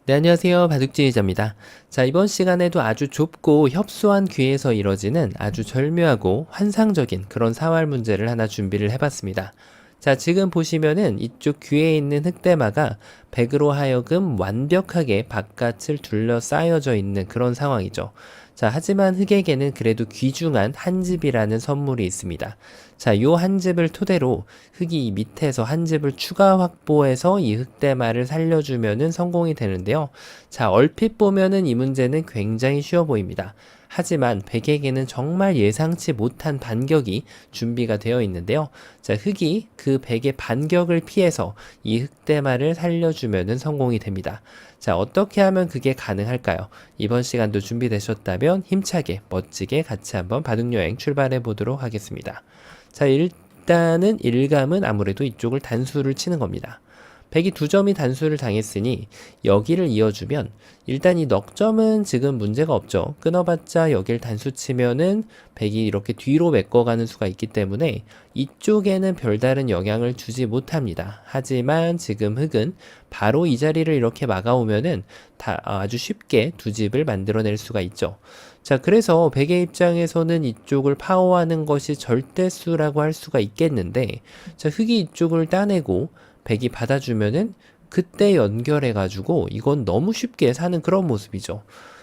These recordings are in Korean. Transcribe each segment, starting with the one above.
네, 안녕하세요. 바둑지휘자입니다. 자, 이번 시간에도 아주 좁고 협소한 귀에서 이뤄지는 아주 절묘하고 환상적인 그런 사활 문제를 하나 준비를 해봤습니다. 자, 지금 보시면은 이쪽 귀에 있는 흑대마가 백으로 하여금 완벽하게 바깥을 둘러싸여져 있는 그런 상황이죠. 자, 하지만 흑에게는 그래도 귀중한 한 집이라는 선물이 있습니다. 자, 요 한 집을 토대로 흑이 이 밑에서 한 집을 추가 확보해서 이 흑대마를 살려주면은 성공이 되는데요. 자, 얼핏 보면은 이 문제는 굉장히 쉬워 보입니다. 하지만 백에게는 정말 예상치 못한 반격이 준비가 되어 있는데요. 자, 흑이 그 백의 반격을 피해서 이 흑대마를 살려주면은 성공이 됩니다. 자, 어떻게 하면 그게 가능할까요? 이번 시간도 준비되셨다면 힘차게 멋지게 같이 한번 바둑여행 출발해 보도록 하겠습니다. 자, 일단은 일감은 아무래도 이쪽을 단수를 치는 겁니다. 백이 두 점이 단수를 당했으니 여기를 이어주면 일단 이 넉점은 지금 문제가 없죠. 끊어봤자 여길 단수 치면은 백이 이렇게 뒤로 메꿔가는 수가 있기 때문에 이쪽에는 별다른 영향을 주지 못합니다. 하지만 지금 흑은 바로 이 자리를 이렇게 막아오면은 아주 쉽게 두 집을 만들어낼 수가 있죠. 자, 그래서 백의 입장에서는 이쪽을 파워하는 것이 절대수라고 할 수가 있겠는데, 자, 흑이 이쪽을 따내고 백이 받아주면은 그때 연결해가지고 이건 너무 쉽게 사는 그런 모습이죠.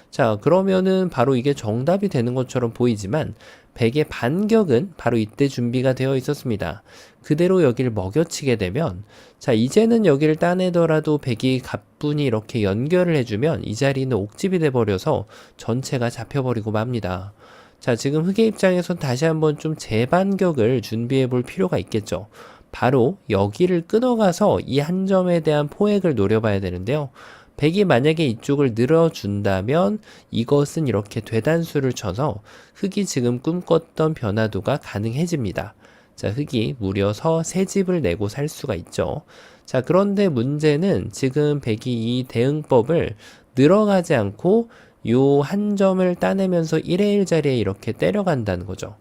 자, 그러면은 바로 이게 정답이 되는 것처럼 보이지만 백의 반격은 바로 이때 준비가 되어 있었습니다. 그대로 여기를 먹여치게 되면 자, 이제는 여기를 따내더라도 백이 가뿐히 이렇게 연결을 해주면 이 자리는 옥집이 돼버려서 전체가 잡혀버리고 맙니다. 자, 지금 흑의 입장에선 다시 한번 좀 재반격을 준비해 볼 필요가 있겠죠. 바로 여기를 끊어가서 이 한 점에 대한 포획을 노려봐야 되는데요. 백이 만약에 이쪽을 늘어준다면 이것은 이렇게 되단수를 쳐서 흑이 지금 꿈꿨던 변화도가 가능해집니다. 자, 흑이 무려 세 집을 내고 살 수가 있죠. 자, 그런데 문제는 지금 백이 이 대응법을 늘어가지 않고 요 한 점을 따내면서 1의 1 자리에 이렇게 때려간다는 거죠.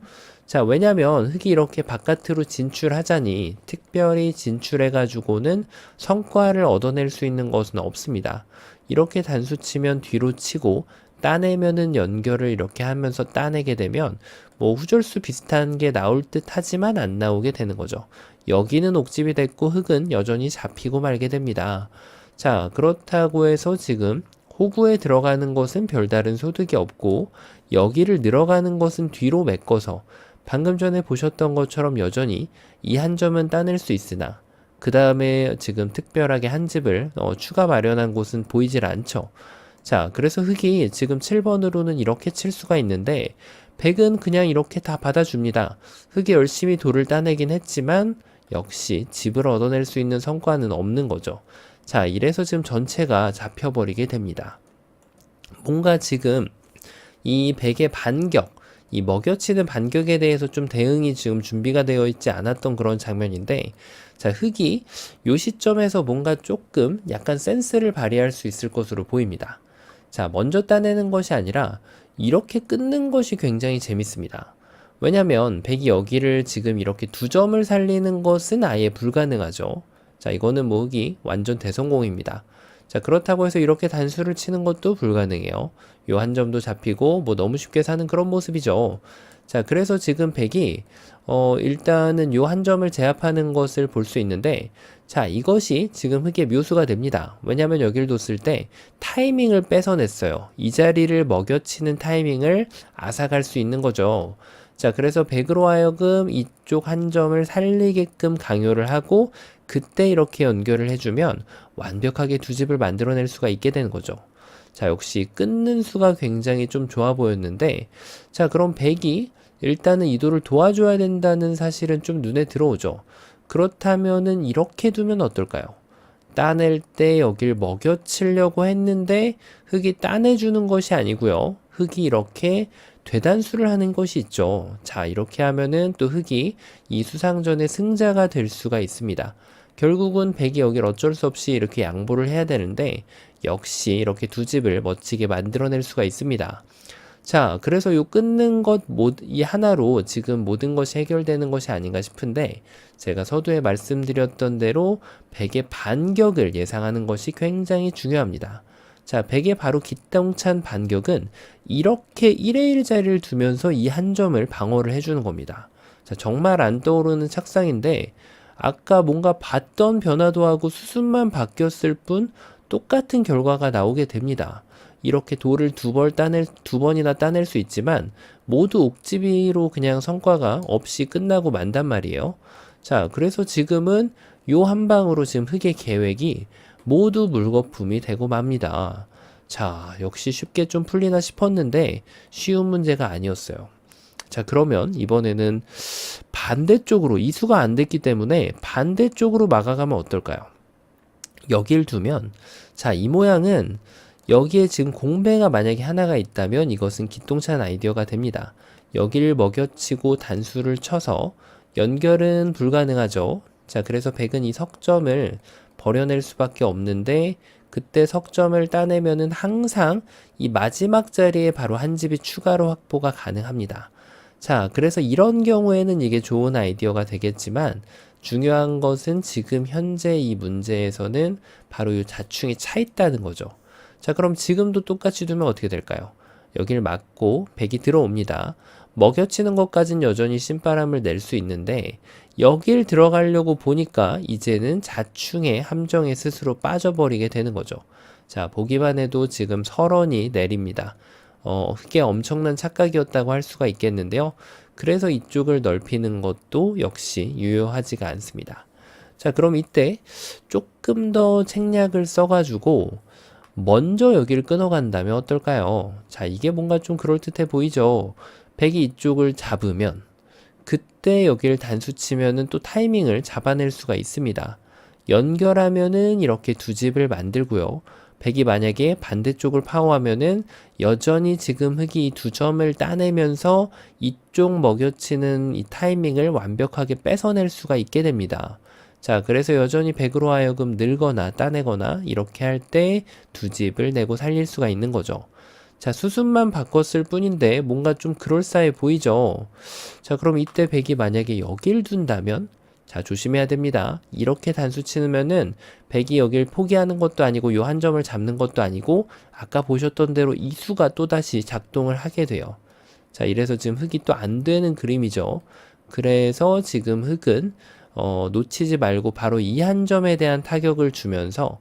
자, 왜냐면 흑이 이렇게 바깥으로 진출하자니 특별히 진출해가지고는 성과를 얻어낼 수 있는 것은 없습니다. 이렇게 단수 치면 뒤로 치고 따내면은 연결을 이렇게 하면서 따내게 되면 뭐 후절수 비슷한 게 나올 듯 하지만 안 나오게 되는 거죠. 여기는 옥집이 됐고 흑은 여전히 잡히고 말게 됩니다. 자, 그렇다고 해서 지금 호구에 들어가는 것은 별다른 소득이 없고 여기를 늘어가는 것은 뒤로 메꿔서 방금 전에 보셨던 것처럼 여전히 이 한 점은 따낼 수 있으나 그 다음에 지금 특별하게 한 집을 추가 마련한 곳은 보이질 않죠. 자, 그래서 흑이 지금 7번으로는 이렇게 칠 수가 있는데 백은 그냥 이렇게 다 받아줍니다. 흑이 열심히 돌을 따내긴 했지만 역시 집을 얻어낼 수 있는 성과는 없는 거죠. 자, 이래서 지금 전체가 잡혀버리게 됩니다. 뭔가 지금 이 백의 반격, 이 먹여치는 반격에 대해서 좀 대응이 지금 준비가 되어 있지 않았던 그런 장면인데, 자, 흑이 요 시점에서 뭔가 조금 약간 센스를 발휘할 수 있을 것으로 보입니다. 자, 먼저 따내는 것이 아니라 이렇게 끊는 것이 굉장히 재밌습니다. 왜냐면 백이 여기를 지금 이렇게 두 점을 살리는 것은 아예 불가능하죠. 자, 이거는 뭐 흑이 완전 대성공입니다. 자, 그렇다고 해서 이렇게 단수를 치는 것도 불가능해요. 요 한 점도 잡히고 뭐 너무 쉽게 사는 그런 모습이죠. 자, 그래서 지금 백이 일단은 요 한 점을 제압하는 것을 볼 수 있는데, 자, 이것이 지금 흑의 묘수가 됩니다. 왜냐면 여길 뒀을 때 타이밍을 뺏어냈어요. 이 자리를 먹여치는 타이밍을 앗아갈 수 있는 거죠. 자, 그래서 백으로 하여금 이쪽 한 점을 살리게끔 강요를 하고 그때 이렇게 연결을 해주면 완벽하게 두 집을 만들어낼 수가 있게 되는 거죠. 자, 역시 끊는 수가 굉장히 좀 좋아 보였는데, 자, 그럼 백이 일단은 이도를 도와줘야 된다는 사실은 좀 눈에 들어오죠. 그렇다면은 이렇게 두면 어떨까요? 따낼 때 여길 먹여치려고 했는데 흑이 따내주는 것이 아니고요. 흑이 이렇게 되단수를 하는 것이 있죠. 자, 이렇게 하면은 또 흑이 이 수상전의 승자가 될 수가 있습니다. 결국은 백이 여길 어쩔 수 없이 이렇게 양보를 해야 되는데 역시 이렇게 두 집을 멋지게 만들어낼 수가 있습니다. 자, 그래서 요 끊는 것 이 하나로 지금 모든 것이 해결되는 것이 아닌가 싶은데, 제가 서두에 말씀드렸던 대로 백의 반격을 예상하는 것이 굉장히 중요합니다. 자, 백의 바로 기똥찬 반격은 이렇게 1의 1자리를 두면서 이 한 점을 방어를 해주는 겁니다. 자, 정말 안 떠오르는 착상인데 아까 뭔가 봤던 변화도 하고 수순만 바뀌었을 뿐 똑같은 결과가 나오게 됩니다. 이렇게 돌을 두 번이나 따낼 수 있지만 모두 옥지비로 그냥 성과가 없이 끝나고 만단 말이에요. 자, 그래서 지금은 요 한 방으로 지금 흑의 계획이 모두 물거품이 되고 맙니다. 자, 역시 쉽게 좀 풀리나 싶었는데 쉬운 문제가 아니었어요. 자, 그러면 이번에는 반대쪽으로 이수가 안 됐기 때문에 반대쪽으로 막아가면 어떨까요? 여길 두면 자, 이 모양은 여기에 지금 공배가 만약에 하나가 있다면 이것은 기똥찬 아이디어가 됩니다. 여기를 먹여치고 단수를 쳐서 연결은 불가능하죠. 자, 그래서 백은 이 석점을 버려낼 수밖에 없는데 그때 석점을 따내면은 항상 이 마지막 자리에 바로 한 집이 추가로 확보가 가능합니다. 자, 그래서 이런 경우에는 이게 좋은 아이디어가 되겠지만 중요한 것은 지금 현재 이 문제에서는 바로 이 자충이 차 있다는 거죠. 자, 그럼 지금도 똑같이 두면 어떻게 될까요? 여기를 막고 백이 들어옵니다. 먹여치는 것까진 여전히 신바람을 낼 수 있는데 여길 들어가려고 보니까 이제는 자충의 함정에 스스로 빠져버리게 되는 거죠. 자, 보기만 해도 지금 설원이 내립니다. 그게 엄청난 착각이었다고 할 수가 있겠는데요. 그래서 이쪽을 넓히는 것도 역시 유효하지가 않습니다. 자, 그럼 이때 조금 더 책략을 써가지고 먼저 여기를 끊어간다면 어떨까요? 자, 이게 뭔가 좀 그럴듯해 보이죠? 백이 이쪽을 잡으면 그때 여기를 단수 치면은 또 타이밍을 잡아낼 수가 있습니다. 연결하면은 이렇게 두 집을 만들고요. 백이 만약에 반대쪽을 파워하면은 여전히 지금 흑이 이 두 점을 따내면서 이쪽 먹여치는 이 타이밍을 완벽하게 뺏어낼 수가 있게 됩니다. 자, 그래서 여전히 백으로 하여금 늘거나 따내거나 이렇게 할 때 두 집을 내고 살릴 수가 있는 거죠. 자, 수순만 바꿨을 뿐인데 뭔가 좀 그럴싸해 보이죠. 자, 그럼 이때 백이 만약에 여길 둔다면 자, 조심해야 됩니다. 이렇게 단수 치면은 백이 여길 포기하는 것도 아니고 요 한 점을 잡는 것도 아니고 아까 보셨던 대로 이 수가 또다시 작동을 하게 돼요. 자, 이래서 지금 흑이 또 안 되는 그림이죠. 그래서 지금 흑은 놓치지 말고 바로 이 한 점에 대한 타격을 주면서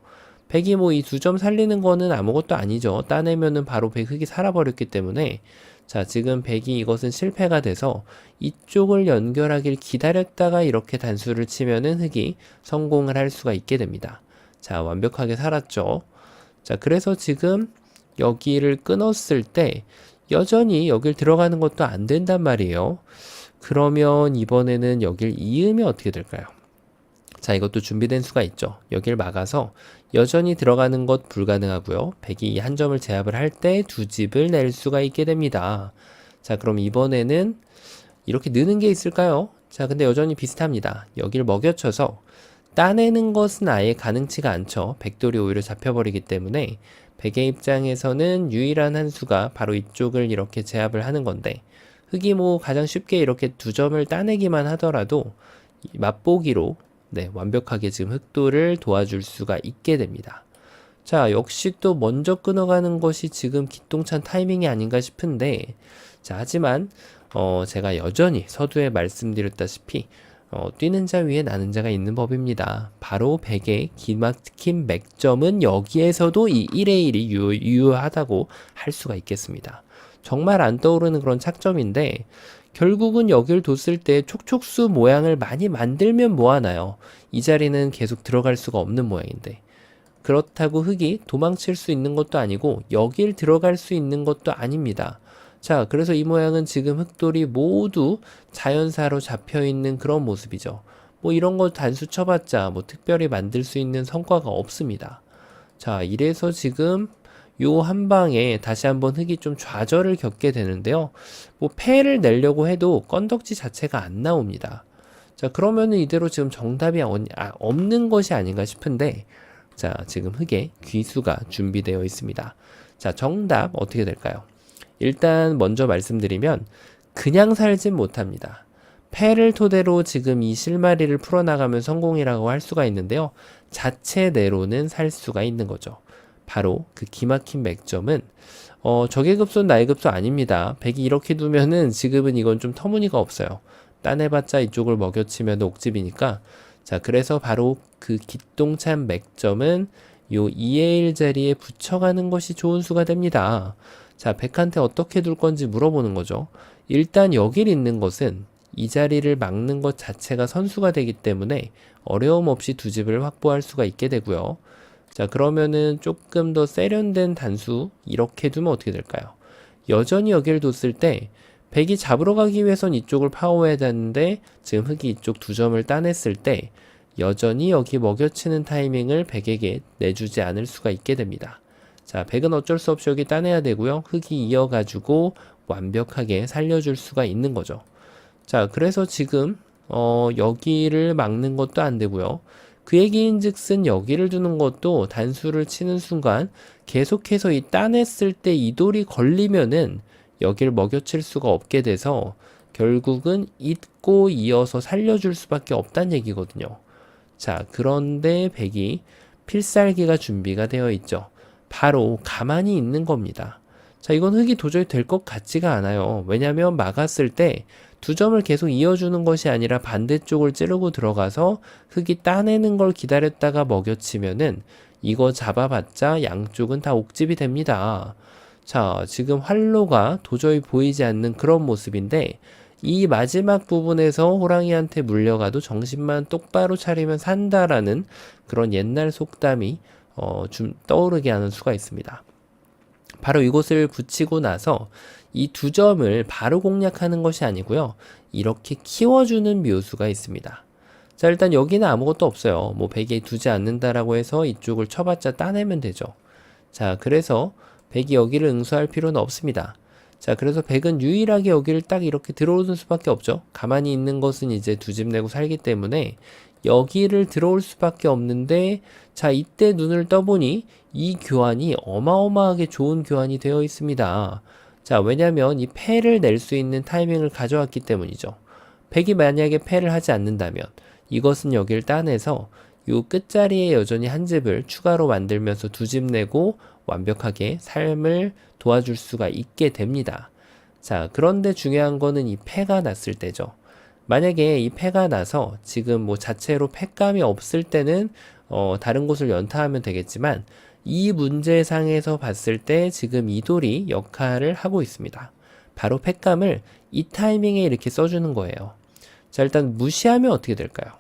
백이 뭐 이 두 점 살리는 거는 아무것도 아니죠. 따내면은 바로 흑이 살아버렸기 때문에 자, 지금 백이 이것은 실패가 돼서 이쪽을 연결하길 기다렸다가 이렇게 단수를 치면은 흑이 성공을 할 수가 있게 됩니다. 자, 완벽하게 살았죠. 자, 그래서 지금 여기를 끊었을 때 여전히 여길 들어가는 것도 안 된단 말이에요. 그러면 이번에는 여길 이으면 어떻게 될까요? 자, 이것도 준비된 수가 있죠. 여길 막아서 여전히 들어가는 것 불가능하고요. 백이 이 한 점을 제압을 할 때 두 집을 낼 수가 있게 됩니다. 자, 그럼 이번에는 이렇게 느는 게 있을까요? 자, 근데 여전히 비슷합니다. 여길 먹여쳐서 따내는 것은 아예 가능치가 않죠. 백돌이 오히려 잡혀버리기 때문에 백의 입장에서는 유일한 한 수가 바로 이쪽을 이렇게 제압을 하는 건데 흑이 뭐 가장 쉽게 이렇게 두 점을 따내기만 하더라도 맛보기로 네, 완벽하게 지금 흑도를 도와줄 수가 있게 됩니다. 자, 역시 또 먼저 끊어가는 것이 지금 기똥찬 타이밍이 아닌가 싶은데 자, 하지만 제가 여전히 서두에 말씀드렸다시피 뛰는 자 위에 나는 자가 있는 법입니다. 바로 백의 기막힌 맥점은 여기에서도 이 1의 1이 유효하다고 할 수가 있겠습니다. 정말 안 떠오르는 그런 착점인데 결국은 여길 뒀을 때 촉촉수 모양을 많이 만들면 뭐하나요? 이 자리는 계속 들어갈 수가 없는 모양인데 그렇다고 흑이 도망칠 수 있는 것도 아니고 여길 들어갈 수 있는 것도 아닙니다. 자, 그래서 이 모양은 지금 흑돌이 모두 자연사로 잡혀있는 그런 모습이죠. 뭐 이런 거 단수 쳐봤자 뭐 특별히 만들 수 있는 성과가 없습니다. 자, 이래서 지금 요 한 방에 다시 한번 흑이 좀 좌절을 겪게 되는데요. 뭐 패를 내려고 해도 건덕지 자체가 안 나옵니다. 자, 그러면은 이대로 지금 정답이 없는 것이 아닌가 싶은데 자, 지금 흑의 귀수가 준비되어 있습니다. 자, 정답 어떻게 될까요? 일단 먼저 말씀드리면 그냥 살진 못합니다. 패를 토대로 지금 이 실마리를 풀어나가면 성공이라고 할 수가 있는데요. 자체 내로는 살 수가 있는 거죠. 바로 그 기막힌 맥점은 적의 급소는 나의 급소 아닙니다. 백이 이렇게 두면은 지금은 이건 좀 터무니가 없어요. 따내봤자 이쪽을 먹여치면 옥집이니까. 자, 그래서 바로 그 기똥찬 맥점은 요 2의 1 자리에 붙여가는 것이 좋은 수가 됩니다. 자, 백한테 어떻게 둘 건지 물어보는 거죠. 일단 여길 있는 것은 이 자리를 막는 것 자체가 선수가 되기 때문에 어려움 없이 두 집을 확보할 수가 있게 되고요. 자, 그러면은 조금 더 세련된 단수 이렇게 두면 어떻게 될까요? 여전히 여기를 뒀을 때 백이 잡으러 가기 위해선 이쪽을 파워해야 되는데 지금 흑이 이쪽 두 점을 따냈을 때 여전히 여기 먹여치는 타이밍을 백에게 내주지 않을 수가 있게 됩니다. 자, 백은 어쩔 수 없이 여기 따내야 되고요. 흑이 이어가지고 완벽하게 살려줄 수가 있는 거죠. 자, 그래서 지금 여기를 막는 것도 안 되고요. 그 얘기인즉슨 여기를 두는 것도 단수를 치는 순간 계속해서 이 따냈을 때 이 돌이 걸리면은 여기를 먹여칠 수가 없게 돼서 결국은 잇고 이어서 살려줄 수밖에 없다는 얘기거든요. 자, 그런데 백이 필살기가 준비가 되어 있죠. 바로 가만히 있는 겁니다. 자, 이건 흑이 도저히 될 것 같지가 않아요. 왜냐면 막았을 때 두 점을 계속 이어주는 것이 아니라 반대쪽을 찌르고 들어가서 흑이 따내는 걸 기다렸다가 먹여치면은 이거 잡아봤자 양쪽은 다 옥집이 됩니다. 자, 지금 활로가 도저히 보이지 않는 그런 모습인데 이 마지막 부분에서 호랑이한테 물려가도 정신만 똑바로 차리면 산다라는 그런 옛날 속담이 좀 떠오르게 하는 수가 있습니다. 바로 이곳을 붙이고 나서 이 두 점을 바로 공략하는 것이 아니고요. 이렇게 키워주는 묘수가 있습니다. 자, 일단 여기는 아무것도 없어요. 뭐 백이 두지 않는다라고 해서 이쪽을 쳐봤자 따내면 되죠. 자, 그래서 백이 여기를 응수할 필요는 없습니다. 자, 그래서 백은 유일하게 여기를 딱 이렇게 들어오는 수밖에 없죠. 가만히 있는 것은 이제 두 집 내고 살기 때문에 여기를 들어올 수밖에 없는데, 자, 이때 눈을 떠보니 이 교환이 어마어마하게 좋은 교환이 되어 있습니다. 자, 왜냐면 이 패를 낼 수 있는 타이밍을 가져왔기 때문이죠. 백이 만약에 패를 하지 않는다면 이것은 여기를 따내서 요 끝자리에 여전히 한 집을 추가로 만들면서 두 집 내고 완벽하게 삶을 도와줄 수가 있게 됩니다. 자, 그런데 중요한 거는 이 패가 났을 때죠. 만약에 이 패가 나서 지금 뭐 자체로 패감이 없을 때는 다른 곳을 연타하면 되겠지만 이 문제상에서 봤을 때 지금 이 돌이 역할을 하고 있습니다. 바로 패감을 이 타이밍에 이렇게 써주는 거예요. 자, 일단 무시하면 어떻게 될까요?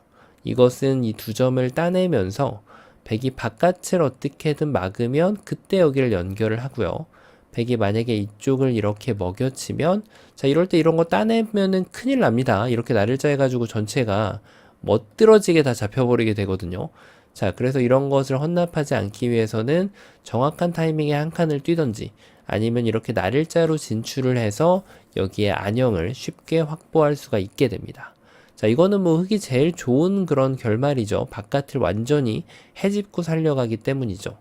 이것은 이 두 점을 따내면서 백이 바깥을 어떻게든 막으면 그때 여기를 연결을 하고요. 백이 만약에 이쪽을 이렇게 먹여치면, 자, 이럴 때 이런 거 따내면은 큰일 납니다. 이렇게 나를자 해가지고 전체가 멋들어지게 다 잡혀버리게 되거든요. 자, 그래서 이런 것을 헌납하지 않기 위해서는 정확한 타이밍에 한 칸을 뛰던지 아니면 이렇게 나를자로 진출을 해서 여기에 안형을 쉽게 확보할 수가 있게 됩니다. 자, 이거는 뭐 흑이 제일 좋은 그런 결말이죠. 바깥을 완전히 해집고 살려가기 때문이죠.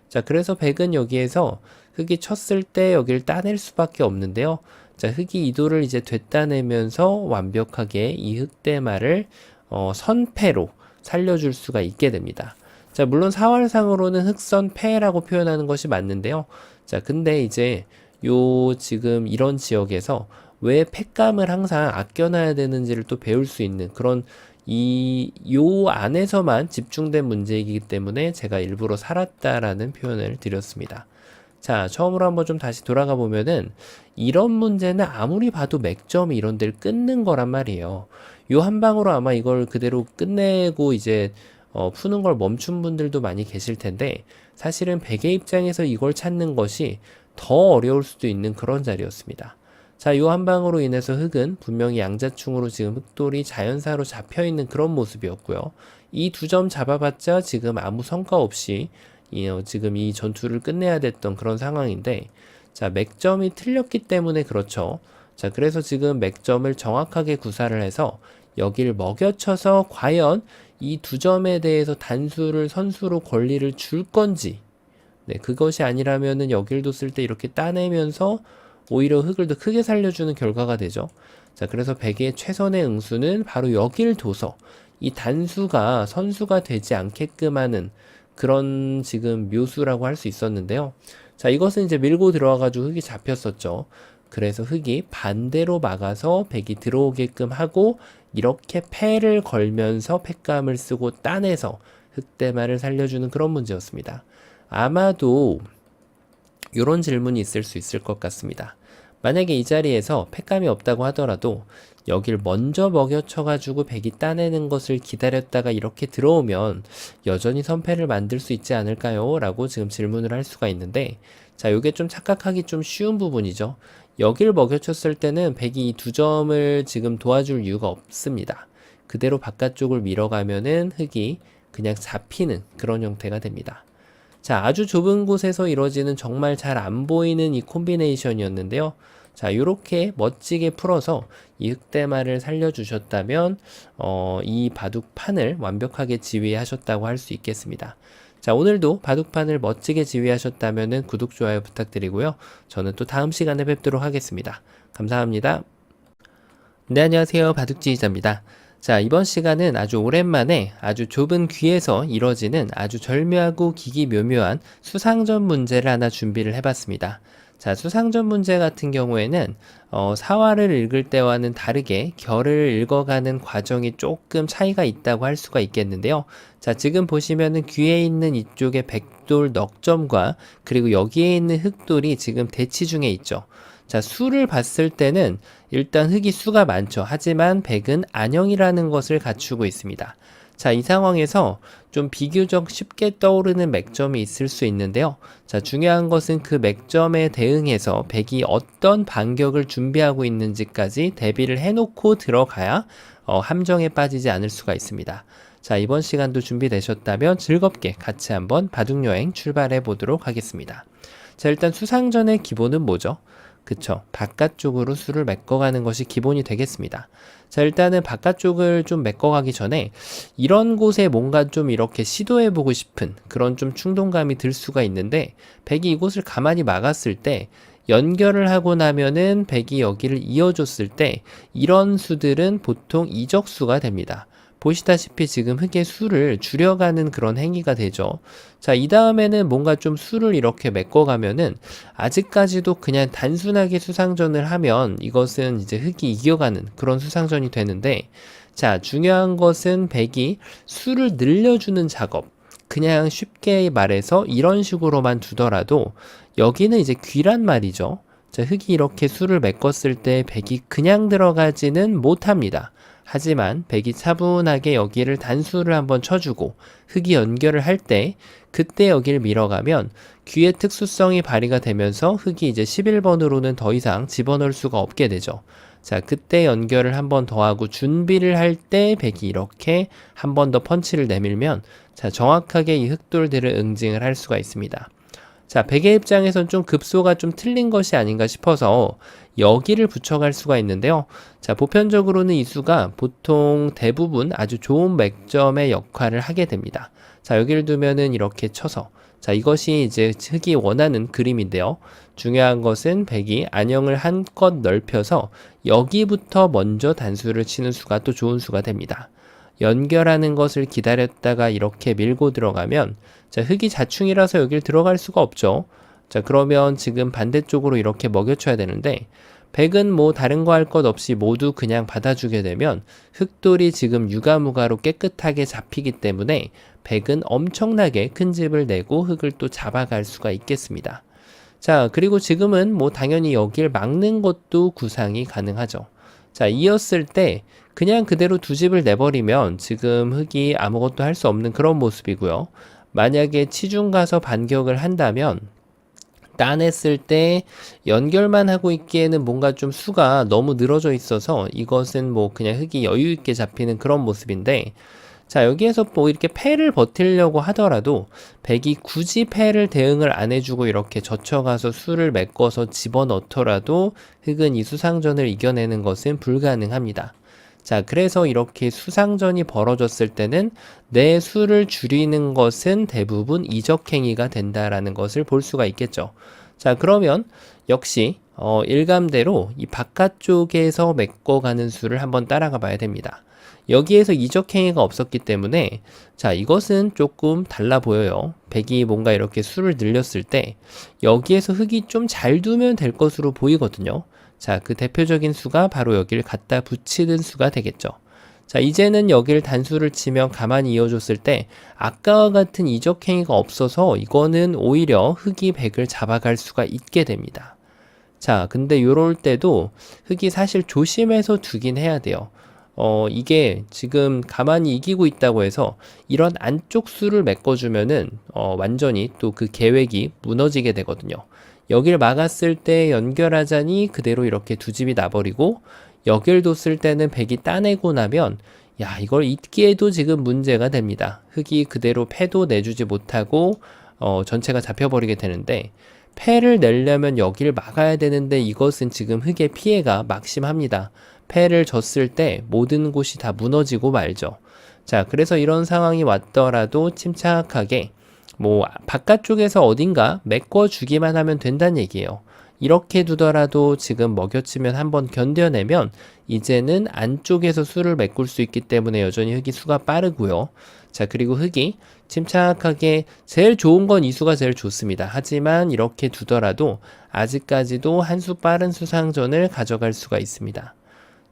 자, 그래서 백은 여기에서 흑이 쳤을 때 여기를 따낼 수밖에 없는데요. 자, 흑이 이 돌을 이제 되따내면서 완벽하게 이 흑대마를 선패로 살려줄 수가 있게 됩니다. 자, 물론 사활상으로는 흑선패라고 표현하는 것이 맞는데요. 자, 근데 이제 요 지금 이런 지역에서 왜 패감을 항상 아껴놔야 되는지를 또 배울 수 있는 그런 요 안에서만 집중된 문제이기 때문에 제가 일부러 살았다라는 표현을 드렸습니다. 자, 처음으로 한번 좀 다시 돌아가 보면은 이런 문제는 아무리 봐도 맥점이 이런 데를 끊는 거란 말이에요. 요 한 방으로 아마 이걸 그대로 끝내고 이제 푸는 걸 멈춘 분들도 많이 계실 텐데 사실은 백의 입장에서 이걸 찾는 것이 더 어려울 수도 있는 그런 자리였습니다. 자, 요 한 방으로 인해서 흑은 분명히 양자충으로 지금 흑돌이 자연사로 잡혀있는 그런 모습이었고요. 이 두 점 잡아봤자 지금 아무 성과 없이 지금 이 전투를 끝내야 됐던 그런 상황인데, 자, 맥점이 틀렸기 때문에 그렇죠. 자, 그래서 지금 맥점을 정확하게 구사를 해서 여기를 먹여쳐서 과연 이 두 점에 대해서 단수를 선수로 권리를 줄 건지, 네, 그것이 아니라면은 여길 뒀을 때 이렇게 따내면서 오히려 흑을 더 크게 살려주는 결과가 되죠. 자, 그래서 백의 최선의 응수는 바로 여길 둬서 이 단수가 선수가 되지 않게끔 하는 그런 지금 묘수라고 할 수 있었는데요. 자, 이것은 이제 밀고 들어와가지고 흙이 잡혔었죠. 그래서 흙이 반대로 막아서 백이 들어오게끔 하고 이렇게 패를 걸면서 팩감을 쓰고 따내서 흙대마를 살려주는 그런 문제였습니다. 아마도 이런 질문이 있을 수 있을 것 같습니다. 만약에 이 자리에서 팩감이 없다고 하더라도 여길 먼저 먹여쳐가지고 백이 따내는 것을 기다렸다가 이렇게 들어오면 여전히 선패를 만들 수 있지 않을까요? 라고 지금 질문을 할 수가 있는데, 자, 요게 좀 착각하기 좀 쉬운 부분이죠. 여길 먹여쳤을 때는 백이 이 두 점을 지금 도와줄 이유가 없습니다. 그대로 바깥쪽을 밀어가면은 흙이 그냥 잡히는 그런 형태가 됩니다. 자, 아주 좁은 곳에서 이루어지는 정말 잘 안 보이는 이 콤비네이션이었는데요. 자, 요렇게 멋지게 풀어서 이 흑대마를 살려주셨다면 이 바둑판을 완벽하게 지휘하셨다고 할 수 있겠습니다. 자, 오늘도 바둑판을 멋지게 지휘하셨다면 구독, 좋아요 부탁드리고요. 저는 또 다음 시간에 뵙도록 하겠습니다. 감사합니다. 네, 안녕하세요. 바둑지휘자입니다. 자, 이번 시간은 아주 오랜만에 아주 좁은 귀에서 이뤄지는 아주 절묘하고 기기묘묘한 수상전 문제를 하나 준비를 해봤습니다. 자, 수상전 문제 같은 경우에는 사화를 읽을 때와는 다르게 결을 읽어가는 과정이 조금 차이가 있다고 할 수가 있겠는데요. 자, 지금 보시면은 귀에 있는 이쪽에 백돌 넉점과 그리고 여기에 있는 흑돌이 지금 대치 중에 있죠. 자, 수를 봤을 때는 일단 흙이 수가 많죠. 하지만 백은 안형이라는 것을 갖추고 있습니다. 자, 이 상황에서 좀 비교적 쉽게 떠오르는 맥점이 있을 수 있는데요. 자, 중요한 것은 그 맥점에 대응해서 백이 어떤 반격을 준비하고 있는지까지 대비를 해놓고 들어가야 함정에 빠지지 않을 수가 있습니다. 자, 이번 시간도 준비되셨다면 즐겁게 같이 한번 바둑여행 출발해 보도록 하겠습니다. 자, 일단 수상전의 기본은 뭐죠? 그쵸. 바깥쪽으로 수를 메꿔가는 것이 기본이 되겠습니다. 자, 일단은 바깥쪽을 좀 메꿔가기 전에 이런 곳에 뭔가 좀 이렇게 시도해보고 싶은 그런 좀 충동감이 들 수가 있는데, 백이 이곳을 가만히 막았을 때 연결을 하고 나면은 백이 여기를 이어줬을 때 이런 수들은 보통 이적수가 됩니다. 보시다시피 지금 흙의 수를 줄여가는 그런 행위가 되죠. 자, 이 다음에는 뭔가 좀 수를 이렇게 메꿔가면은 아직까지도 그냥 단순하게 수상전을 하면 이것은 이제 흙이 이겨가는 그런 수상전이 되는데, 자, 중요한 것은 백이 수를 늘려주는 작업. 그냥 쉽게 말해서 이런 식으로만 두더라도 여기는 이제 귀란 말이죠. 자, 흙이 이렇게 수를 메꿨을 때 백이 그냥 들어가지는 못합니다. 하지만 백이 차분하게 여기를 단수를 한번 쳐주고 흙이 연결을 할 때 그때 여기를 밀어가면 귀의 특수성이 발휘가 되면서 흙이 이제 11번으로는 더 이상 집어넣을 수가 없게 되죠. 자, 그때 연결을 한번 더 하고 준비를 할 때 백이 이렇게 한 번 더 펀치를 내밀면, 자, 정확하게 이 흑돌들을 응징을 할 수가 있습니다. 자, 백의 입장에선 좀 급소가 좀 틀린 것이 아닌가 싶어서 여기를 붙여갈 수가 있는데요. 자, 보편적으로는 이 수가 보통 대부분 아주 좋은 맥점의 역할을 하게 됩니다. 자, 여기를 두면은 이렇게 쳐서, 자, 이것이 이제 흙이 원하는 그림인데요. 중요한 것은 백이 안형을 한껏 넓혀서 여기부터 먼저 단수를 치는 수가 또 좋은 수가 됩니다. 연결하는 것을 기다렸다가 이렇게 밀고 들어가면, 자, 흙이 자충이라서 여길 들어갈 수가 없죠. 자, 그러면 지금 반대쪽으로 이렇게 먹여쳐야 되는데, 백은 뭐 다른 거 할 것 없이 모두 그냥 받아주게 되면 흑돌이 지금 유가무가로 깨끗하게 잡히기 때문에 백은 엄청나게 큰 집을 내고 흙을 또 잡아갈 수가 있겠습니다. 자, 그리고 지금은 뭐 당연히 여길 막는 것도 구상이 가능하죠. 자, 이었을 때 그냥 그대로 두 집을 내버리면 지금 흙이 아무것도 할 수 없는 그런 모습이고요. 만약에 치중 가서 반격을 한다면 따냈을 때 연결만 하고 있기에는 뭔가 좀 수가 너무 늘어져 있어서 이것은 뭐 그냥 흙이 여유 있게 잡히는 그런 모습인데, 자, 여기에서 뭐 이렇게 패를 버티려고 하더라도 백이 굳이 패를 대응을 안 해주고 이렇게 젖혀가서 수를 메꿔서 집어넣더라도 흙은 이 수상전을 이겨내는 것은 불가능합니다. 자, 그래서 이렇게 수상전이 벌어졌을 때는 내 수를 줄이는 것은 대부분 이적행위가 된다라는 것을 볼 수가 있겠죠. 자, 그러면 역시 일감대로 이 바깥쪽에서 메꿔가는 수를 한번 따라가 봐야 됩니다. 여기에서 이적행위가 없었기 때문에 자, 이것은 조금 달라 보여요. 백이 뭔가 이렇게 수를 늘렸을 때 여기에서 흙이 좀 잘 두면 될 것으로 보이거든요. 자, 그 대표적인 수가 바로 여기를 갖다 붙이는 수가 되겠죠. 자, 이제는 여기를 단수를 치면 가만히 이어줬을 때 아까와 같은 이적행위가 없어서 이거는 오히려 흙이 백을 잡아갈 수가 있게 됩니다. 자, 근데 요럴 때도 흙이 사실 조심해서 두긴 해야 돼요. 이게 지금 가만히 이기고 있다고 해서 이런 안쪽 수를 메꿔주면은 완전히 또 그 계획이 무너지게 되거든요. 여길 막았을 때 연결하자니 그대로 이렇게 두 집이 나버리고 여길 뒀을 때는 백이 따내고 나면 야, 이걸 잇기에도 지금 문제가 됩니다. 흙이 그대로 패도 내주지 못하고 전체가 잡혀버리게 되는데 패를 내려면 여기를 막아야 되는데 이것은 지금 흙의 피해가 막심합니다. 패를 졌을 때 모든 곳이 다 무너지고 말죠. 자, 그래서 이런 상황이 왔더라도 침착하게 뭐 바깥쪽에서 어딘가 메꿔주기만 하면 된다는 얘기예요. 이렇게 두더라도 지금 먹여치면 한번 견뎌내면 이제는 안쪽에서 수를 메꿀 수 있기 때문에 여전히 흙이 수가 빠르고요. 자, 그리고 흙이 침착하게 제일 좋은 건 이 수가 제일 좋습니다. 하지만 이렇게 두더라도 아직까지도 한 수 빠른 수상전을 가져갈 수가 있습니다.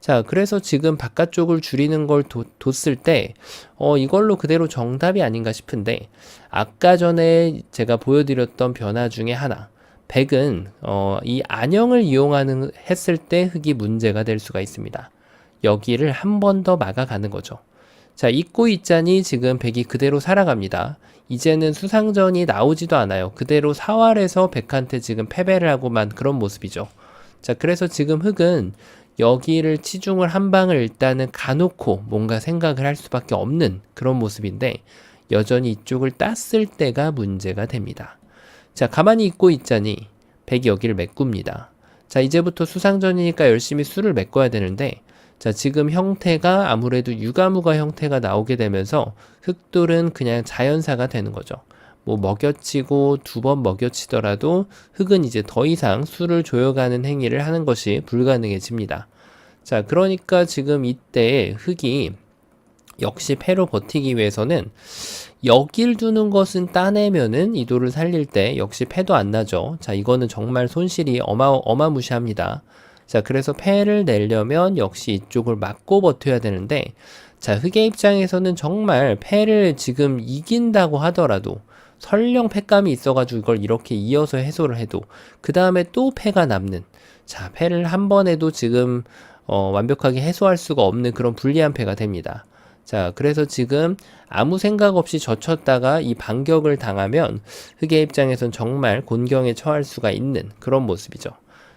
자, 그래서 지금 바깥쪽을 줄이는 걸 뒀을 때 이걸로 그대로 정답이 아닌가 싶은데 아까 전에 제가 보여드렸던 변화 중에 하나 백은 이 안형을 이용하는 했을 때 흙이 문제가 될 수가 있습니다. 여기를 한 번 더 막아가는 거죠. 자, 잊고 있자니 지금 백이 그대로 살아갑니다. 이제는 수상전이 나오지도 않아요. 그대로 사활에서 백한테 지금 패배를 하고만 그런 모습이죠. 자, 그래서 지금 흙은 여기를 치중을 한 방을 일단은 가놓고 뭔가 생각을 할 수밖에 없는 그런 모습인데 여전히 이쪽을 땄을 때가 문제가 됩니다. 자, 가만히 있고 있자니 백이 여기를 메꿉니다. 자, 이제부터 수상전이니까 열심히 수를 메꿔야 되는데 자, 지금 형태가 아무래도 유가무가 형태가 나오게 되면서 흙돌은 그냥 자연사가 되는 거죠. 뭐 먹여치고 두 번 먹여치더라도 흙은 이제 더 이상 수를 조여가는 행위를 하는 것이 불가능해집니다. 자, 그러니까 지금 이때 흙이 역시 패로 버티기 위해서는 여길 두는 것은 따내면은 이 돌을 살릴 때 역시 패도 안 나죠. 자, 이거는 정말 손실이 어마무시합니다. 자, 그래서 패를 내려면 역시 이쪽을 막고 버텨야 되는데 자, 흙의 입장에서는 정말 패를 지금 이긴다고 하더라도 설령 패감이 있어가지고 이걸 이렇게 이어서 해소를 해도 그 다음에 또 패가 남는 자, 패를 한 번 해도 지금 완벽하게 해소할 수가 없는 그런 불리한 패가 됩니다. 자, 그래서 지금 아무 생각 없이 젖혔다가 이 반격을 당하면 흙의 입장에선 정말 곤경에 처할 수가 있는 그런 모습이죠.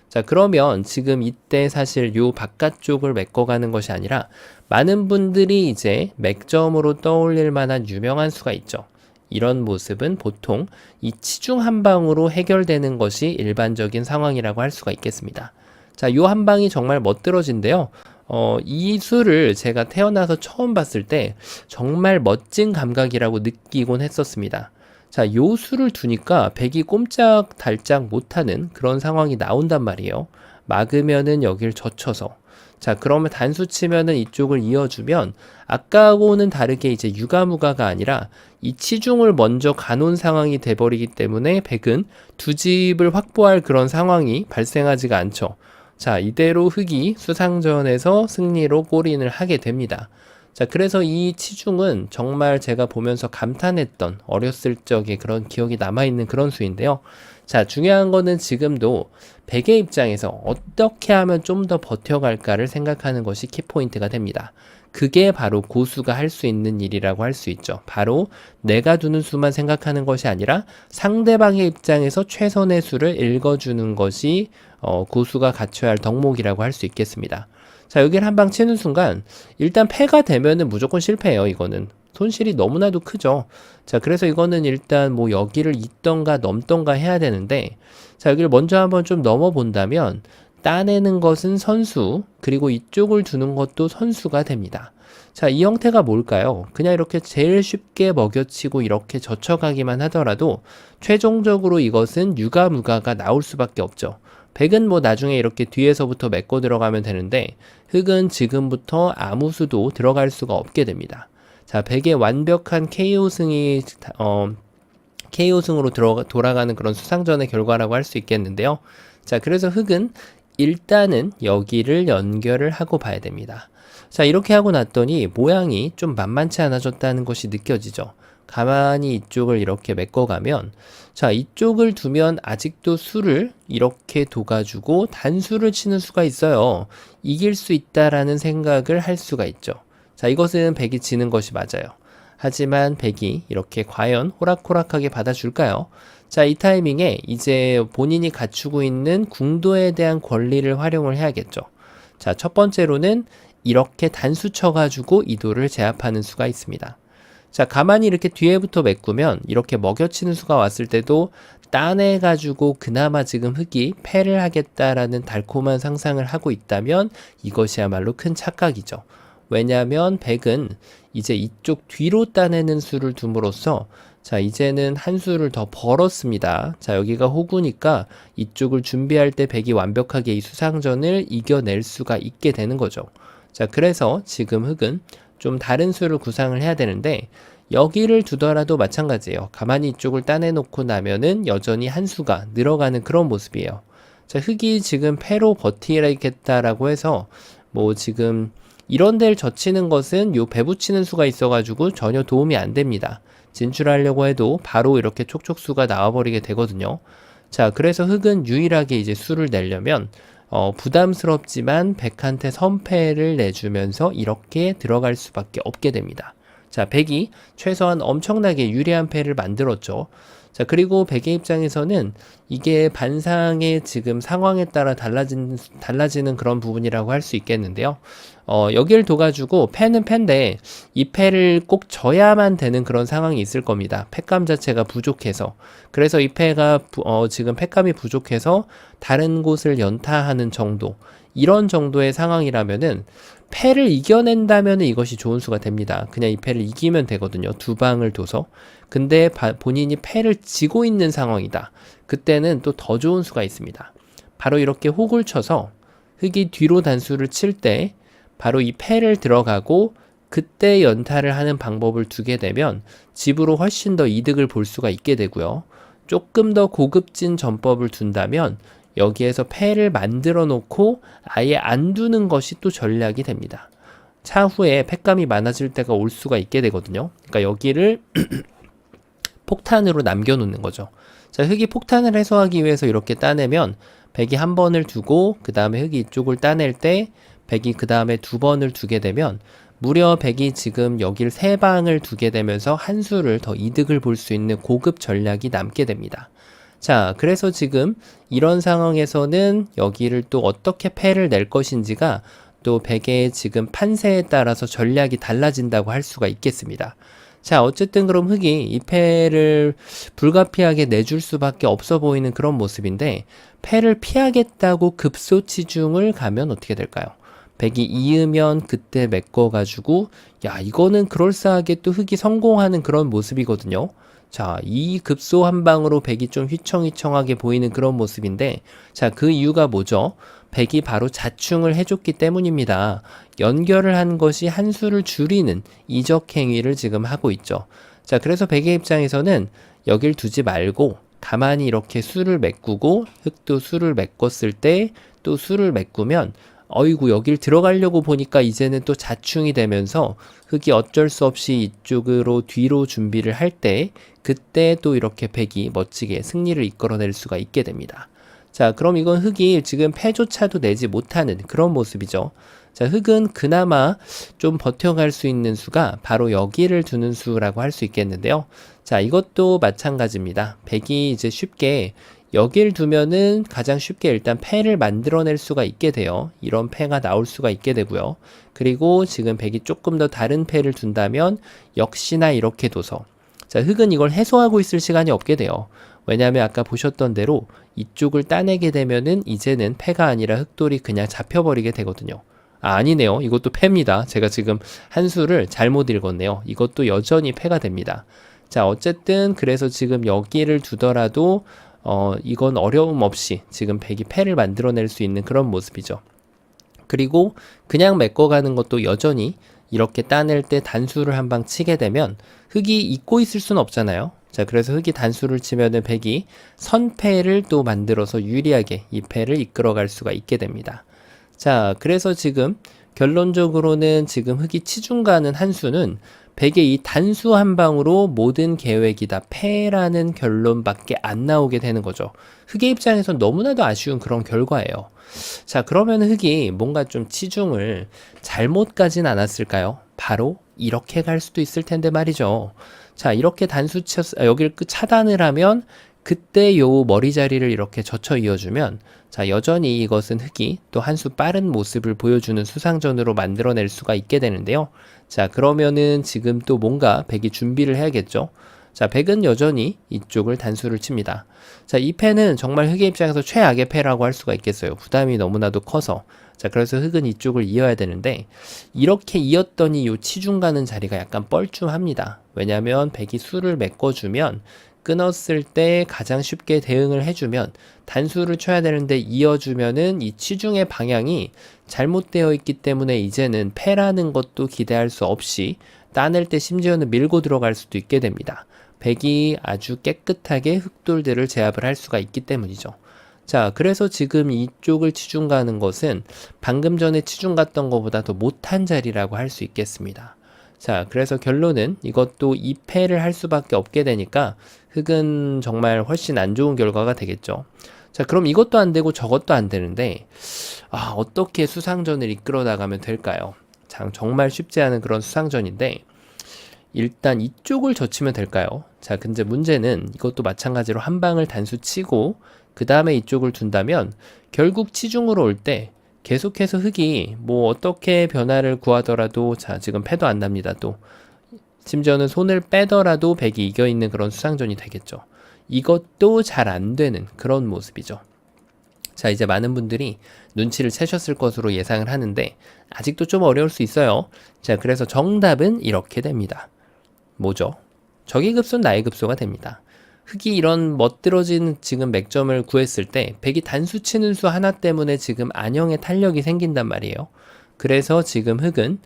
자, 그러면 지금 이때 사실 요 바깥쪽을 메꿔가는 것이 아니라 많은 분들이 이제 맥점으로 떠올릴 만한 유명한 수가 있죠. 이런 모습은 보통 이 치중 한 방으로 해결되는 것이 일반적인 상황이라고 할 수가 있겠습니다. 자, 요 한 방이 정말 멋들어진데요. 이 수를 제가 태어나서 처음 봤을 때 정말 멋진 감각이라고 느끼곤 했었습니다. 자, 요 수를 두니까 백이 꼼짝달짝 못하는 그런 상황이 나온단 말이에요. 막으면은 여길 젖혀서. 자, 그러면 단수 치면은 이쪽을 이어주면 아까하고는 다르게 이제 유가무가가 아니라 이 치중을 먼저 가놓은 상황이 돼버리기 때문에 백은 두 집을 확보할 그런 상황이 발생하지가 않죠. 자, 이대로 흙이 수상전에서 승리로 골인을 하게 됩니다. 자, 그래서 이 치중은 정말 제가 보면서 감탄했던 어렸을 적의 그런 기억이 남아있는 그런 수인데요. 자, 중요한 거는 지금도 백의 입장에서 어떻게 하면 좀 더 버텨갈까를 생각하는 것이 키포인트가 됩니다. 그게 바로 고수가 할 수 있는 일이라고 할 수 있죠. 바로 내가 두는 수만 생각하는 것이 아니라 상대방의 입장에서 최선의 수를 읽어주는 것이 고수가 갖춰야 할 덕목이라고 할 수 있겠습니다. 자, 여기를 한 방 치는 순간 일단 패가 되면은 무조건 실패해요. 이거는 손실이 너무나도 크죠. 자, 그래서 이거는 일단 뭐 여기를 잇던가 넘던가 해야 되는데 자, 여기를 먼저 한번 좀 넘어 본다면 따내는 것은 선수, 그리고 이쪽을 두는 것도 선수가 됩니다. 자, 이 형태가 뭘까요? 그냥 이렇게 제일 쉽게 먹여치고 이렇게 젖혀가기만 하더라도 최종적으로 이것은 유가무가가 나올 수밖에 없죠. 백은 뭐 나중에 이렇게 뒤에서부터 메꿔 들어가면 되는데 흑은 지금부터 아무 수도 들어갈 수가 없게 됩니다. 자, 백의 완벽한 KO승으로 돌아가는 그런 수상전의 결과라고 할 수 있겠는데요. 자, 그래서 흑은 일단은 여기를 연결을 하고 봐야 됩니다. 자, 이렇게 하고 났더니 모양이 좀 만만치 않아졌다는 것이 느껴지죠. 가만히 이쪽을 이렇게 메꿔가면, 자, 이쪽을 두면 아직도 수를 이렇게 둬가지고 단수를 치는 수가 있어요. 이길 수 있다라는 생각을 할 수가 있죠. 자, 이것은 백이 지는 것이 맞아요. 하지만 백이 이렇게 과연 호락호락하게 받아줄까요? 자, 이 타이밍에 이제 본인이 갖추고 있는 궁도에 대한 권리를 활용을 해야겠죠. 자, 첫 번째로는 이렇게 단수 쳐가지고 이도를 제압하는 수가 있습니다. 자, 가만히 이렇게 뒤에부터 메꾸면 이렇게 먹여치는 수가 왔을 때도 따내가지고 그나마 지금 흑이 패를 하겠다라는 달콤한 상상을 하고 있다면 이것이야말로 큰 착각이죠. 왜냐하면 백은 이제 이쪽 뒤로 따내는 수를 둠으로써 자, 이제는 한 수를 더 벌었습니다. 자, 여기가 호구니까 이쪽을 준비할 때 백이 완벽하게 이 수상전을 이겨낼 수가 있게 되는 거죠. 자, 그래서 지금 흑은 좀 다른 수를 구상을 해야 되는데 여기를 두더라도 마찬가지예요. 가만히 이쪽을 따내놓고 나면은 여전히 한 수가 늘어가는 그런 모습이에요. 자, 흑이 지금 패로 버티겠다라고 해서 뭐 지금 이런 데를 젖히는 것은 요 배붙이는 수가 있어가지고 전혀 도움이 안 됩니다. 진출하려고 해도 바로 이렇게 촉촉수가 나와버리게 되거든요. 자, 그래서 흑은 유일하게 이제 수를 내려면 부담스럽지만 백한테 선패를 내주면서 이렇게 들어갈 수밖에 없게 됩니다. 자, 백이 최소한 엄청나게 유리한 패를 만들었죠. 자, 그리고 백의 입장에서는 이게 반상의 지금 상황에 따라 달라지는 그런 부분이라고 할 수 있겠는데요. 여길 둬가지고 패는 패인데 이 패를 꼭 져야만 되는 그런 상황이 있을 겁니다. 패감 자체가 부족해서. 그래서 이 패가 지금 패감이 부족해서 다른 곳을 연타하는 정도, 이런 정도의 상황이라면은 패를 이겨낸다면 이것이 좋은 수가 됩니다. 그냥 이 패를 이기면 되거든요. 두 방을 둬서. 근데 본인이 패를 지고 있는 상황이다. 그때는 또 더 좋은 수가 있습니다. 바로 이렇게 호구를 쳐서 흑이 뒤로 단수를 칠 때 바로 이 패를 들어가고 그때 연타를 하는 방법을 두게 되면 집으로 훨씬 더 이득을 볼 수가 있게 되고요. 조금 더 고급진 전법을 둔다면 여기에서 패를 만들어 놓고 아예 안 두는 것이 또 전략이 됩니다. 차후에 패감이 많아질 때가 올 수가 있게 되거든요. 그러니까 여기를 폭탄으로 남겨놓는 거죠. 자, 흑이 폭탄을 해소하기 위해서 이렇게 따내면 백이 한 번을 두고 그 다음에 흑이 이쪽을 따낼 때 백이 그 다음에 두 번을 두게 되면 무려 백이 지금 여길 세 방을 두게 되면서 한 수를 더 이득을 볼 수 있는 고급 전략이 남게 됩니다. 자, 그래서 지금 이런 상황에서는 여기를 또 어떻게 패를 낼 것인지가 또 백의 지금 판세에 따라서 전략이 달라진다고 할 수가 있겠습니다. 자, 어쨌든 그럼 흑이 이 패를 불가피하게 내줄 수밖에 없어 보이는 그런 모습인데 패를 피하겠다고 급소치중을 가면 어떻게 될까요? 백이 이으면 그때 메꿔가지고 야, 이거는 그럴싸하게 또 흑이 성공하는 그런 모습이거든요. 자, 이 급소 한 방으로 백이 좀 휘청휘청하게 보이는 그런 모습인데 자, 그 이유가 뭐죠? 백이 바로 자충을 해줬기 때문입니다. 연결을 한 것이 한 수를 줄이는 이적 행위를 지금 하고 있죠. 자, 그래서 백의 입장에서는 여길 두지 말고 가만히 이렇게 수를 메꾸고 흑도 수를 메꿨을 때 또 수를 메꾸면 어이구, 여길 들어가려고 보니까 이제는 또 자충이 되면서 흑이 어쩔 수 없이 이쪽으로 뒤로 준비를 할 때 그때 또 이렇게 백이 멋지게 승리를 이끌어낼 수가 있게 됩니다. 자, 그럼 이건 흑이 지금 패조차도 내지 못하는 그런 모습이죠. 자, 흑은 그나마 좀 버텨갈 수 있는 수가 바로 여기를 두는 수라고 할 수 있겠는데요. 자, 이것도 마찬가지입니다. 백이 이제 쉽게 여길 두면은 가장 쉽게 일단 패를 만들어낼 수가 있게 돼요. 이런 패가 나올 수가 있게 되고요. 그리고 지금 백이 조금 더 다른 패를 둔다면 역시나 이렇게 둬서 자, 흑은 이걸 해소하고 있을 시간이 없게 돼요. 왜냐하면 아까 보셨던 대로 이쪽을 따내게 되면은 이제는 패가 아니라 흑돌이 그냥 잡혀버리게 되거든요. 아, 아니네요. 이것도 패입니다. 제가 지금 한 수를 잘못 읽었네요. 이것도 여전히 패가 됩니다. 자, 어쨌든 그래서 지금 여기를 두더라도 이건 어려움 없이 지금 백이 패를 만들어낼 수 있는 그런 모습이죠. 그리고 그냥 메꿔가는 것도 여전히 이렇게 따낼 때 단수를 한 방 치게 되면 흑이 잊고 있을 수는 없잖아요. 자, 그래서 흑이 단수를 치면은 백이 선패를 또 만들어서 유리하게 이 패를 이끌어갈 수가 있게 됩니다. 자, 그래서 지금 결론적으로는 지금 흑이 치중가는 한 수는 백의 이 단수 한 방으로 모든 계획이 다 패라는 결론밖에 안 나오게 되는 거죠. 흑의 입장에서 너무나도 아쉬운 그런 결과예요. 자, 그러면 흑이 뭔가 좀 치중을 잘못 가진 않았을까요? 바로 이렇게 갈 수도 있을 텐데 말이죠. 자, 이렇게 여기를 차단을 하면 그때 요 머리 자리를 이렇게 젖혀 이어주면 자, 여전히 이것은 흑이 또 한 수 빠른 모습을 보여주는 수상전으로 만들어낼 수가 있게 되는데요. 자, 그러면은 지금 또 뭔가 백이 준비를 해야겠죠. 자, 백은 여전히 이쪽을 단수를 칩니다. 자, 이 패는 정말 흑의 입장에서 최악의 패라고 할 수가 있겠어요. 부담이 너무나도 커서. 자, 그래서 흑은 이쪽을 이어야 되는데 이렇게 이었더니 요 치중 가는 자리가 약간 뻘쭘합니다. 왜냐면 백이 수를 메꿔주면 끊었을 때 가장 쉽게 대응을 해주면 단수를 쳐야 되는데 이어주면은 이 치중의 방향이 잘못되어 있기 때문에 이제는 패라는 것도 기대할 수 없이 따낼 때 심지어는 밀고 들어갈 수도 있게 됩니다. 백이 아주 깨끗하게 흑돌들을 제압을 할 수가 있기 때문이죠. 자, 그래서 지금 이쪽을 치중 가는 것은 방금 전에 치중 갔던 것보다 더 못한 자리라고 할 수 있겠습니다. 자, 그래서 결론은 이것도 2패를 할 수밖에 없게 되니까 흑은 정말 훨씬 안 좋은 결과가 되겠죠. 자, 그럼 이것도 안 되고 저것도 안 되는데 어떻게 수상전을 이끌어 나가면 될까요? 정말 쉽지 않은 그런 수상전인데 일단 이쪽을 젖히면 될까요? 자, 근데 문제는 이것도 마찬가지로 한 방을 단수 치고 그 다음에 이쪽을 둔다면 결국 치중으로 올 때 계속해서 흑이 뭐 어떻게 변화를 구하더라도 자, 지금 패도 안 납니다. 또 심지어는 손을 빼더라도 백이 이겨있는 그런 수상전이 되겠죠. 이것도 잘 안 되는 그런 모습이죠. 자, 이제 많은 분들이 눈치를 채셨을 것으로 예상을 하는데 아직도 좀 어려울 수 있어요. 자, 그래서 정답은 이렇게 됩니다. 뭐죠? 적의 급소는 나의 급소가 됩니다. 흑이 이런 멋들어진 지금 맥점을 구했을 때 백이 단수 치는 수 하나 때문에 지금 안형의 탄력이 생긴단 말이에요. 그래서 지금 흑은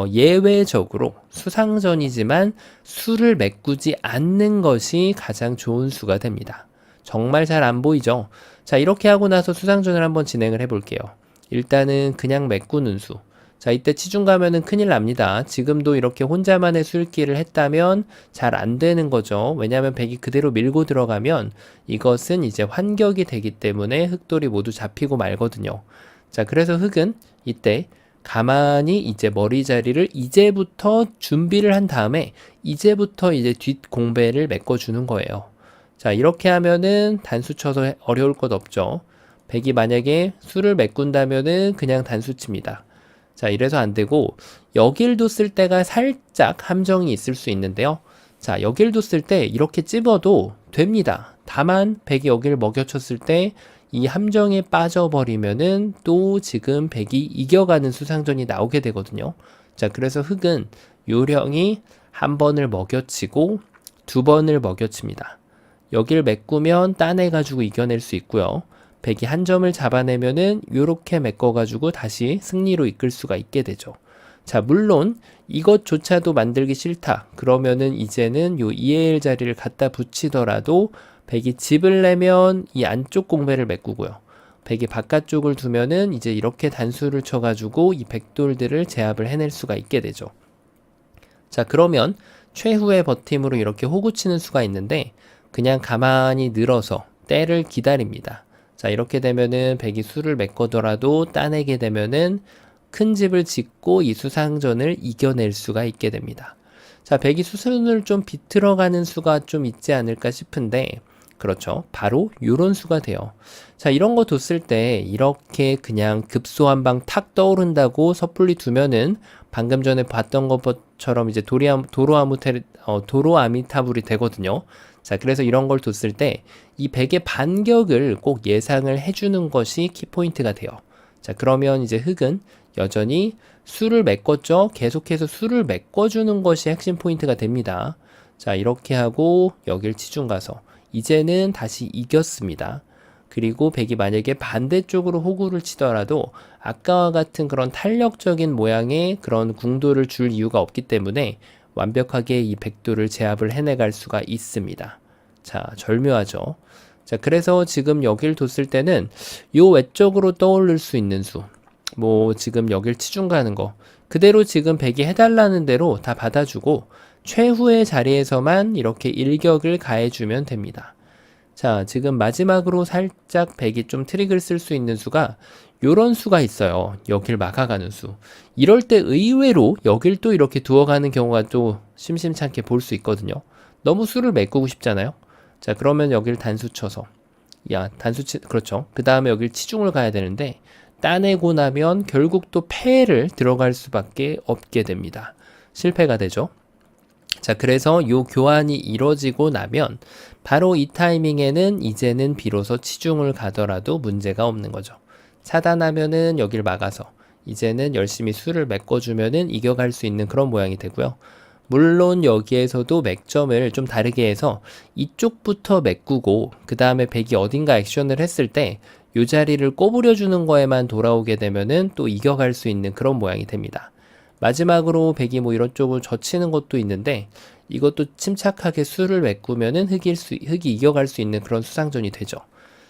예외적으로 수상전이지만 수를 메꾸지 않는 것이 가장 좋은 수가 됩니다. 정말 잘 안 보이죠? 자, 이렇게 하고 나서 수상전을 한번 진행을 해볼게요. 일단은 그냥 메꾸는 수. 자, 이때 치중 가면은 큰일 납니다. 지금도 이렇게 혼자만의 술기를 했다면 잘 안 되는 거죠. 왜냐하면 백이 그대로 밀고 들어가면 이것은 이제 환격이 되기 때문에 흑돌이 모두 잡히고 말거든요. 자, 그래서 흑은 이때 가만히 이제 머리 자리를 이제부터 준비를 한 다음에 이제부터 이제 뒷 공배를 메꿔주는 거예요. 자, 이렇게 하면은 단수 쳐서 어려울 것 없죠. 백이 만약에 수를 메꾼다면은 그냥 단수 칩니다. 자, 이래서 안 되고 여길 뒀을 때가 살짝 함정이 있을 수 있는데요. 자, 여길 뒀을 때 이렇게 찝어도 됩니다. 다만 백이 여기를 먹여쳤을 때 이 함정에 빠져버리면은 또 지금 백이 이겨가는 수상전이 나오게 되거든요. 자, 그래서 흑은 요령이 한 번을 먹여치고 두 번을 먹여칩니다. 여기를 메꾸면 따내가지고 이겨낼 수 있고요. 백이 한 점을 잡아내면은 요렇게 메꿔가지고 다시 승리로 이끌 수가 있게 되죠. 자, 물론 이것조차도 만들기 싫다. 그러면은 이제는 요 2의 1 자리를 갖다 붙이더라도 백이 집을 내면 이 안쪽 공배를 메꾸고요. 백이 바깥쪽을 두면은 이제 이렇게 단수를 쳐가지고 이 백돌들을 제압을 해낼 수가 있게 되죠. 자, 그러면 최후의 버팀으로 이렇게 호구치는 수가 있는데 그냥 가만히 늘어서 때를 기다립니다. 자, 이렇게 되면은 백이 수를 메꿔더라도 따내게 되면은 큰 집을 짓고 이 수상전을 이겨낼 수가 있게 됩니다. 자, 백이 수순을 좀 비틀어가는 수가 좀 있지 않을까 싶은데 그렇죠. 바로 요런 수가 돼요. 자, 이런 거 뒀을 때 이렇게 그냥 급소 한 방 탁 떠오른다고 섣불리 두면은 방금 전에 봤던 것처럼 이제 도로 아미타불이 되거든요. 자, 그래서 이런 걸 뒀을 때 이 백의 반격을 꼭 예상을 해주는 것이 키포인트가 돼요. 자, 그러면 이제 흑은 여전히 수를 메꿨죠. 계속해서 수를 메꿔주는 것이 핵심 포인트가 됩니다. 자, 이렇게 하고 여길 치중 가서 이제는 다시 이겼습니다. 그리고 백이 만약에 반대쪽으로 호구를 치더라도 아까와 같은 그런 탄력적인 모양의 그런 궁도를 줄 이유가 없기 때문에 완벽하게 이 백도를 제압을 해내갈 수가 있습니다. 자, 절묘하죠. 자, 그래서 지금 여길 뒀을 때는 요 외적으로 떠오를 수 있는 수, 뭐 지금 여길 치중 가는 거 그대로 지금 백이 해달라는 대로 다 받아주고 최후의 자리에서만 이렇게 일격을 가해주면 됩니다. 자, 지금 마지막으로 살짝 백이 좀 트릭을 쓸 수 있는 수가 요런 수가 있어요. 여길 막아가는 수. 이럴 때 의외로 여길 또 이렇게 두어가는 경우가 또 심심찮게 볼 수 있거든요. 너무 수를 메꾸고 싶잖아요. 자, 그러면 여길 단수 쳐서 그렇죠. 그 다음에 여길 치중을 가야 되는데 따내고 나면 결국 또 패를 들어갈 수밖에 없게 됩니다. 실패가 되죠. 자, 그래서 요 교환이 이루어지고 나면 바로 이 타이밍에는 이제는 비로소 치중을 가더라도 문제가 없는 거죠. 차단하면은 여길 막아서 이제는 열심히 수를 메꿔주면은 이겨갈 수 있는 그런 모양이 되고요. 물론 여기에서도 맥점을 좀 다르게 해서 이쪽부터 메꾸고 그 다음에 백이 어딘가 액션을 했을 때 이 자리를 꼬부려주는 거에만 돌아오게 되면은 또 이겨갈 수 있는 그런 모양이 됩니다. 마지막으로 백이 이런 쪽으로 젖히는 것도 있는데 이것도 침착하게 수를 메꾸면은 흑이 이겨갈 수 있는 그런 수상전이 되죠.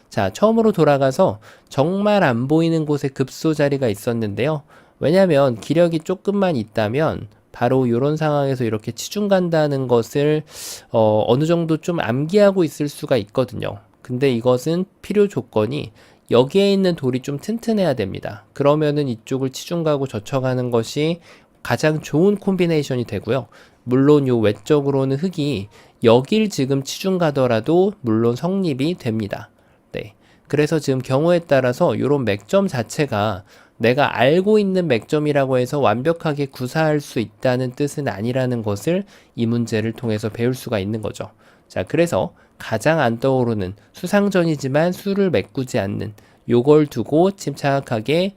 자, 처음으로 돌아가서 정말 안 보이는 곳에 급소 자리가 있었는데요. 왜냐면 기력이 조금만 있다면 바로 이런 상황에서 이렇게 치중 간다는 것을 어느 정도 좀 암기하고 있을 수가 있거든요. 근데 이것은 필요 조건이 여기에 있는 돌이 좀 튼튼해야 됩니다. 그러면은 이쪽을 치중 가고 젖혀가는 것이 가장 좋은 콤비네이션이 되고요. 물론 요 외적으로는 흑이 여길 지금 치중 가더라도 물론 성립이 됩니다. 네. 그래서 지금 경우에 따라서 이런 맥점 자체가 내가 알고 있는 맥점이라고 해서 완벽하게 구사할 수 있다는 뜻은 아니라는 것을 이 문제를 통해서 배울 수가 있는 거죠. 자, 그래서 가장 안 떠오르는 수상전이지만 수를 메꾸지 않는 요걸 두고 침착하게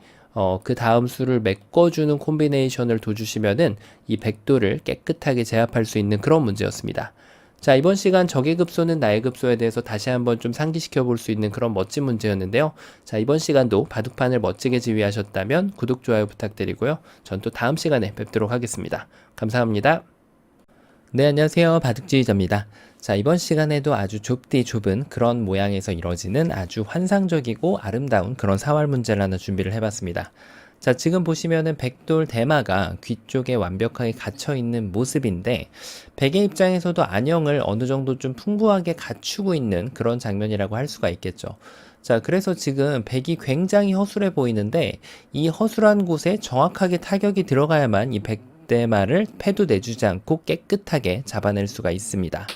그 다음 수를 메꿔주는 콤비네이션을 둬주시면은 이 백도를 깨끗하게 제압할 수 있는 그런 문제였습니다. 자, 이번 시간 적의 급소는 나의 급소에 대해서 다시 한번 좀 상기시켜 볼 수 있는 그런 멋진 문제였는데요. 자, 이번 시간도 바둑판을 멋지게 지휘하셨다면 구독, 좋아요 부탁드리고요. 전 또 다음 시간에 뵙도록 하겠습니다. 감사합니다. 네, 안녕하세요. 바둑지휘자입니다. 자, 이번 시간에도 아주 좁디 좁은 그런 모양에서 이루어지는 아주 환상적이고 아름다운 그런 사활 문제를 하나 준비를 해봤습니다. 자, 지금 보시면은 백돌 대마가 귀 쪽에 완벽하게 갇혀있는 모습인데 백의 입장에서도 안형을 어느 정도 좀 풍부하게 갖추고 있는 그런 장면이라고 할 수가 있겠죠. 자, 그래서 지금 백이 굉장히 허술해 보이는데 이 허술한 곳에 정확하게 타격이 들어가야만 이 백대마를 패도 내주지 않고 깨끗하게 잡아낼 수가 있습니다.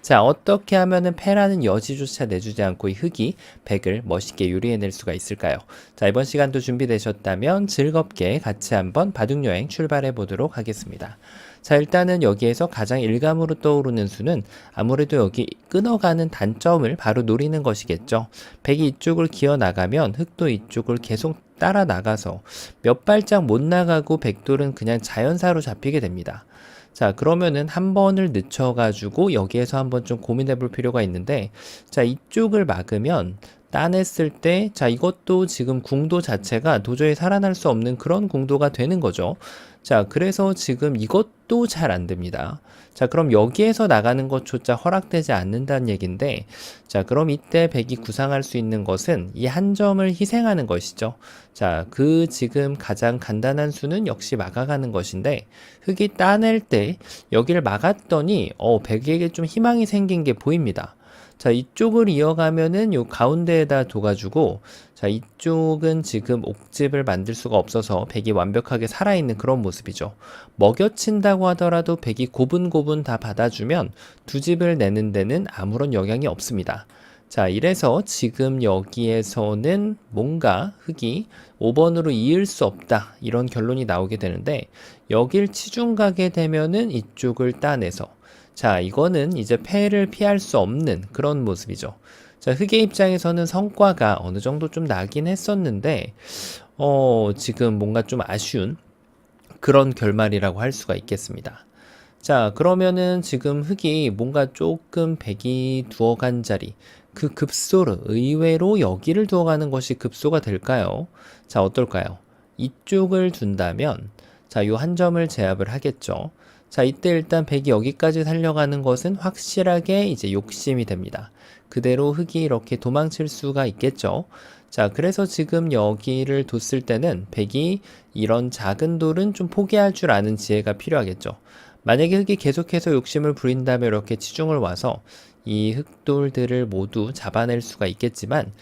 자, 어떻게 하면은 패라는 여지조차 내주지 않고 이 흑이 백을 멋있게 요리해낼 수가 있을까요? 자, 이번 시간도 준비되셨다면 즐겁게 같이 한번 바둑여행 출발해 보도록 하겠습니다. 자, 일단은 여기에서 가장 일감으로 떠오르는 수는 아무래도 여기 끊어가는 단점을 바로 노리는 것이겠죠. 백이 이쪽을 기어 나가면 흑도 이쪽을 계속 따라 나가서 몇 발짝 못 나가고 백돌은 그냥 자연사로 잡히게 됩니다. 자, 그러면은 한 번을 늦춰가지고 여기에서 한번 좀 고민해 볼 필요가 있는데, 자, 이쪽을 막으면 따냈을 때, 자, 이것도 지금 궁도 자체가 도저히 살아날 수 없는 그런 궁도가 되는 거죠. 자, 그래서 지금 이것도 잘 안 됩니다. 자, 그럼 여기에서 나가는 것조차 허락되지 않는다는 얘기인데, 자, 그럼 이때 백이 구상할 수 있는 것은 이 한 점을 희생하는 것이죠. 자, 그 지금 가장 간단한 수는 역시 막아가는 것인데, 흑이 따낼 때 여기를 막았더니, 백에게 좀 희망이 생긴 게 보입니다. 자, 이쪽을 이어가면은 요 가운데에다 둬가지고, 자, 이쪽은 지금 옥집을 만들 수가 없어서 백이 완벽하게 살아있는 그런 모습이죠. 먹여친다고 하더라도 백이 고분고분 다 받아주면 두 집을 내는 데는 아무런 영향이 없습니다. 자, 이래서 지금 여기에서는 뭔가 흑이 5번으로 이을 수 없다, 이런 결론이 나오게 되는데, 여길 치중 가게 되면은 이쪽을 따내서, 자, 이거는 이제 패를 피할 수 없는 그런 모습이죠. 자, 흑의 입장에서는 성과가 어느 정도 좀 나긴 했었는데, 지금 뭔가 좀 아쉬운 그런 결말이라고 할 수가 있겠습니다. 자, 그러면은 지금 흙이 뭔가 조금 백이 두어간 자리, 그 급소를 의외로 여기를 두어가는 것이 급소가 될까요? 자, 어떨까요? 이쪽을 둔다면, 자, 요 한 점을 제압을 하겠죠. 자, 이때 일단 백이 여기까지 살려가는 것은 확실하게 이제 욕심이 됩니다. 그대로 흙이 이렇게 도망칠 수가 있겠죠. 자, 그래서 지금 여기를 뒀을 때는 백이 이런 작은 돌은 좀 포기할 줄 아는 지혜가 필요하겠죠. 만약에 흙이 계속해서 욕심을 부린다면 이렇게 치중을 와서 이 흙돌들을 모두 잡아낼 수가 있겠지만,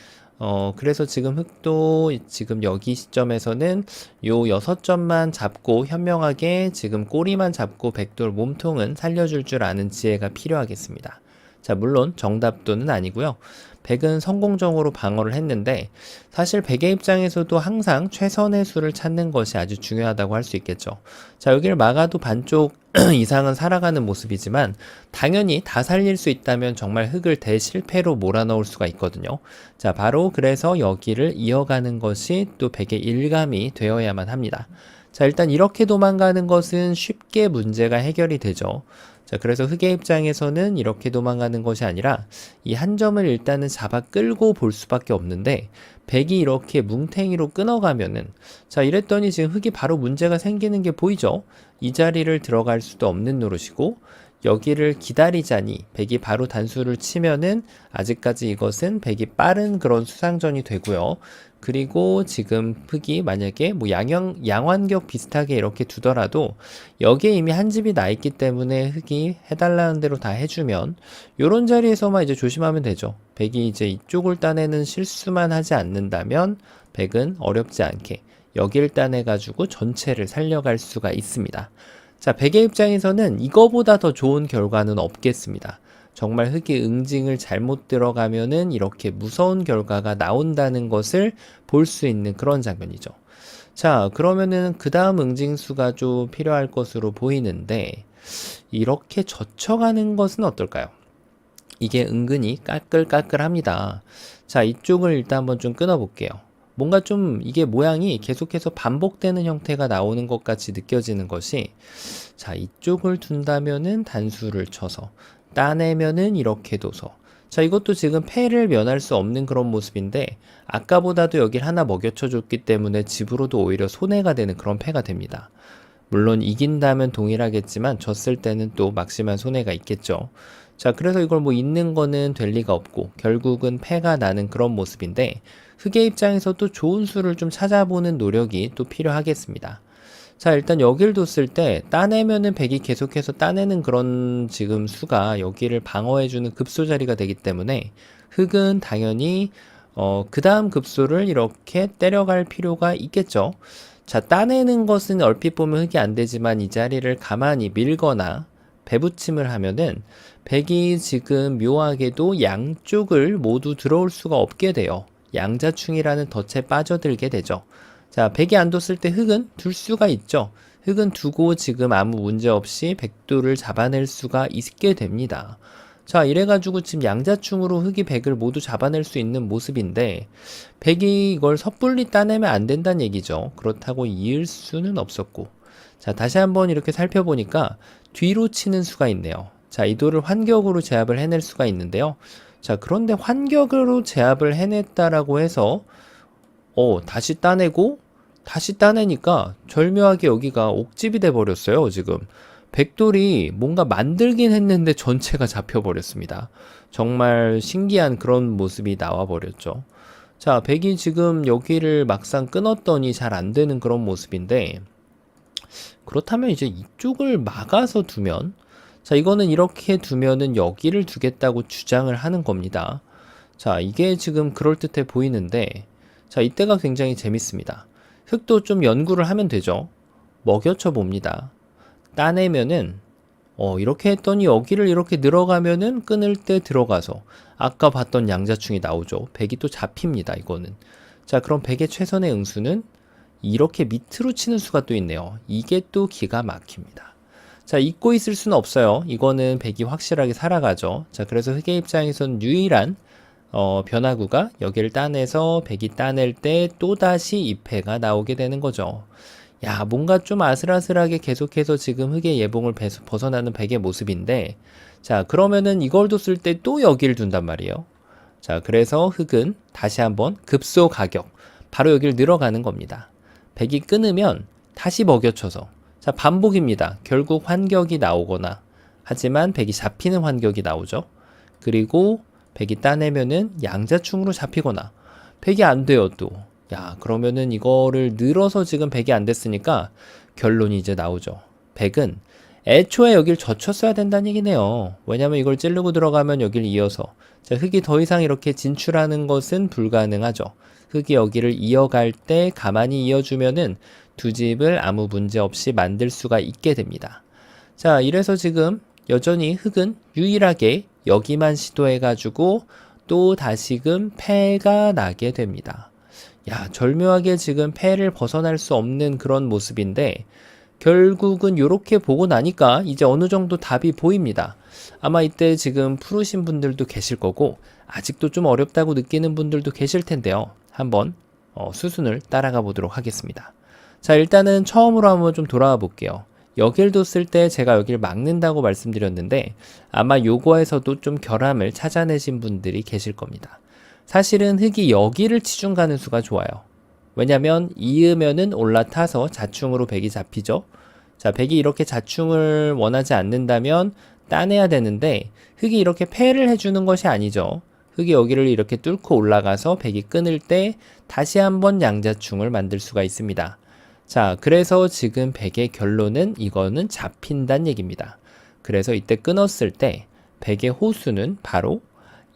그래서 지금 흙도 지금 여기 시점에서는 요 6점만 잡고 현명하게 지금 꼬리만 잡고 백돌 몸통은 살려줄 줄 아는 지혜가 필요하겠습니다. 자, 물론 정답도는 아니고요. 백은 성공적으로 방어를 했는데 사실 백의 입장에서도 항상 최선의 수를 찾는 것이 아주 중요하다고 할 수 있겠죠. 자, 여기를 막아도 반쪽 이상은 살아가는 모습이지만 당연히 다 살릴 수 있다면 정말 흙을 대실패로 몰아넣을 수가 있거든요. 자, 바로 그래서 여기를 이어가는 것이 또 백의 일감이 되어야만 합니다. 자, 일단 이렇게 도망가는 것은 쉽게 문제가 해결이 되죠. 자, 그래서 흙의 입장에서는 이렇게 도망가는 것이 아니라 이 한 점을 일단은 잡아 끌고 볼 수밖에 없는데 백이 이렇게 뭉탱이로 끊어가면은, 자, 이랬더니 지금 흙이 바로 문제가 생기는 게 보이죠? 이 자리를 들어갈 수도 없는 노릇이고 여기를 기다리자니 백이 바로 단수를 치면은 아직까지 이것은 백이 빠른 그런 수상전이 되고요. 그리고 지금 흙이 만약에 뭐 양완격 비슷하게 이렇게 두더라도 여기에 이미 한 집이 나 있기 때문에 흙이 해달라는 대로 다 해주면 요런 자리에서만 이제 조심하면 되죠. 백이 이제 이쪽을 따내는 실수만 하지 않는다면 백은 어렵지 않게 여기를 따내가지고 전체를 살려갈 수가 있습니다. 자, 백의 입장에서는 이거보다 더 좋은 결과는 없겠습니다. 정말 흙이 응징을 잘못 들어가면은 이렇게 무서운 결과가 나온다는 것을 볼 수 있는 그런 장면이죠. 자, 그러면은 그 다음 응징수가 좀 필요할 것으로 보이는데 이렇게 젖혀가는 것은 어떨까요? 이게 은근히 까끌까끌합니다. 자, 이쪽을 일단 한번 좀 끊어볼게요. 뭔가 좀 이게 모양이 계속해서 반복되는 형태가 나오는 것 같이 느껴지는 것이, 자, 이쪽을 둔다면은 단수를 쳐서 따내면은 이렇게 둬서, 자, 이것도 지금 패를 면할 수 없는 그런 모습인데 아까보다도 여길 하나 먹여쳐 줬기 때문에 집으로도 오히려 손해가 되는 그런 패가 됩니다. 물론 이긴다면 동일하겠지만 졌을 때는 또 막심한 손해가 있겠죠. 자, 그래서 이걸 뭐 있는 거는 될 리가 없고 결국은 패가 나는 그런 모습인데 흙의 입장에서도 좋은 수를 좀 찾아보는 노력이 또 필요하겠습니다. 자, 일단 여길 뒀을 때 따내면은 백이 계속해서 따내는 그런 지금 수가 여기를 방어해주는 급소 자리가 되기 때문에 흙은 당연히 그 다음 급소를 이렇게 때려갈 필요가 있겠죠. 자, 따내는 것은 얼핏 보면 흙이 안 되지만 이 자리를 가만히 밀거나 배붙임을 하면은 백이 지금 묘하게도 양쪽을 모두 들어올 수가 없게 돼요. 양자충이라는 덫에 빠져들게 되죠. 자, 백이 안 뒀을 때 흙은 둘 수가 있죠. 흙은 두고 지금 아무 문제 없이 백두를 잡아낼 수가 있게 됩니다. 자, 이래가지고 지금 양자충으로 흙이 백을 모두 잡아낼 수 있는 모습인데 백이 이걸 섣불리 따내면 안 된다는 얘기죠. 그렇다고 이을 수는 없었고, 자, 다시 한번 이렇게 살펴보니까 뒤로 치는 수가 있네요. 자, 이 돌을 환격으로 제압을 해낼 수가 있는데요. 자, 그런데 환격으로 제압을 해냈다라고 해서 다시 따내고 다시 따내니까 절묘하게 여기가 옥집이 돼 버렸어요. 지금 백돌이 뭔가 만들긴 했는데 전체가 잡혀 버렸습니다. 정말 신기한 그런 모습이 나와 버렸죠. 자, 백이 지금 여기를 막상 끊었더니 잘 안 되는 그런 모습인데, 그렇다면 이제 이쪽을 막아서 두면, 자, 이거는 이렇게 두면은 여기를 두겠다고 주장을 하는 겁니다. 자, 이게 지금 그럴듯해 보이는데, 자, 이때가 굉장히 재밌습니다. 흙도 좀 연구를 하면 되죠. 먹여쳐 봅니다. 따내면은 이렇게 했더니 여기를 이렇게 늘어가면은 끊을 때 들어가서 아까 봤던 양자충이 나오죠. 백이 또 잡힙니다. 이거는. 자, 그럼 백의 최선의 응수는 이렇게 밑으로 치는 수가 또 있네요. 이게 또 기가 막힙니다. 자, 잊고 있을 수는 없어요. 이거는 백이 확실하게 살아가죠. 자, 그래서 흙의 입장에서는 유일한 변화구가 여기를 따내서 백이 따낼 때 또다시 2패가 나오게 되는 거죠. 야, 뭔가 좀 아슬아슬하게 계속해서 지금 흙의 예봉을 벗어나는 백의 모습인데, 자, 그러면은 이걸 뒀을 때 또 여기를 둔단 말이에요. 자, 그래서 흙은 다시 한번 급소 가격, 바로 여기를 늘어가는 겁니다. 백이 끊으면 다시 먹여쳐서, 자, 반복입니다. 결국 환격이 나오거나, 하지만 백이 잡히는 환격이 나오죠. 그리고 백이 따내면은 양자충으로 잡히거나, 백이 안 돼요, 또. 야, 그러면은 이거를 늘어서 지금 백이 안 됐으니까 결론이 이제 나오죠. 백은 애초에 여길 젖혔어야 된다는 얘기네요. 왜냐면 이걸 찌르고 들어가면 여길 이어서, 자, 흙이 더 이상 이렇게 진출하는 것은 불가능하죠. 흙이 여기를 이어갈 때 가만히 이어주면은 두 집을 아무 문제 없이 만들 수가 있게 됩니다. 자, 이래서 지금 여전히 흙은 유일하게 여기만 시도해가지고 또 다시금 패가 나게 됩니다. 야, 절묘하게 지금 패를 벗어날 수 없는 그런 모습인데, 결국은 이렇게 보고 나니까 이제 어느 정도 답이 보입니다. 아마 이때 지금 푸르신 분들도 계실 거고, 아직도 좀 어렵다고 느끼는 분들도 계실 텐데요. 한번 수순을 따라가 보도록 하겠습니다. 자, 일단은 처음으로 한번 좀 돌아와 볼게요. 여길 뒀을 때 제가 여길 막는다고 말씀드렸는데, 아마 요거에서도 좀 결함을 찾아내신 분들이 계실 겁니다. 사실은 흙이 여기를 치중 가는 수가 좋아요. 왜냐면 이으면은 올라타서 자충으로 백이 잡히죠. 자, 백이 이렇게 자충을 원하지 않는다면 따내야 되는데, 흙이 이렇게 패를 해주는 것이 아니죠. 흙이 여기를 이렇게 뚫고 올라가서 백이 끊을 때 다시 한번 양자충을 만들 수가 있습니다. 자, 그래서 지금 백의 결론은 이거는 잡힌다는 얘기입니다. 그래서 이때 끊었을 때 백의 호수는 바로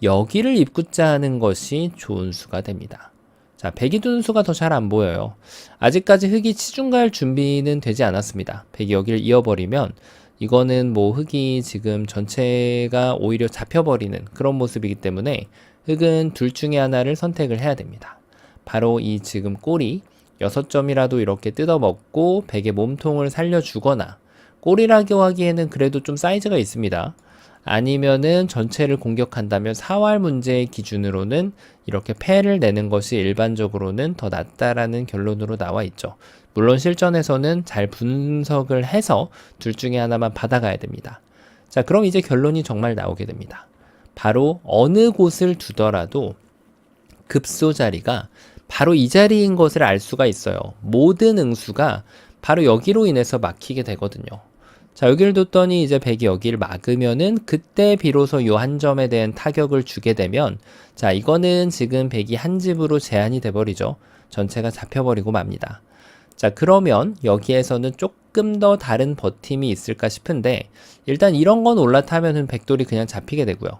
여기를 입구자 하는 것이 좋은 수가 됩니다. 자, 백이 두는 수가 더 잘 안 보여요. 아직까지 흙이 치중 갈 준비는 되지 않았습니다. 백이 여기를 이어버리면 이거는 뭐 흙이 지금 전체가 오히려 잡혀버리는 그런 모습이기 때문에 흙은 둘 중에 하나를 선택을 해야 됩니다. 바로 이 지금 꼬리 6점이라도 이렇게 뜯어먹고 백의 몸통을 살려주거나, 꼬리라고 하기에는 그래도 좀 사이즈가 있습니다. 아니면은 전체를 공격한다면 사활 문제의 기준으로는 이렇게 패를 내는 것이 일반적으로는 더 낫다라는 결론으로 나와 있죠. 물론 실전에서는 잘 분석을 해서 둘 중에 하나만 받아가야 됩니다. 자, 그럼 이제 결론이 정말 나오게 됩니다. 바로 어느 곳을 두더라도 급소 자리가 바로 이 자리인 것을 알 수가 있어요. 모든 응수가 바로 여기로 인해서 막히게 되거든요. 자, 여기를 뒀더니 이제 백이 여기를 막으면은 그때 비로소 요 한 점에 대한 타격을 주게 되면, 자, 이거는 지금 백이 한 집으로 제한이 돼버리죠. 전체가 잡혀버리고 맙니다. 자, 그러면 여기에서는 조금 더 다른 버팀이 있을까 싶은데, 일단 이런 건 올라타면은 백돌이 그냥 잡히게 되고요.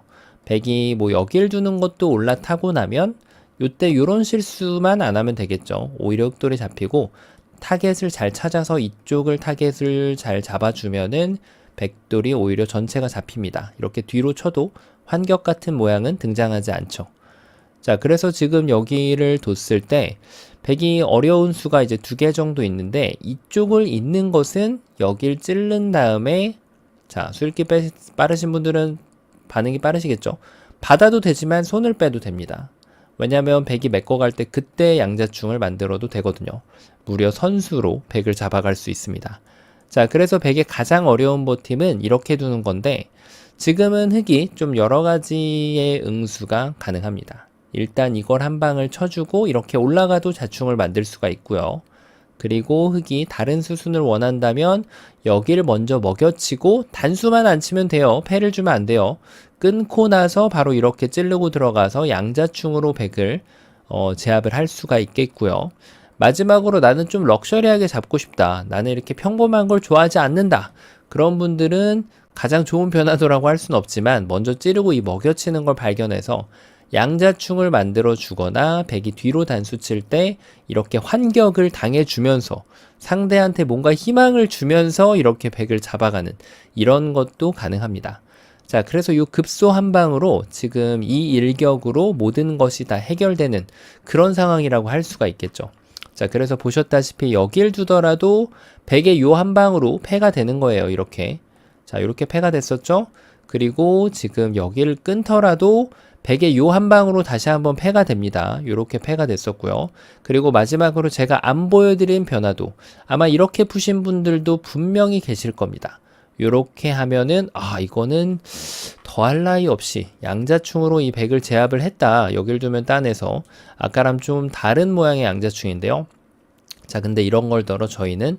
백이 뭐 여길 두는 것도 올라타고 나면 요때 요런 실수만 안 하면 되겠죠. 오히려 흑돌이 잡히고 타겟을 잘 찾아서 이쪽을 타겟을 잘 잡아주면은 백돌이 오히려 전체가 잡힙니다. 이렇게 뒤로 쳐도 환격 같은 모양은 등장하지 않죠. 자, 그래서 지금 여기를 뒀을 때 백이 어려운 수가 이제 2개 정도 있는데, 이쪽을 잇는 것은 여길 찌른 다음에, 자, 수읽기 빠르신 분들은 반응이 빠르시겠죠. 받아도 되지만 손을 빼도 됩니다. 왜냐면 백이 메꿔갈 때 그때 양자충을 만들어도 되거든요. 무려 선수로 백을 잡아갈 수 있습니다. 자, 그래서 백의 가장 어려운 버팀은 이렇게 두는 건데, 지금은 흙이 좀 여러 가지의 응수가 가능합니다. 일단 이걸 한 방을 쳐주고 이렇게 올라가도 자충을 만들 수가 있고요. 그리고 흙이 다른 수순을 원한다면 여기를 먼저 먹여치고 단수만 안 치면 돼요. 패를 주면 안 돼요. 끊고 나서 바로 이렇게 찌르고 들어가서 양자충으로 백을 제압을 할 수가 있겠고요. 마지막으로 나는 좀 럭셔리하게 잡고 싶다. 나는 이렇게 평범한 걸 좋아하지 않는다. 그런 분들은 가장 좋은 변화도라고 할 수는 없지만 먼저 찌르고 이 먹여치는 걸 발견해서 양자충을 만들어 주거나 백이 뒤로 단수 칠 때 이렇게 환격을 당해주면서 상대한테 뭔가 희망을 주면서 이렇게 백을 잡아가는 이런 것도 가능합니다. 자, 그래서 이 급소 한 방으로 지금 이 일격으로 모든 것이 다 해결되는 그런 상황이라고 할 수가 있겠죠. 자, 그래서 보셨다시피 여길 두더라도 백의 요 한 방으로 패가 되는 거예요. 이렇게. 자, 이렇게 패가 됐었죠. 그리고 지금 여기를 끊더라도 백의 요 한 방으로 다시 한번 패가 됩니다. 요렇게 패가 됐었고요. 그리고 마지막으로 제가 안 보여드린 변화도 아마 이렇게 푸신 분들도 분명히 계실 겁니다. 요렇게 하면은 이거는 더할 나위 없이 양자충으로 이 백을 제압을 했다. 여길 두면 따내서 아까랑 좀 다른 모양의 양자충인데요. 자, 근데 이런 걸 더러 저희는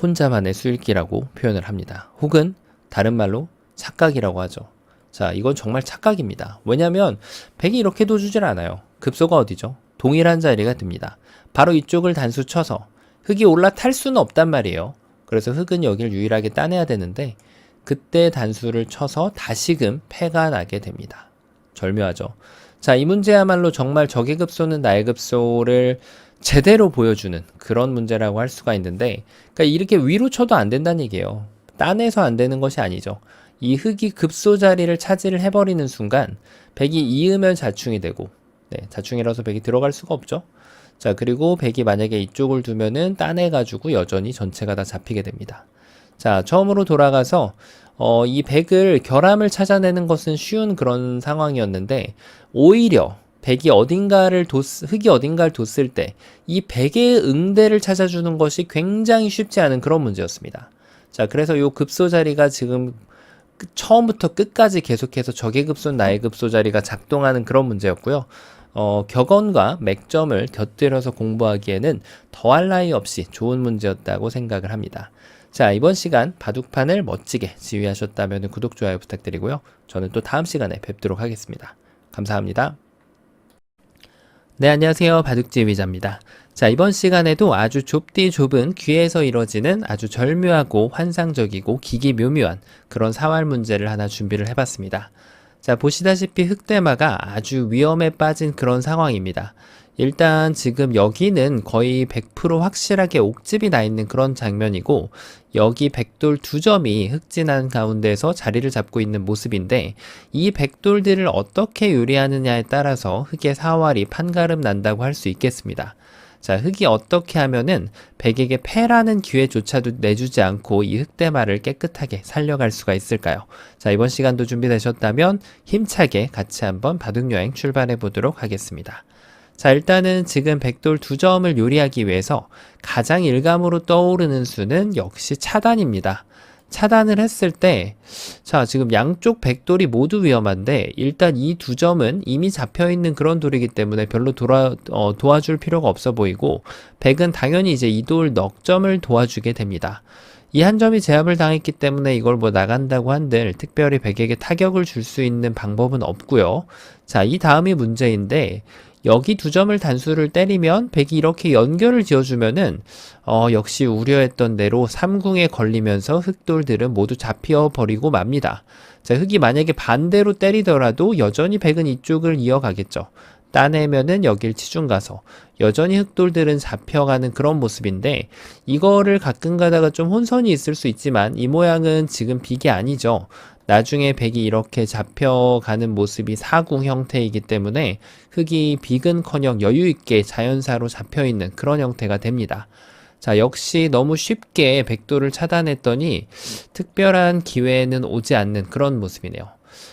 혼자만의 수일기라고 표현을 합니다. 혹은 다른 말로 착각이라고 하죠. 자, 이건 정말 착각입니다. 왜냐면 백이 이렇게 둬주질 않아요. 급소가 어디죠? 동일한 자리가 듭니다. 바로 이쪽을 단수 쳐서 흙이 올라탈 수는 없단 말이에요. 그래서 흙은 여길 유일하게 따내야 되는데 그때 단수를 쳐서 다시금 패가 나게 됩니다. 절묘하죠. 자, 이 문제야말로 정말 적의 급소는 나의 급소를 제대로 보여주는 그런 문제라고 할 수가 있는데, 그러니까 이렇게 위로 쳐도 안 된다는 얘기예요. 따내서 안 되는 것이 아니죠. 이 흙이 급소 자리를 차지를 해버리는 순간 백이 이으면 자충이 되고, 자충이라서 백이 들어갈 수가 없죠. 자, 그리고 백이 만약에 이쪽을 두면은 따내가지고 여전히 전체가 다 잡히게 됩니다. 자, 처음으로 돌아가서 이 백을 결함을 찾아내는 것은 쉬운 그런 상황이었는데, 오히려 백이 흙이 어딘가를 뒀을 때 이 백의 응대를 찾아주는 것이 굉장히 쉽지 않은 그런 문제였습니다. 자, 그래서 이 급소 자리가 지금 처음부터 끝까지 계속해서 적의 급소, 나의 급소 자리가 작동하는 그런 문제였고요. 격언과 맥점을 곁들여서 공부하기에는 더할 나위 없이 좋은 문제였다고 생각을 합니다. 자, 이번 시간 바둑판을 멋지게 지휘하셨다면 구독, 좋아요 부탁드리고요. 저는 또 다음 시간에 뵙도록 하겠습니다. 감사합니다. 네, 안녕하세요. 바둑지휘자입니다. 자, 이번 시간에도 아주 좁디 좁은 귀에서 이뤄지는 아주 절묘하고 환상적이고 기기묘묘한 그런 사활 문제를 하나 준비를 해봤습니다. 자, 보시다시피 흙대마가 아주 위험에 빠진 그런 상황입니다. 일단 지금 여기는 거의 100% 확실하게 옥집이 나 있는 그런 장면이고, 여기 백돌 두 점이 흑진한 가운데서 자리를 잡고 있는 모습인데, 이 백돌들을 어떻게 요리하느냐에 따라서 흙의 사활이 판가름 난다고 할 수 있겠습니다. 자, 흙이 어떻게 하면은 백에게 패라는 기회조차도 내주지 않고 이 흙대마를 깨끗하게 살려갈 수가 있을까요? 자, 이번 시간도 준비되셨다면 힘차게 같이 한번 바둑여행 출발해 보도록 하겠습니다. 자, 일단은 지금 백돌 두 점을 요리하기 위해서 가장 일감으로 떠오르는 수는 역시 차단입니다. 차단을 했을 때, 자, 지금 양쪽 백돌이 모두 위험한데, 일단 이 두 점은 이미 잡혀있는 그런 돌이기 때문에 별로 도와줄 필요가 없어 보이고, 백은 당연히 이제 이 돌 넉 점을 도와주게 됩니다. 이 한 점이 제압을 당했기 때문에 이걸 뭐 나간다고 한들 특별히 백에게 타격을 줄 수 있는 방법은 없고요. 자, 이 다음이 문제인데, 여기 두 점을 단수를 때리면 백이 이렇게 연결을 지어주면은 역시 우려했던 대로 삼궁에 걸리면서 흑돌들은 모두 잡혀 버리고 맙니다. 자, 흑이 만약에 반대로 때리더라도 여전히 백은 이쪽을 이어가겠죠. 따내면은 여길 치중 가서 여전히 흑돌들은 잡혀가는 그런 모습인데, 이거를 가끔 가다가 좀 혼선이 있을 수 있지만 이 모양은 지금 빅이 아니죠. 나중에 백이 이렇게 잡혀가는 모습이 사궁 형태이기 때문에 흙이 빅은커녕 여유있게 자연사로 잡혀있는 그런 형태가 됩니다. 자, 역시 너무 쉽게 백돌을 차단했더니 특별한 기회는 오지 않는 그런 모습이네요.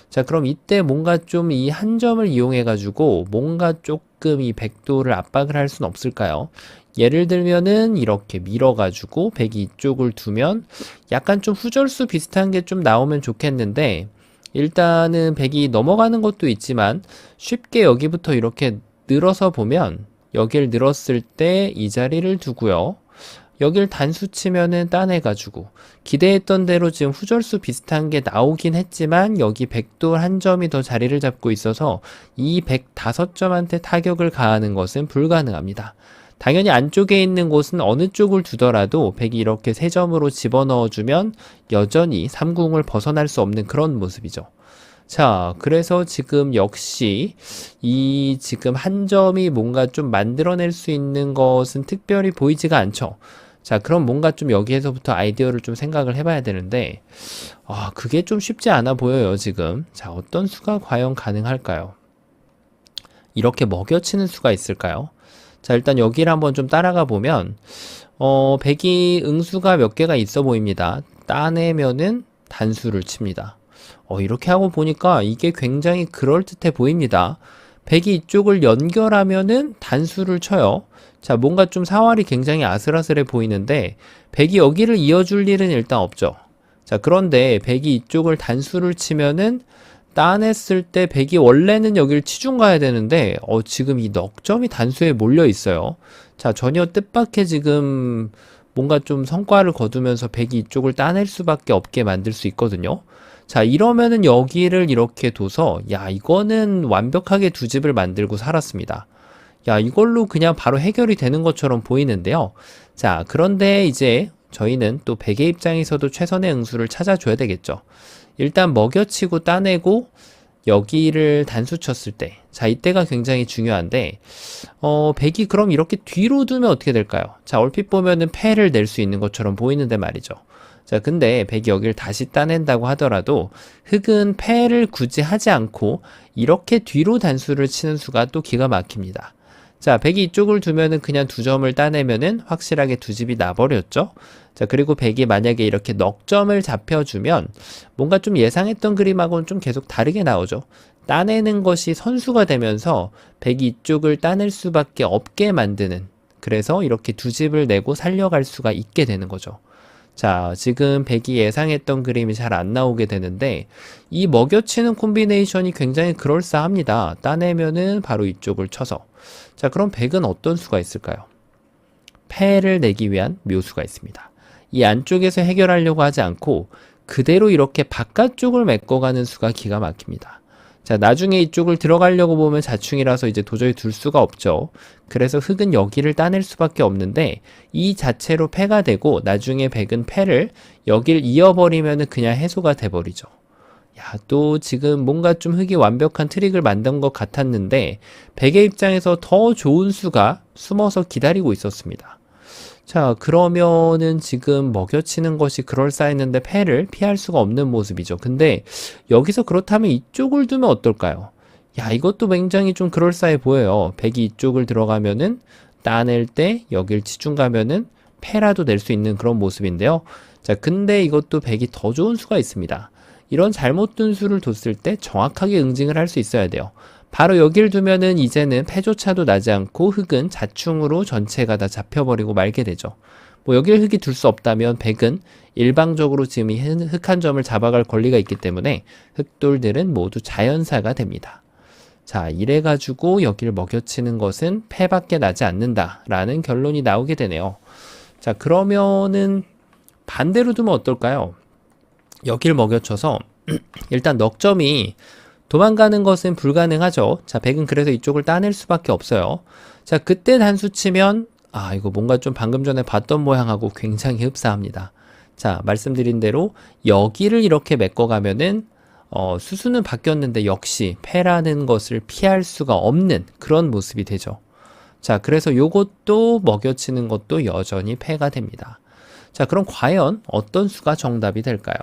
자, 그럼 이때 뭔가 좀 이 한 점을 이용해 가지고 뭔가 조금 이 백돌을 압박을 할 수는 없을까요? 예를 들면은 이렇게 밀어가지고 백이 이쪽을 두면 약간 좀 후절수 비슷한 게 좀 나오면 좋겠는데, 일단은 백이 넘어가는 것도 있지만 쉽게 여기부터 이렇게 늘어서 보면 여길 늘었을 때 이 자리를 두고요. 여길 단수 치면은 따내가지고 기대했던 대로 지금 후절수 비슷한 게 나오긴 했지만 여기 백돌 한 점이 더 자리를 잡고 있어서 이 105점한테 타격을 가하는 것은 불가능합니다. 당연히 안쪽에 있는 곳은 어느 쪽을 두더라도 백이 이렇게 세 점으로 집어넣어주면 여전히 삼궁을 벗어날 수 없는 그런 모습이죠. 자, 그래서 지금 역시 이 지금 한 점이 뭔가 좀 만들어낼 수 있는 것은 특별히 보이지가 않죠. 자, 그럼 뭔가 좀 여기에서부터 아이디어를 좀 생각을 해봐야 되는데, 그게 좀 쉽지 않아 보여요, 지금. 자, 어떤 수가 과연 가능할까요? 이렇게 먹여치는 수가 있을까요? 자, 일단 여기를 한번 좀 따라가 보면 백이 응수가 몇 개가 있어 보입니다. 따내면은 단수를 칩니다. 이렇게 하고 보니까 이게 굉장히 그럴듯해 보입니다. 백이 이쪽을 연결하면은 단수를 쳐요. 자, 뭔가 좀 사활이 굉장히 아슬아슬해 보이는데 백이 여기를 이어줄 일은 일단 없죠. 자, 그런데 백이 이쪽을 단수를 치면은 따냈을 때 백이 원래는 여기를 치중 가야 되는데 지금 이 넉점이 단수에 몰려 있어요. 자, 전혀 뜻밖의 지금 뭔가 좀 성과를 거두면서 백이 이쪽을 따낼 수밖에 없게 만들 수 있거든요. 자, 이러면은 여기를 이렇게 둬서 야, 이거는 완벽하게 두 집을 만들고 살았습니다. 야, 이걸로 그냥 바로 해결이 되는 것처럼 보이는데요. 자, 그런데 이제 저희는 또 백의 입장에서도 최선의 응수를 찾아줘야 되겠죠. 일단 먹여치고 따내고 여기를 단수 쳤을 때, 자, 이때가 굉장히 중요한데 백이 그럼 이렇게 뒤로 두면 어떻게 될까요? 자, 얼핏 보면은 패를 낼 수 있는 것처럼 보이는데 말이죠. 자, 근데 백이 여기를 다시 따낸다고 하더라도 흑은 패를 굳이 하지 않고 이렇게 뒤로 단수를 치는 수가 또 기가 막힙니다. 자, 백이 이쪽을 두면은 그냥 두 점을 따내면은 확실하게 두 집이 나버렸죠. 자, 그리고 백이 만약에 이렇게 넉점을 잡혀주면 뭔가 좀 예상했던 그림하고는 좀 계속 다르게 나오죠. 따내는 것이 선수가 되면서 백이 이쪽을 따낼 수밖에 없게 만드는, 그래서 이렇게 두 집을 내고 살려갈 수가 있게 되는 거죠. 자, 지금 백이 예상했던 그림이 잘 안 나오게 되는데 이 먹여치는 콤비네이션이 굉장히 그럴싸합니다. 따내면은 바로 이쪽을 쳐서. 자, 그럼 백은 어떤 수가 있을까요? 패를 내기 위한 묘수가 있습니다. 이 안쪽에서 해결하려고 하지 않고 그대로 이렇게 바깥쪽을 메꿔가는 수가 기가 막힙니다. 자, 나중에 이쪽을 들어가려고 보면 자충이라서 이제 도저히 둘 수가 없죠. 그래서 흑은 여기를 따낼 수밖에 없는데 이 자체로 패가 되고 나중에 백은 패를 여길 이어버리면 그냥 해소가 돼버리죠. 야, 또 지금 뭔가 좀 흑이 완벽한 트릭을 만든 것 같았는데 백의 입장에서 더 좋은 수가 숨어서 기다리고 있었습니다. 자, 그러면은 지금 먹여치는 것이 그럴싸했는데 패를 피할 수가 없는 모습이죠. 근데 여기서 그렇다면 이쪽을 두면 어떨까요? 야, 이것도 굉장히 좀 그럴싸해 보여요. 백이 이쪽을 들어가면은 따낼 때 여길 치중 가면은 패라도 낼 수 있는 그런 모습인데요. 자, 근데 이것도 백이 더 좋은 수가 있습니다. 이런 잘못된 수를 뒀을 때 정확하게 응징을 할 수 있어야 돼요. 바로 여길 두면은 이제는 패조차도 나지 않고 흑은 자충으로 전체가 다 잡혀버리고 말게 되죠. 뭐 여길 흑이 둘 수 없다면 백은 일방적으로 지금 이 흑 한 점을 잡아갈 권리가 있기 때문에 흑돌들은 모두 자연사가 됩니다. 자, 이래가지고 여기를 먹여치는 것은 패밖에 나지 않는다라는 결론이 나오게 되네요. 자, 그러면은 반대로 두면 어떨까요? 여기를 먹여쳐서 일단 넉점이 도망가는 것은 불가능하죠. 자, 백은 그래서 이쪽을 따낼 수밖에 없어요. 자, 그때 단수 치면 이거 뭔가 좀 방금 전에 봤던 모양하고 굉장히 흡사합니다. 자, 말씀드린 대로 여기를 이렇게 메꿔가면은 수수는 바뀌었는데 역시 패라는 것을 피할 수가 없는 그런 모습이 되죠. 자, 그래서 요것도 먹여치는 것도 여전히 패가 됩니다. 자, 그럼 과연 어떤 수가 정답이 될까요?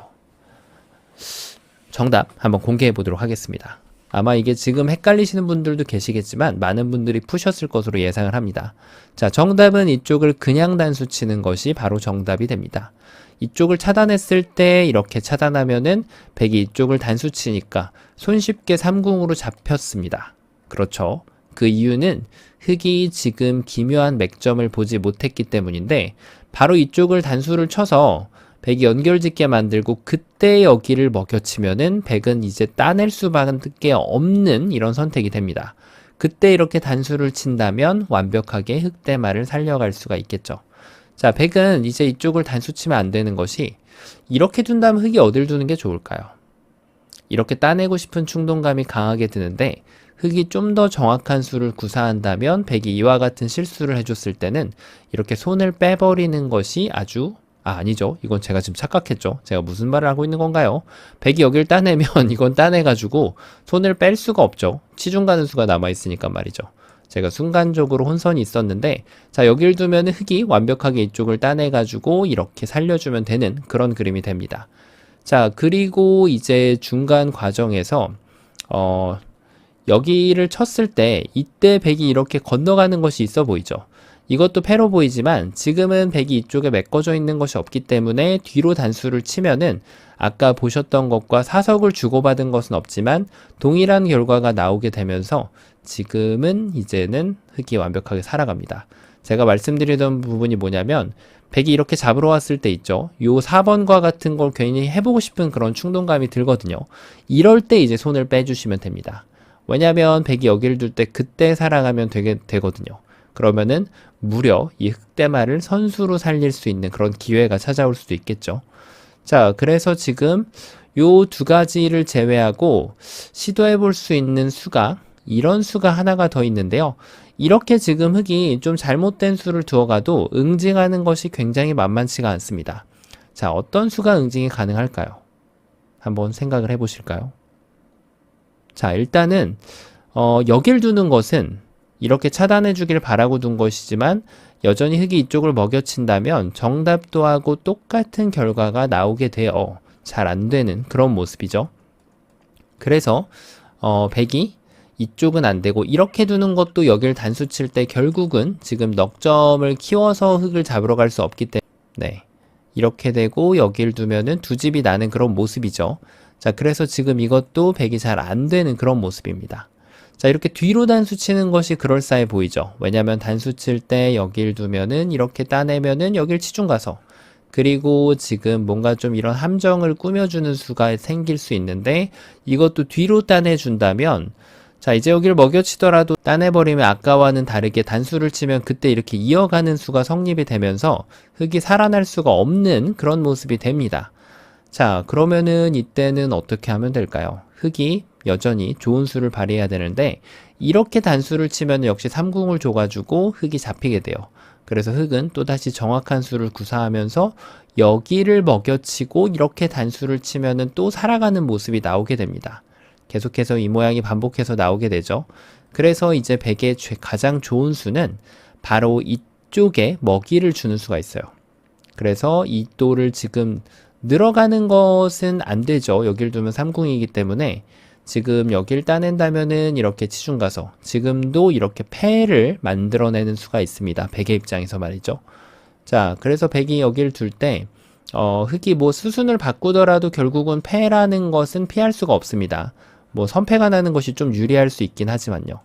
정답 한번 공개해 보도록 하겠습니다. 아마 이게 지금 헷갈리시는 분들도 계시겠지만 많은 분들이 푸셨을 것으로 예상을 합니다. 자, 정답은 이쪽을 그냥 단수 치는 것이 바로 정답이 됩니다. 이쪽을 차단했을 때 이렇게 차단하면은 백이 이쪽을 단수 치니까 손쉽게 3궁으로 잡혔습니다. 그렇죠. 그 이유는 흑이 지금 기묘한 맥점을 보지 못했기 때문인데 바로 이쪽을 단수를 쳐서 백이 연결짓게 만들고 그때 여기를 먹여치면은 백은 이제 따낼 수밖에 없는 이런 선택이 됩니다. 그때 이렇게 단수를 친다면 완벽하게 흑대마를 살려갈 수가 있겠죠. 자, 백은 이제 이쪽을 단수 치면 안 되는 것이 이렇게 둔다면 흑이 어딜 두는 게 좋을까요? 이렇게 따내고 싶은 충동감이 강하게 드는데 흑이 좀 더 정확한 수를 구사한다면 백이 이와 같은 실수를 해줬을 때는 이렇게 손을 빼버리는 것이 아니죠. 이건 제가 지금 착각했죠. 제가 무슨 말을 하고 있는 건가요? 백이 여길 따내면 이건 따내가지고 손을 뺄 수가 없죠. 치중 가는 수가 남아있으니까 말이죠. 제가 순간적으로 혼선이 있었는데 자, 여길 두면 흑이 완벽하게 이쪽을 따내가지고 이렇게 살려주면 되는 그런 그림이 됩니다. 자, 그리고 이제 중간 과정에서 여기를 쳤을 때 이때 백이 이렇게 건너가는 것이 있어 보이죠. 이것도 패로 보이지만 지금은 백이 이쪽에 메꿔져 있는 것이 없기 때문에 뒤로 단수를 치면은 아까 보셨던 것과 사석을 주고받은 것은 없지만 동일한 결과가 나오게 되면서 지금은 이제는 흑이 완벽하게 살아갑니다. 제가 말씀드리던 부분이 뭐냐면 백이 이렇게 잡으러 왔을 때 있죠. 요 4번과 같은 걸 괜히 해보고 싶은 그런 충동감이 들거든요. 이럴 때 이제 손을 빼주시면 됩니다. 왜냐면 백이 여기를 둘 때 그때 살아가면 되거든요. 그러면은 무려 이 흑대마를 선수로 살릴 수 있는 그런 기회가 찾아올 수도 있겠죠. 자, 그래서 지금 요 두 가지를 제외하고 시도해 볼 수 있는 수가 이런 수가 하나가 더 있는데요. 이렇게 지금 흑이 좀 잘못된 수를 두어가도 응징하는 것이 굉장히 만만치가 않습니다. 자, 어떤 수가 응징이 가능할까요? 한번 생각을 해 보실까요? 자, 일단은 여길 두는 것은 이렇게 차단해 주길 바라고 둔 것이지만 여전히 흑이 이쪽을 먹여친다면 정답도하고 똑같은 결과가 나오게 되어 잘 안 되는 그런 모습이죠. 그래서 백이 이쪽은 안 되고 이렇게 두는 것도 여길 단수 칠 때 결국은 지금 넉점을 키워서 흑을 잡으러 갈 수 없기 때문에 네. 이렇게 되고 여길 두면은 두 집이 나는 그런 모습이죠. 자, 그래서 지금 이것도 백이 잘 안 되는 그런 모습입니다. 자, 이렇게 뒤로 단수 치는 것이 그럴싸해 보이죠. 왜냐면 단수 칠 때 여길 두면은 이렇게 따내면은 여길 치중 가서 그리고 지금 뭔가 좀 이런 함정을 꾸며주는 수가 생길 수 있는데 이것도 뒤로 따내준다면 자, 이제 여기를 먹여치더라도 따내버리면 아까와는 다르게 단수를 치면 그때 이렇게 이어가는 수가 성립이 되면서 흑이 살아날 수가 없는 그런 모습이 됩니다. 자, 그러면은 이때는 어떻게 하면 될까요? 흑이 여전히 좋은 수를 발휘해야 되는데 이렇게 단수를 치면 역시 3궁을 줘가지고 흑이 잡히게 돼요. 그래서 흑은 또다시 정확한 수를 구사하면서 여기를 먹여치고 이렇게 단수를 치면은 또 살아가는 모습이 나오게 됩니다. 계속해서 이 모양이 반복해서 나오게 되죠. 그래서 이제 백의 가장 좋은 수는 바로 이쪽에 먹이를 주는 수가 있어요. 그래서 이 또를 지금 늘어가는 것은 안 되죠. 여길 두면 3궁이기 때문에 지금 여길 따낸다면은 이렇게 치중 가서 지금도 이렇게 패를 만들어내는 수가 있습니다. 백의 입장에서 말이죠. 자, 그래서 백이 여길 둘 때 흑이 뭐 수순을 바꾸더라도 결국은 패라는 것은 피할 수가 없습니다. 뭐 선패가 나는 것이 좀 유리할 수 있긴 하지만요.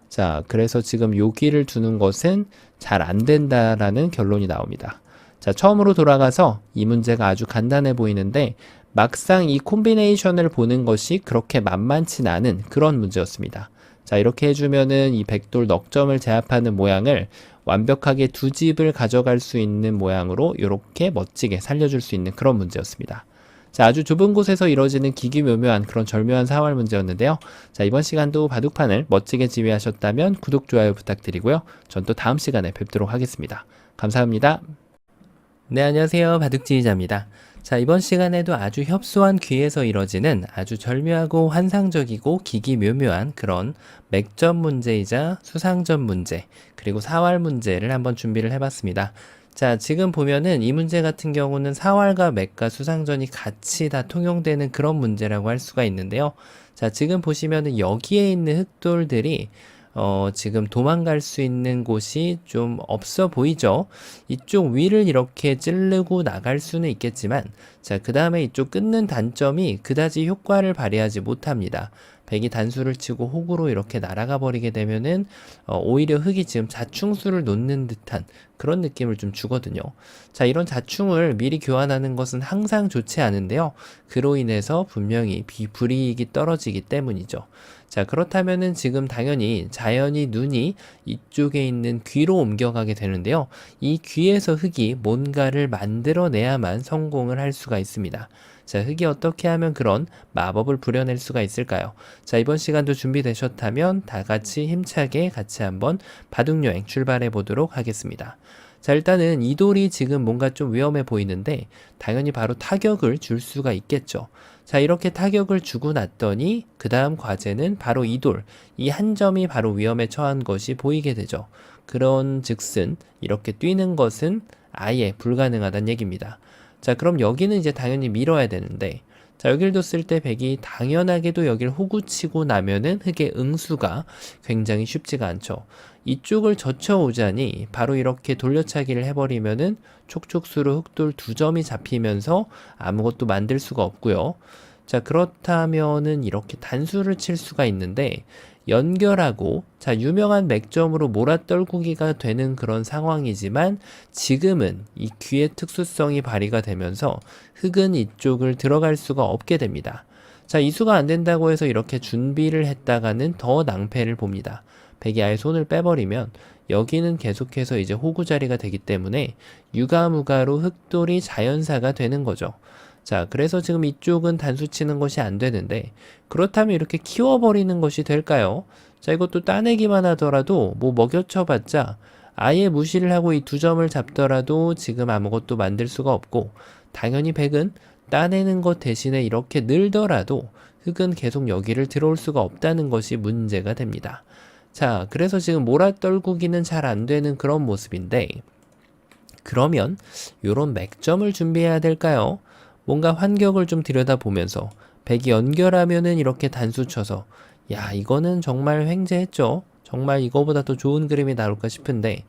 자, 그래서 지금 여기를 두는 것은 잘 안 된다라는 결론이 나옵니다. 자, 처음으로 돌아가서 이 문제가 아주 간단해 보이는데 막상 이 콤비네이션을 보는 것이 그렇게 만만치 않은 그런 문제였습니다. 자, 이렇게 해주면은 이 백돌 넉점을 제압하는 모양을 완벽하게 두 집을 가져갈 수 있는 모양으로 이렇게 멋지게 살려줄 수 있는 그런 문제였습니다. 자, 아주 좁은 곳에서 이루어지는 기기묘묘한 그런 절묘한 사활 문제였는데요. 자, 이번 시간도 바둑판을 멋지게 지휘하셨다면 구독, 좋아요 부탁드리고요. 전 또 다음 시간에 뵙도록 하겠습니다. 감사합니다. 네, 안녕하세요. 바둑지휘자입니다. 자, 이번 시간에도 아주 협소한 귀에서 이뤄지는 아주 절묘하고 환상적이고 기기묘묘한 그런 맥점 문제이자 수상점 문제, 그리고 사활 문제를 한번 준비를 해봤습니다. 자, 지금 보면은 이 문제 같은 경우는 사활과 맥과 수상전이 같이 다 통용되는 그런 문제라고 할 수가 있는데요. 자, 지금 보시면은 여기에 있는 흑돌들이 지금 도망갈 수 있는 곳이 좀 없어 보이죠? 이쪽 위를 이렇게 찌르고 나갈 수는 있겠지만, 자, 그 다음에 이쪽 끊는 단점이 그다지 효과를 발휘하지 못합니다. 백이 단수를 치고 혹으로 이렇게 날아가 버리게 되면은, 오히려 흑이 지금 자충수를 놓는 듯한 그런 느낌을 좀 주거든요. 자, 이런 자충을 미리 교환하는 것은 항상 좋지 않은데요. 그로 인해서 분명히 불이익이 떨어지기 때문이죠. 자, 그렇다면은 지금 당연히 자연히 눈이 이쪽에 있는 귀로 옮겨가게 되는데요. 이 귀에서 흑이 뭔가를 만들어내야만 성공을 할 수가 있습니다. 자, 흑이 어떻게 하면 그런 마법을 부려낼 수가 있을까요? 자, 이번 시간도 준비되셨다면 다 같이 힘차게 같이 한번 바둑여행 출발해 보도록 하겠습니다. 자, 일단은 이 돌이 지금 뭔가 좀 위험해 보이는데 당연히 바로 타격을 줄 수가 있겠죠. 자, 이렇게 타격을 주고 났더니 그 다음 과제는 바로 이 돌, 이 한 점이 바로 위험에 처한 것이 보이게 되죠. 그런 즉슨 이렇게 뛰는 것은 아예 불가능하다는 얘기입니다. 자, 그럼 여기는 이제 당연히 밀어야 되는데, 자, 여길 뒀을 때 백이 당연하게도 여길 호구치고 나면은 흑의 응수가 굉장히 쉽지가 않죠. 이쪽을 젖혀오자니 바로 이렇게 돌려차기를 해버리면은 촉촉수로 흑돌 2점이 잡히면서 아무것도 만들 수가 없고요. 자, 그렇다면은 이렇게 단수를 칠 수가 있는데 연결하고 자, 유명한 맥점으로 몰아떨구기가 되는 그런 상황이지만 지금은 이 귀의 특수성이 발휘가 되면서 흑은 이쪽을 들어갈 수가 없게 됩니다. 자, 이수가 안 된다고 해서 이렇게 준비를 했다가는 더 낭패를 봅니다. 백이 아예 손을 빼버리면 여기는 계속해서 이제 호구 자리가 되기 때문에 유가무가로 흑돌이 자연사가 되는 거죠. 자, 그래서 지금 이쪽은 단수 치는 것이 안 되는데 그렇다면 이렇게 키워버리는 것이 될까요? 자, 이것도 따내기만 하더라도 뭐 먹여쳐봤자 아예 무시를 하고 이 2점을 잡더라도 지금 아무것도 만들 수가 없고 당연히 백은 따내는 것 대신에 이렇게 늘더라도 흑은 계속 여기를 들어올 수가 없다는 것이 문제가 됩니다. 자, 그래서 지금 몰아떨구기는 잘 안 되는 그런 모습인데 그러면 요런 맥점을 준비해야 될까요? 뭔가 환격을 좀 들여다보면서 백이 연결하면은 이렇게 단수 쳐서 야, 이거는 정말 횡재했죠. 정말 이거보다 더 좋은 그림이 나올까 싶은데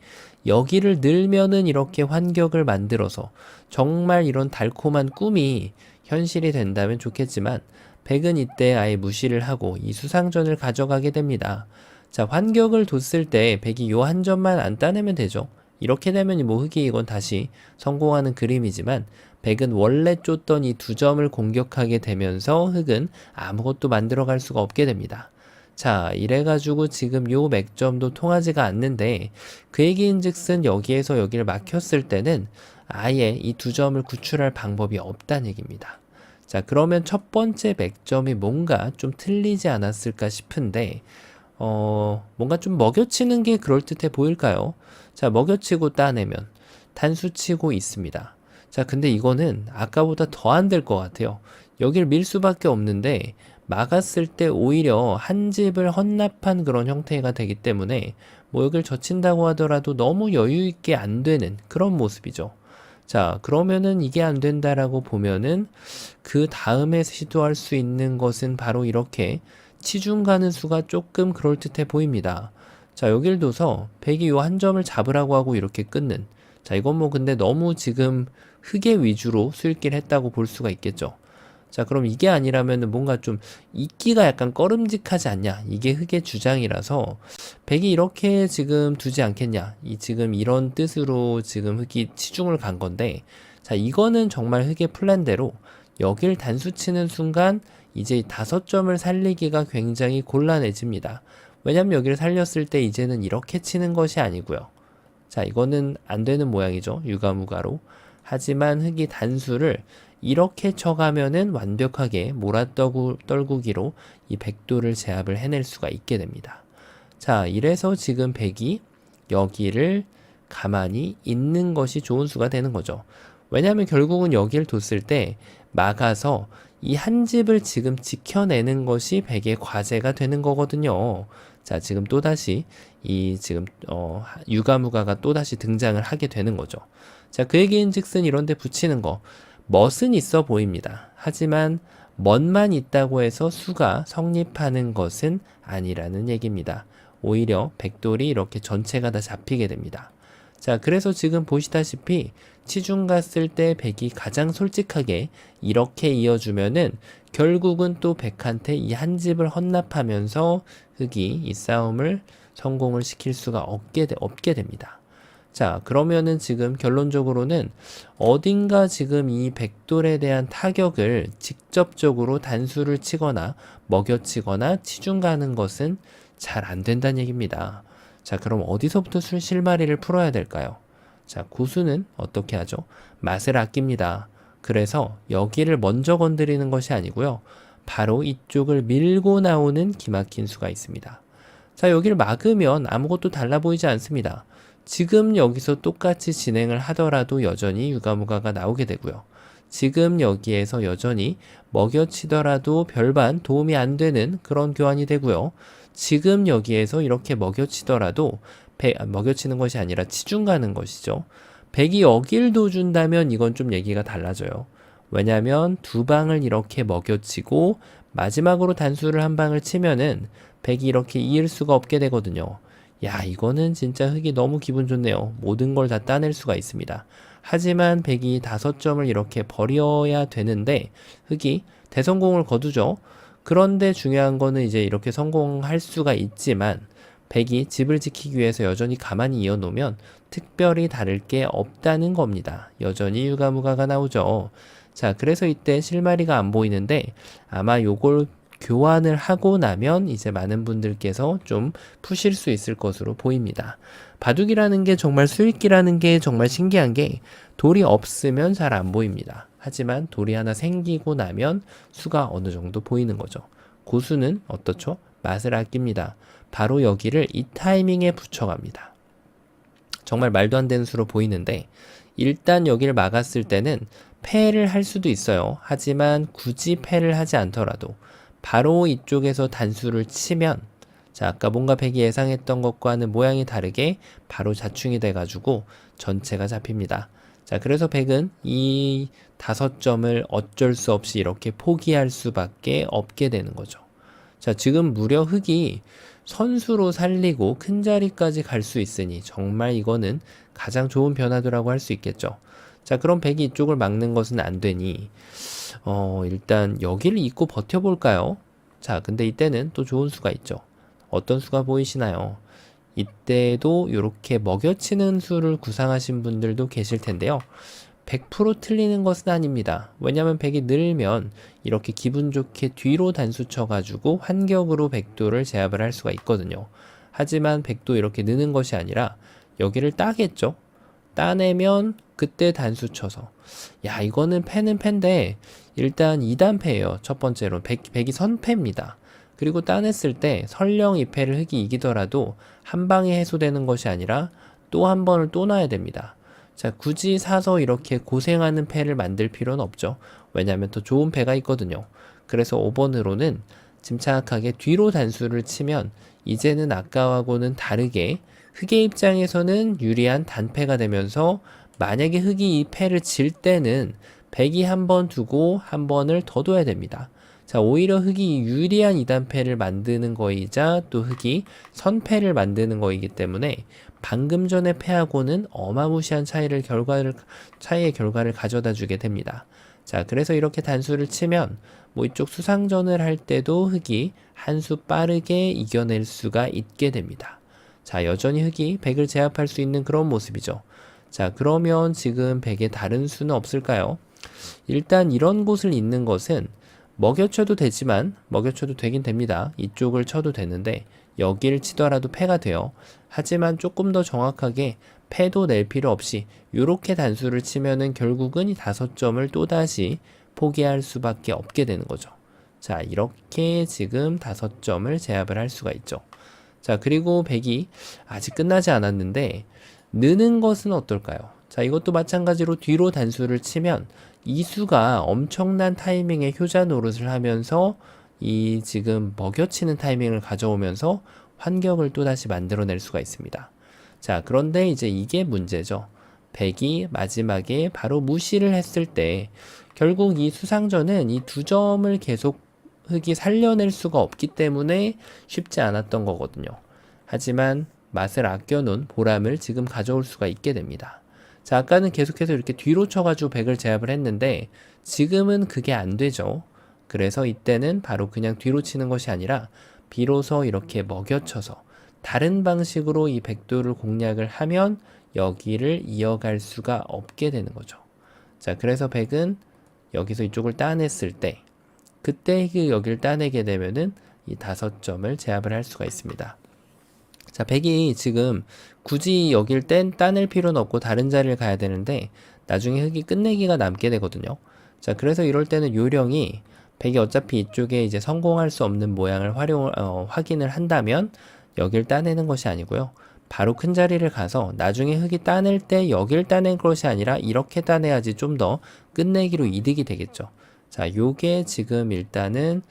여기를 늘면은 이렇게 환격을 만들어서 정말 이런 달콤한 꿈이 현실이 된다면 좋겠지만 백은 이때 아예 무시를 하고 이 수상전을 가져가게 됩니다. 자, 환격을 뒀을 때 백이 요 한 점만 안 따내면 되죠. 이렇게 되면 뭐 흑이 이건 다시 성공하는 그림이지만 백은 원래 쫓던 이 2점을 공격하게 되면서 흑은 아무것도 만들어갈 수가 없게 됩니다. 자, 이래가지고 지금 요 맥점도 통하지가 않는데 그 얘기인즉슨 여기에서 여기를 막혔을 때는 아예 이 2점을 구출할 방법이 없다는 얘기입니다. 자, 그러면 첫 번째 맥점이 뭔가 좀 틀리지 않았을까 싶은데 뭔가 좀 먹여치는 게 그럴듯해 보일까요? 자, 먹여치고 따내면 단수치고 있습니다. 자, 근데 이거는 아까보다 더 안 될 것 같아요. 여길 밀 수밖에 없는데 막았을 때 오히려 한 집을 헌납한 그런 형태가 되기 때문에 뭐 여길 젖힌다고 하더라도 너무 여유 있게 안 되는 그런 모습이죠. 자, 그러면은 이게 안 된다라고 보면은 그 다음에 시도할 수 있는 것은 바로 이렇게 치중 가는 수가 조금 그럴듯해 보입니다. 자, 여길 둬서 백이 요 한 점을 잡으라고 하고 이렇게 끊는. 자, 이건 뭐 근데 너무 지금 흑의 위주로 수익기를 했다고 볼 수가 있겠죠. 자, 그럼 이게 아니라면 뭔가 좀 있기가 약간 꺼름직하지 않냐. 이게 흑의 주장이라서 백이 이렇게 지금 두지 않겠냐. 이 지금 이런 뜻으로 지금 흑이 치중을 간 건데 자, 이거는 정말 흑의 플랜대로 여길 단수 치는 순간 이제 5점을 살리기가 굉장히 곤란해집니다. 왜냐면 여기를 살렸을 때 이제는 이렇게 치는 것이 아니고요. 자, 이거는 안 되는 모양이죠. 유가무가로. 하지만 흑이 단수를 이렇게 쳐가면은 완벽하게 몰아떨구기로 이 백도를 제압을 해낼 수가 있게 됩니다. 자, 이래서 지금 백이 여기를 가만히 있는 것이 좋은 수가 되는 거죠. 왜냐하면 결국은 여기를 뒀을 때 막아서 이 한 집을 지금 지켜내는 것이 백의 과제가 되는 거거든요. 자, 지금 또다시 이 지금 유가무가가 또다시 등장을 하게 되는 거죠. 자, 그 얘기인즉슨 이런 데 붙이는 거 멋은 있어 보입니다. 하지만 멋만 있다고 해서 수가 성립하는 것은 아니라는 얘기입니다. 오히려 백돌이 이렇게 전체가 다 잡히게 됩니다. 자, 그래서 지금 보시다시피 치중 갔을 때 백이 가장 솔직하게 이렇게 이어주면은 결국은 또 백한테 이 한 집을 헌납하면서 흑이 이 싸움을 성공을 시킬 수가 없게 됩니다. 자, 그러면은 지금 결론적으로는 어딘가 지금 이 백돌에 대한 타격을 직접적으로 단수를 치거나 먹여치거나 치중 가는 것은 잘 안 된다는 얘기입니다. 자, 그럼 어디서부터 실마리를 풀어야 될까요? 자, 고수는 어떻게 하죠? 맛을 아낍니다. 그래서 여기를 먼저 건드리는 것이 아니고요. 바로 이쪽을 밀고 나오는 기막힌 수가 있습니다. 자, 여기를 막으면 아무것도 달라 보이지 않습니다. 지금 여기서 똑같이 진행을 하더라도 여전히 유가무가가 나오게 되고요. 지금 여기에서 여전히 먹여치더라도 별반 도움이 안 되는 그런 교환이 되고요. 지금 여기에서 이렇게 먹여치더라도 먹여치는 것이 아니라 치중 가는 것이죠. 백이 여길 둬준다면 이건 좀 얘기가 달라져요. 왜냐하면 두 방을 이렇게 먹여치고 마지막으로 단수를 한 방을 치면은 백이 이렇게 이을 수가 없게 되거든요. 야, 이거는 진짜 흑이 너무 기분 좋네요. 모든 걸 다 따낼 수가 있습니다. 하지만 백이 5점을 이렇게 버려야 되는데 흑이 대성공을 거두죠. 그런데 중요한 거는 이제 이렇게 성공할 수가 있지만 백이 집을 지키기 위해서 여전히 가만히 이어놓으면 특별히 다를 게 없다는 겁니다. 여전히 유가무가가 나오죠. 자, 그래서 이때 실마리가 안 보이는데 아마 요걸 교환을 하고 나면 이제 많은 분들께서 좀 푸실 수 있을 것으로 보입니다. 바둑이라는 게 정말 수익기라는 게 정말 신기한 게 돌이 없으면 잘 안 보입니다. 하지만 돌이 하나 생기고 나면 수가 어느 정도 보이는 거죠. 고수는 어떻죠? 맛을 아낍니다. 바로 여기를 이 타이밍에 붙여갑니다. 정말 말도 안 되는 수로 보이는데 일단 여기를 막았을 때는 패를 할 수도 있어요. 하지만 굳이 패를 하지 않더라도 바로 이쪽에서 단수를 치면 자, 아까 뭔가 백이 예상했던 것과는 모양이 다르게 바로 자충이 돼가지고 전체가 잡힙니다. 자, 그래서 백은 이 5점을 어쩔 수 없이 이렇게 포기할 수밖에 없게 되는 거죠. 자, 지금 무려 흑이 선수로 살리고 큰 자리까지 갈 수 있으니 정말 이거는 가장 좋은 변화도라고 할 수 있겠죠. 자, 그럼 백이 이쪽을 막는 것은 안 되니 일단 여기를 잇고 버텨볼까요? 자, 근데 이때는 또 좋은 수가 있죠. 어떤 수가 보이시나요? 이때도 이렇게 먹여치는 수를 구상하신 분들도 계실 텐데요. 100% 틀리는 것은 아닙니다. 왜냐하면 백이 늘면 이렇게 기분 좋게 뒤로 단수 쳐가지고 환격으로 백도를 제압을 할 수가 있거든요. 하지만 백도 이렇게 느는 것이 아니라 여기를 따겠죠. 따내면 그때 단수 쳐서 야, 이거는 패는 패인데 일단 2단 패예요. 첫 번째로 백이 선패입니다. 그리고 따냈을 때 설령 이 패를 흑이 이기더라도 한 방에 해소되는 것이 아니라 또 한 번을 또 놔야 됩니다. 자, 굳이 사서 이렇게 고생하는 패를 만들 필요는 없죠. 왜냐하면 또 좋은 패가 있거든요. 그래서 5번으로는 침착하게 뒤로 단수를 치면 이제는 아까하고는 다르게 흑의 입장에서는 유리한 단패가 되면서 만약에 흑이 이 패를 질 때는 백이 한 번 두고 한 번을 더 둬야 됩니다. 자, 오히려 흑이 유리한 2단패를 만드는 거이자 또 흑이 선패를 만드는 거이기 때문에 방금 전에 패하고는 어마무시한 차이의 결과를 가져다 주게 됩니다. 자, 그래서 이렇게 단수를 치면 뭐 이쪽 수상전을 할 때도 흑이 한 수 빠르게 이겨낼 수가 있게 됩니다. 자, 여전히 흑이 백을 제압할 수 있는 그런 모습이죠. 자, 그러면 지금 백에 다른 수는 없을까요? 일단 이런 곳을 잇는 것은 먹여쳐도 되지만 먹여쳐도 되긴 됩니다. 이쪽을 쳐도 되는데 여기를 치더라도 패가 돼요. 하지만 조금 더 정확하게 패도 낼 필요 없이 이렇게 단수를 치면은 결국은 이 5점을 또다시 포기할 수밖에 없게 되는 거죠. 자, 이렇게 지금 5점을 제압을 할 수가 있죠. 자, 그리고 백이 아직 끝나지 않았는데 느는 것은 어떨까요? 자, 이것도 마찬가지로 뒤로 단수를 치면 이 수가 엄청난 타이밍에 효자 노릇을 하면서 이 지금 먹여치는 타이밍을 가져오면서 환경을 또다시 만들어낼 수가 있습니다. 자, 그런데 이제 이게 문제죠. 백이 마지막에 바로 무시를 했을 때 결국 이 수상전은 이 2점을 계속 흑이 살려낼 수가 없기 때문에 쉽지 않았던 거거든요. 하지만 맛을 아껴놓은 보람을 지금 가져올 수가 있게 됩니다. 자, 아까는 계속해서 이렇게 뒤로 쳐가지고 백을 제압을 했는데 지금은 그게 안 되죠. 그래서 이때는 바로 그냥 뒤로 치는 것이 아니라 비로소 이렇게 먹여쳐서 다른 방식으로 이 백도를 공략을 하면 여기를 이어갈 수가 없게 되는 거죠. 자, 그래서 백은 여기서 이쪽을 따냈을 때 그때 여기를 따내게 되면은 이 5점을 제압을 할 수가 있습니다. 자, 백이 지금 굳이 여길 따낼 필요는 없고 다른 자리를 가야 되는데 나중에 흑이 끝내기가 남게 되거든요. 자, 그래서 이럴 때는 요령이 백이 어차피 이쪽에 이제 성공할 수 없는 모양을 확인을 한다면 여길 따내는 것이 아니고요. 바로 큰 자리를 가서 나중에 흑이 따낼 때 여길 따낼 것이 아니라 이렇게 따내야지 좀 더 끝내기로 이득이 되겠죠. 자, 요게 지금 일단은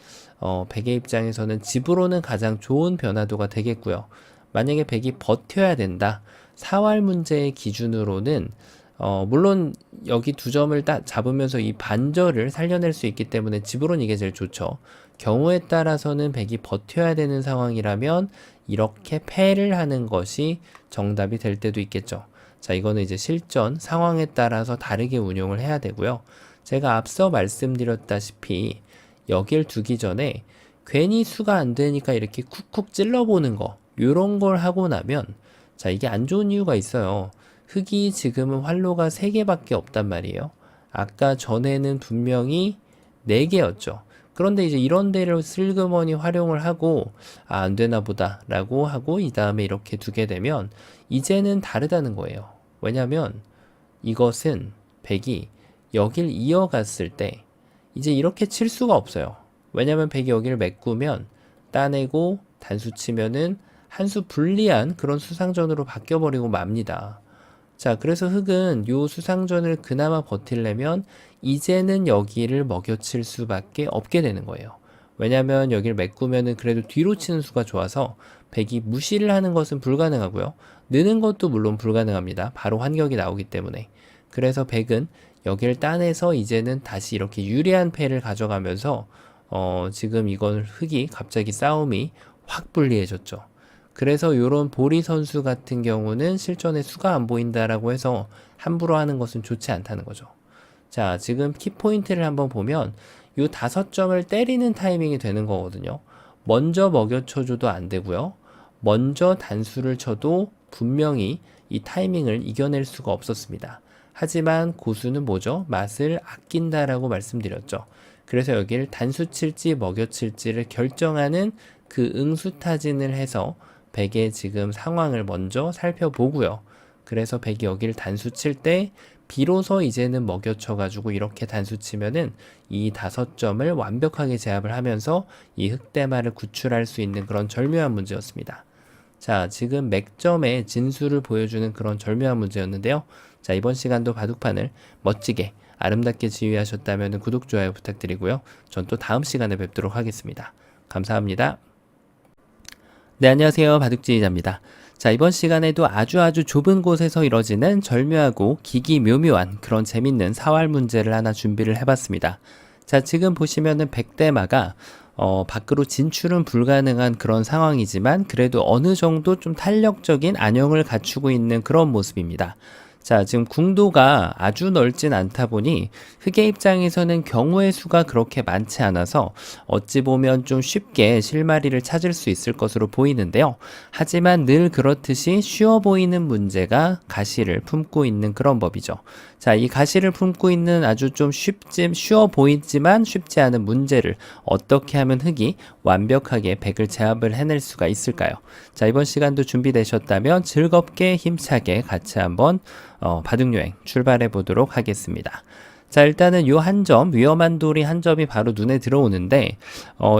백의 입장에서는 집으로는 가장 좋은 변화도가 되겠고요. 만약에 백이 버텨야 된다. 사활 문제의 기준으로는 물론 여기 두 점을 딱 잡으면서 이 반절을 살려낼 수 있기 때문에 집으로는 이게 제일 좋죠. 경우에 따라서는 백이 버텨야 되는 상황이라면 이렇게 패를 하는 것이 정답이 될 때도 있겠죠. 자, 이거는 이제 실전 상황에 따라서 다르게 운용을 해야 되고요. 제가 앞서 말씀드렸다시피 여길 두기 전에 괜히 수가 안 되니까 이렇게 쿡쿡 찔러보는 거, 요런 걸 하고 나면, 자, 이게 안 좋은 이유가 있어요. 흙이 지금은 활로가 3개밖에 없단 말이에요. 아까 전에는 분명히 4개였죠. 그런데 이제 이런 데를 슬그머니 활용을 하고, 아, 안 되나 보다 라고 하고 이 다음에 이렇게 두게 되면 이제는 다르다는 거예요. 왜냐면 이것은 백이 여길 이어갔을 때 이제 이렇게 칠 수가 없어요. 왜냐면 백이 여기를 메꾸면 따내고 단수 치면은 한 수 불리한 그런 수상전으로 바뀌어버리고 맙니다. 자, 그래서 흙은 요 수상전을 그나마 버틸려면 이제는 여기를 먹여칠 수밖에 없게 되는 거예요. 왜냐면 여기를 메꾸면은 그래도 뒤로 치는 수가 좋아서 백이 무시를 하는 것은 불가능하고요. 느는 것도 물론 불가능합니다. 바로 환격이 나오기 때문에. 그래서 백은 여기를 따내서 이제는 다시 이렇게 유리한 패를 가져가면서 지금 이건 흙이 갑자기 싸움이 확 불리해졌죠. 그래서 요런 보리 선수 같은 경우는 실전에 수가 안 보인다라고 해서 함부로 하는 것은 좋지 않다는 거죠. 자, 지금 키포인트를 한번 보면 요 5점을 때리는 타이밍이 되는 거거든요. 먼저 먹여 쳐줘도 안 되고요. 먼저 단수를 쳐도 분명히 이 타이밍을 이겨낼 수가 없었습니다. 하지만 고수는 뭐죠? 맛을 아낀다라고 말씀드렸죠. 그래서 여기를 단수 칠지 먹여 칠지를 결정하는 그 응수타진을 해서 백의 지금 상황을 먼저 살펴보고요. 그래서 백이 여기를 단수 칠 때 비로소 이제는 먹여쳐 가지고 이렇게 단수 치면은 이 5점을 완벽하게 제압을 하면서 이 흑대마를 구출할 수 있는 그런 절묘한 문제였습니다. 자, 지금 맥점의 진수를 보여주는 그런 절묘한 문제였는데요. 자, 이번 시간도 바둑판을 멋지게 아름답게 지휘하셨다면 구독, 좋아요 부탁드리고요. 전 또 다음 시간에 뵙도록 하겠습니다. 감사합니다. 네, 안녕하세요. 바둑지휘자입니다. 자, 이번 시간에도 아주 좁은 곳에서 이뤄지는 절묘하고 기기묘묘한 그런 재밌는 사활 문제를 하나 준비를 해봤습니다. 자, 지금 보시면은 백대마가 밖으로 진출은 불가능한 그런 상황이지만 그래도 어느 정도 좀 탄력적인 안형을 갖추고 있는 그런 모습입니다. 자, 지금 궁도가 아주 넓진 않다 보니 흑의 입장에서는 경우의 수가 그렇게 많지 않아서 어찌 보면 좀 쉽게 실마리를 찾을 수 있을 것으로 보이는데요. 하지만 늘 그렇듯이 쉬워 보이는 문제가 가시를 품고 있는 그런 법이죠. 자, 이 가시를 품고 있는 아주 좀 쉬워 보이지만 쉽지 않은 문제를 어떻게 하면 흑이 완벽하게 백을 제압을 해낼 수가 있을까요? 자, 이번 시간도 준비되셨다면 즐겁게 힘차게 같이 한번 바둑여행 출발해 보도록 하겠습니다. 자, 일단은 요 한 점, 위험한 돌이 한 점이 바로 눈에 들어오는데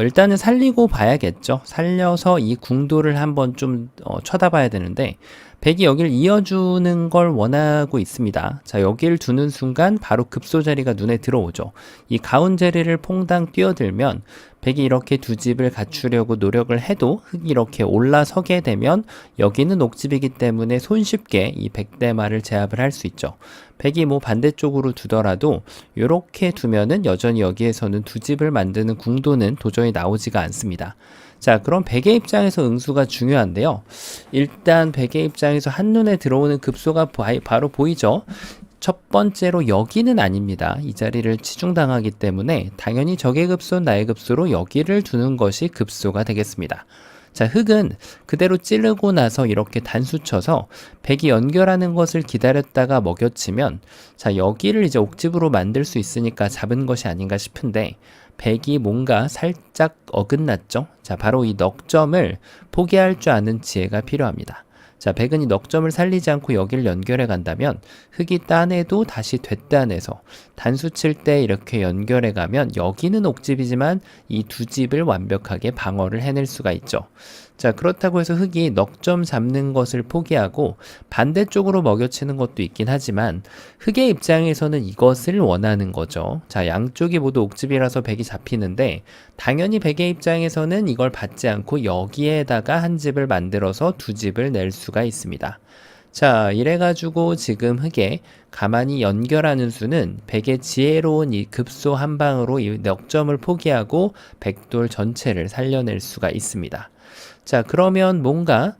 일단은 살리고 봐야겠죠. 살려서 이 궁돌을 한번 좀 쳐다봐야 되는데 백이 여기를 이어주는 걸 원하고 있습니다. 자, 여기를 두는 순간 바로 급소 자리가 눈에 들어오죠. 이 가운 자리를 퐁당 뛰어들면 백이 이렇게 두 집을 갖추려고 노력을 해도 흙이 이렇게 올라서게 되면 여기는 옥집이기 때문에 손쉽게 이 백대마를 제압을 할 수 있죠. 백이 뭐 반대쪽으로 두더라도 이렇게 두면은 여전히 여기에서는 두 집을 만드는 궁도는 도저히 나오지가 않습니다. 자, 그럼 백의 입장에서 응수가 중요한데요. 일단 백의 입장에서 한눈에 들어오는 급소가 바로 보이죠. 첫 번째로 여기는 아닙니다. 이 자리를 치중당하기 때문에 당연히 적의 급소, 나의 급소로 여기를 두는 것이 급소가 되겠습니다. 자, 흑은 그대로 찌르고 나서 이렇게 단수 쳐서 백이 연결하는 것을 기다렸다가 먹여치면 자, 여기를 이제 옥집으로 만들 수 있으니까 잡은 것이 아닌가 싶은데 백이 뭔가 살짝 어긋났죠? 자, 바로 이 넉점을 포기할 줄 아는 지혜가 필요합니다. 자, 백은 이 넉점을 살리지 않고 여기를 연결해 간다면 흑이 따내도 다시 되따내서 단수 칠 때 이렇게 연결해 가면 여기는 옥집이지만 이 두 집을 완벽하게 방어를 해낼 수가 있죠. 자, 그렇다고 해서 흑이 넉점 잡는 것을 포기하고 반대쪽으로 먹여치는 것도 있긴 하지만 흑의 입장에서는 이것을 원하는 거죠. 자, 양쪽이 모두 옥집이라서 백이 잡히는데 당연히 백의 입장에서는 이걸 받지 않고 여기에다가 한 집을 만들어서 두 집을 낼 수가 있습니다. 자, 이래가지고 지금 흙에 가만히 연결하는 수는 백의 지혜로운 이 급소 한 방으로 이 넉점을 포기하고 백돌 전체를 살려낼 수가 있습니다. 자, 그러면 뭔가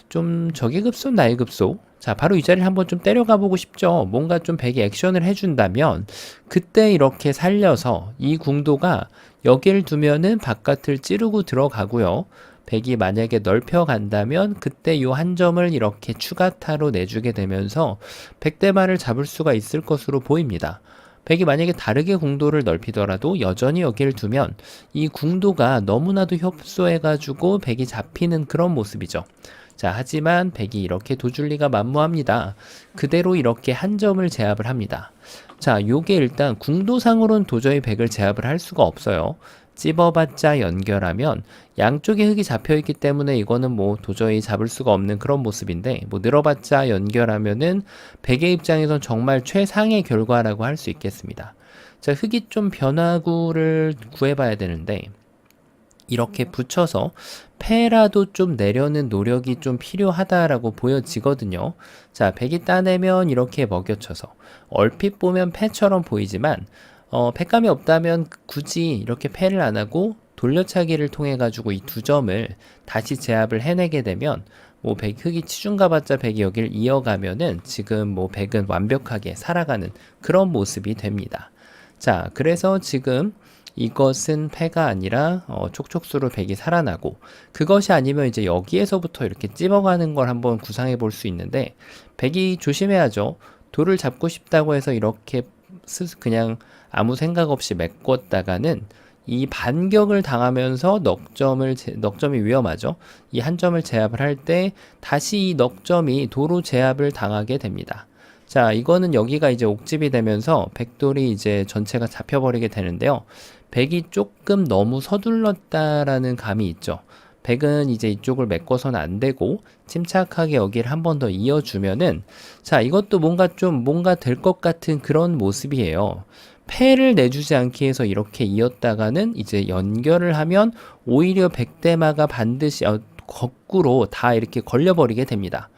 좀 저기 급소, 나의 급소. 자, 바로 이 자리를 한번 좀 때려가 보고 싶죠. 뭔가 좀 백이 액션을 해준다면 그때 이렇게 살려서 이 궁도가 여길 두면은 바깥을 찌르고 들어가고요. 백이 만약에 넓혀 간다면 그때 요 한 점을 이렇게 추가타로 내주게 되면서 백대마를 잡을 수가 있을 것으로 보입니다. 백이 만약에 다르게 궁도를 넓히더라도 여전히 여기를 두면 이 궁도가 너무나도 협소해가지고 백이 잡히는 그런 모습이죠. 자, 하지만 백이 이렇게 도줄 리가 만무합니다. 그대로 이렇게 한 점을 제압을 합니다. 자, 요게 일단 궁도상으로는 도저히 백을 제압을 할 수가 없어요. 찝어봤자 연결하면 양쪽에 흙이 잡혀있기 때문에 이거는 뭐 도저히 잡을 수가 없는 그런 모습인데, 뭐 늘어봤자 연결하면은 백의 입장에선 정말 최상의 결과라고 할 수 있겠습니다. 자, 흙이 좀 변화구를 구해봐야 되는데 이렇게 붙여서 패라도 좀 내려는 노력이 좀 필요하다라고 보여지거든요. 자, 백이 따내면 이렇게 먹여쳐서 얼핏 보면 패처럼 보이지만 패감이 없다면 굳이 이렇게 패를 안 하고 돌려차기를 통해 가지고 이 두 점을 다시 제압을 해내게 되면 뭐 백 흙이 치중 가봤자 백이 여기를 이어가면은 지금 뭐 백은 완벽하게 살아가는 그런 모습이 됩니다. 자, 그래서 지금 이것은 패가 아니라 촉촉수로 백이 살아나고, 그것이 아니면 이제 여기에서부터 이렇게 찝어가는 걸 한번 구상해 볼 수 있는데, 백이 조심해야죠. 돌을 잡고 싶다고 해서 이렇게 그냥 아무 생각 없이 메꿨다가는 이 반격을 당하면서 넉점이 위험하죠. 이 한 점을 제압을 할 때 다시 이 넉점이 도로 제압을 당하게 됩니다. 자, 이거는 여기가 이제 옥집이 되면서 백돌이 이제 전체가 잡혀버리게 되는데요. 백이 조금 너무 서둘렀다라는 감이 있죠. 백은 이제 이쪽을 메꿔서는 안 되고 침착하게 여기를 한 번 더 이어주면은, 자, 이것도 뭔가 될 것 같은 그런 모습이에요. 패를 내주지 않기 위해서 이렇게 이었다가는 이제 연결을 하면 오히려 백대마가 반드시 거꾸로 다 이렇게 걸려버리게 됩니다.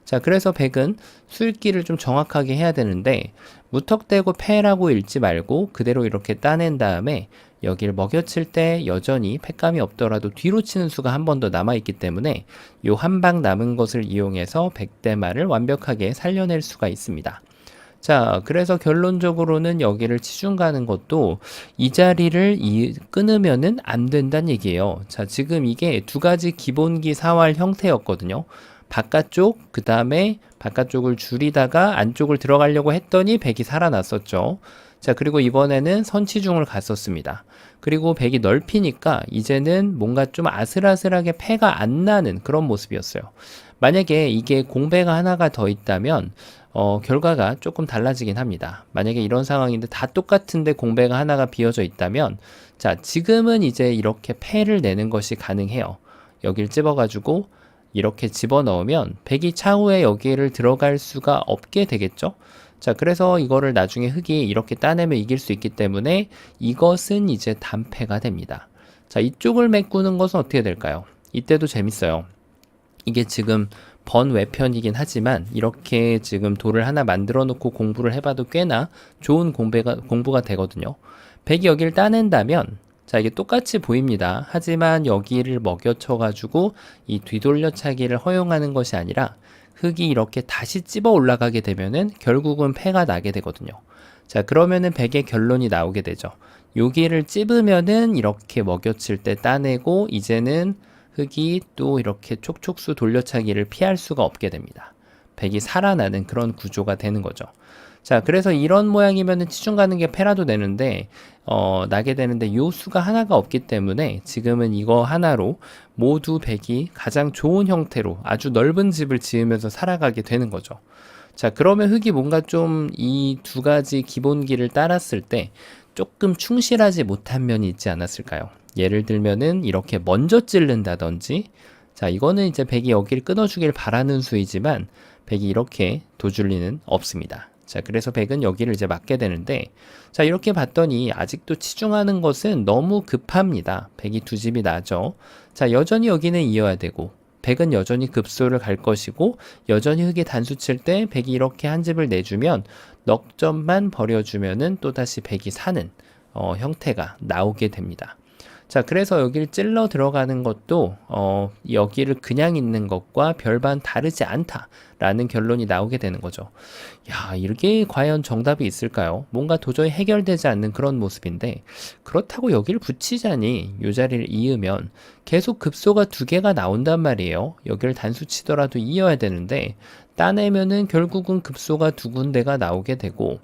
자, 그래서 백은 수읽기를 좀 정확하게 해야 되는데 무턱대고 패라고 읽지 말고 그대로 이렇게 따낸 다음에 여기를 먹여칠 때 여전히 패감이 없더라도 뒤로 치는 수가 한 번 더 남아있기 때문에 요 한 방 남은 것을 이용해서 백대마를 완벽하게 살려낼 수가 있습니다. 자, 그래서 결론적으로는 여기를 치중 가는 것도 이 자리를 끊으면은 안 된다는 얘기예요. 자, 지금 이게 두 가지 기본기 사활 형태였거든요. 바깥쪽, 그 다음에 바깥쪽을 줄이다가 안쪽을 들어가려고 했더니 백이 살아났었죠. 자, 그리고 이번에는 선치중을 갔었습니다. 그리고 백이 넓히니까 이제는 뭔가 좀 아슬아슬하게 패가 안 나는 그런 모습이었어요. 만약에 이게 공배가 하나가 더 있다면 결과가 조금 달라지긴 합니다. 만약에 이런 상황인데 다 똑같은데 공배가 하나가 비어져 있다면, 자, 지금은 이제 이렇게 패를 내는 것이 가능해요. 여기를 찝어가지고 이렇게 집어넣으면 백이 차후에 여기를 들어갈 수가 없게 되겠죠. 자, 그래서 이거를 나중에 흙이 이렇게 따내면 이길 수 있기 때문에 이것은 이제 단패가 됩니다. 자, 이쪽을 메꾸는 것은 어떻게 될까요? 이때도 재밌어요. 이게 지금 번외편이긴 하지만 이렇게 지금 돌을 하나 만들어 놓고 공부를 해봐도 꽤나 좋은 공부가 되거든요. 백이 여기를 따낸다면, 자, 이게 똑같이 보입니다. 하지만 여기를 먹여쳐 가지고 이 뒤돌려차기를 허용하는 것이 아니라 흙이 이렇게 다시 찝어 올라가게 되면은 결국은 패가 나게 되거든요. 자, 그러면은 백의 결론이 나오게 되죠. 여기를 찝으면은 이렇게 먹여칠 때 따내고 이제는 흙이 또 이렇게 촉촉수 돌려차기를 피할 수가 없게 됩니다. 백이 살아나는 그런 구조가 되는 거죠. 자, 그래서 이런 모양이면은 치중 가는 게 패라도 나게 되는데 요 수가 하나가 없기 때문에 지금은 이거 하나로 모두 백이 가장 좋은 형태로 아주 넓은 집을 지으면서 살아가게 되는 거죠. 자, 그러면 흙이 뭔가 좀 이 두 가지 기본기를 따랐을 때 조금 충실하지 못한 면이 있지 않았을까요? 예를 들면은 이렇게 먼저 찌른다든지, 자, 이거는 이제 백이 여기를 끊어주길 바라는 수이지만 백이 이렇게 도줄 리는 없습니다. 자, 그래서 백은 여기를 이제 맞게 되는데, 자, 이렇게 봤더니 아직도 치중하는 것은 너무 급합니다. 백이 두 집이 나죠. 자, 여전히 여기는 이어야 되고 백은 여전히 급소를 갈 것이고 여전히 흑이 단수 칠 때 백이 이렇게 한 집을 내주면 넉 점만 버려주면은 또다시 백이 사는 형태가 나오게 됩니다. 자, 그래서 여기를 찔러 들어가는 것도 여기를 그냥 있는 것과 별반 다르지 않다라는 결론이 나오게 되는 거죠. 야, 이게 과연 정답이 있을까요? 뭔가 도저히 해결되지 않는 그런 모습인데, 그렇다고 여기를 붙이자니 이 자리를 이으면 계속 급소가 두 개가 나온단 말이에요. 여기를 단수 치더라도 이어야 되는데 따내면은 결국은 급소가 두 군데가 나오게 되고,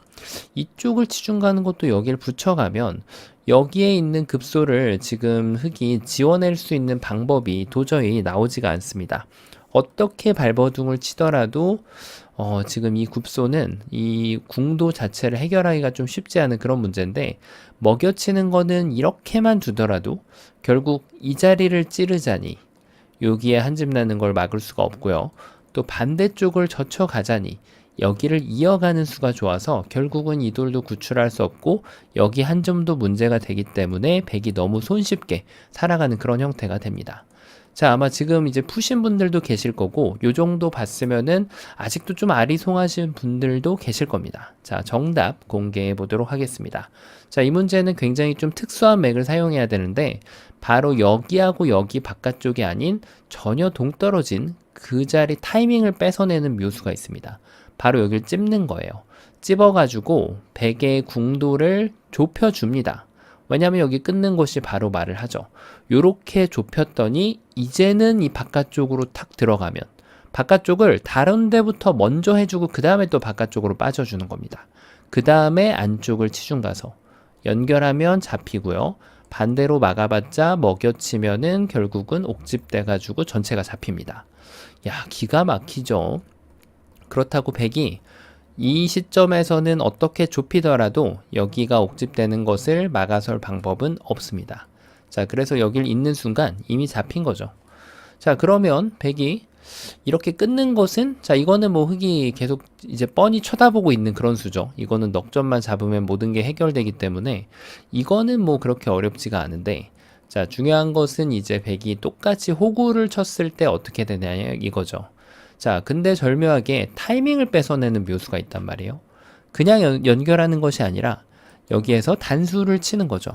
이쪽을 치중 가는 것도 여기를 붙여가면 여기에 있는 급소를 지금 흑이 지워낼 수 있는 방법이 도저히 나오지가 않습니다. 어떻게 발버둥을 치더라도 지금 이 급소는 이 궁도 자체를 해결하기가 좀 쉽지 않은 그런 문제인데, 먹여치는 거는 이렇게만 두더라도 결국 이 자리를 찌르자니 여기에 한 집 나는 걸 막을 수가 없고요. 또 반대쪽을 젖혀가자니 여기를 이어가는 수가 좋아서 결국은 이 돌도 구출할 수 없고 여기 한 점도 문제가 되기 때문에 백이 너무 손쉽게 살아가는 그런 형태가 됩니다. 자, 아마 지금 이제 푸신 분들도 계실 거고 요 정도 봤으면은 아직도 좀 아리송하신 분들도 계실 겁니다. 자, 정답 공개해 보도록 하겠습니다. 자, 이 문제는 굉장히 좀 특수한 맥을 사용해야 되는데 바로 여기하고 여기 바깥쪽이 아닌 전혀 동떨어진 그 자리 타이밍을 뺏어내는 묘수가 있습니다. 바로 여기를 찝는 거예요. 찝어가지고 백의 궁도를 좁혀줍니다. 왜냐하면 여기 끊는 것이 바로 말을 하죠. 요렇게 좁혔더니 이제는 이 바깥쪽으로 탁 들어가면 바깥쪽을 다른 데부터 먼저 해주고 그 다음에 또 바깥쪽으로 빠져주는 겁니다. 그 다음에 안쪽을 치중 가서 연결하면 잡히고요. 반대로 막아봤자 먹여치면은 결국은 옥집돼 가지고 전체가 잡힙니다. 야, 기가 막히죠. 그렇다고 백이 이 시점에서는 어떻게 좁히더라도 여기가 옥집되는 것을 막아설 방법은 없습니다. 자, 그래서 여길 잇는 순간 이미 잡힌 거죠. 자, 그러면 백이 이렇게 끊는 것은, 자, 이거는 뭐 흑이 계속 이제 뻔히 쳐다보고 있는 그런 수죠. 이거는 넉 점만 잡으면 모든 게 해결되기 때문에 이거는 뭐 그렇게 어렵지가 않은데, 자, 중요한 것은 이제 백이 똑같이 호구를 쳤을 때 어떻게 되냐 이거죠. 자, 근데 절묘하게 타이밍을 뺏어내는 묘수가 있단 말이에요. 그냥 연결하는 것이 아니라 여기에서 단수를 치는 거죠.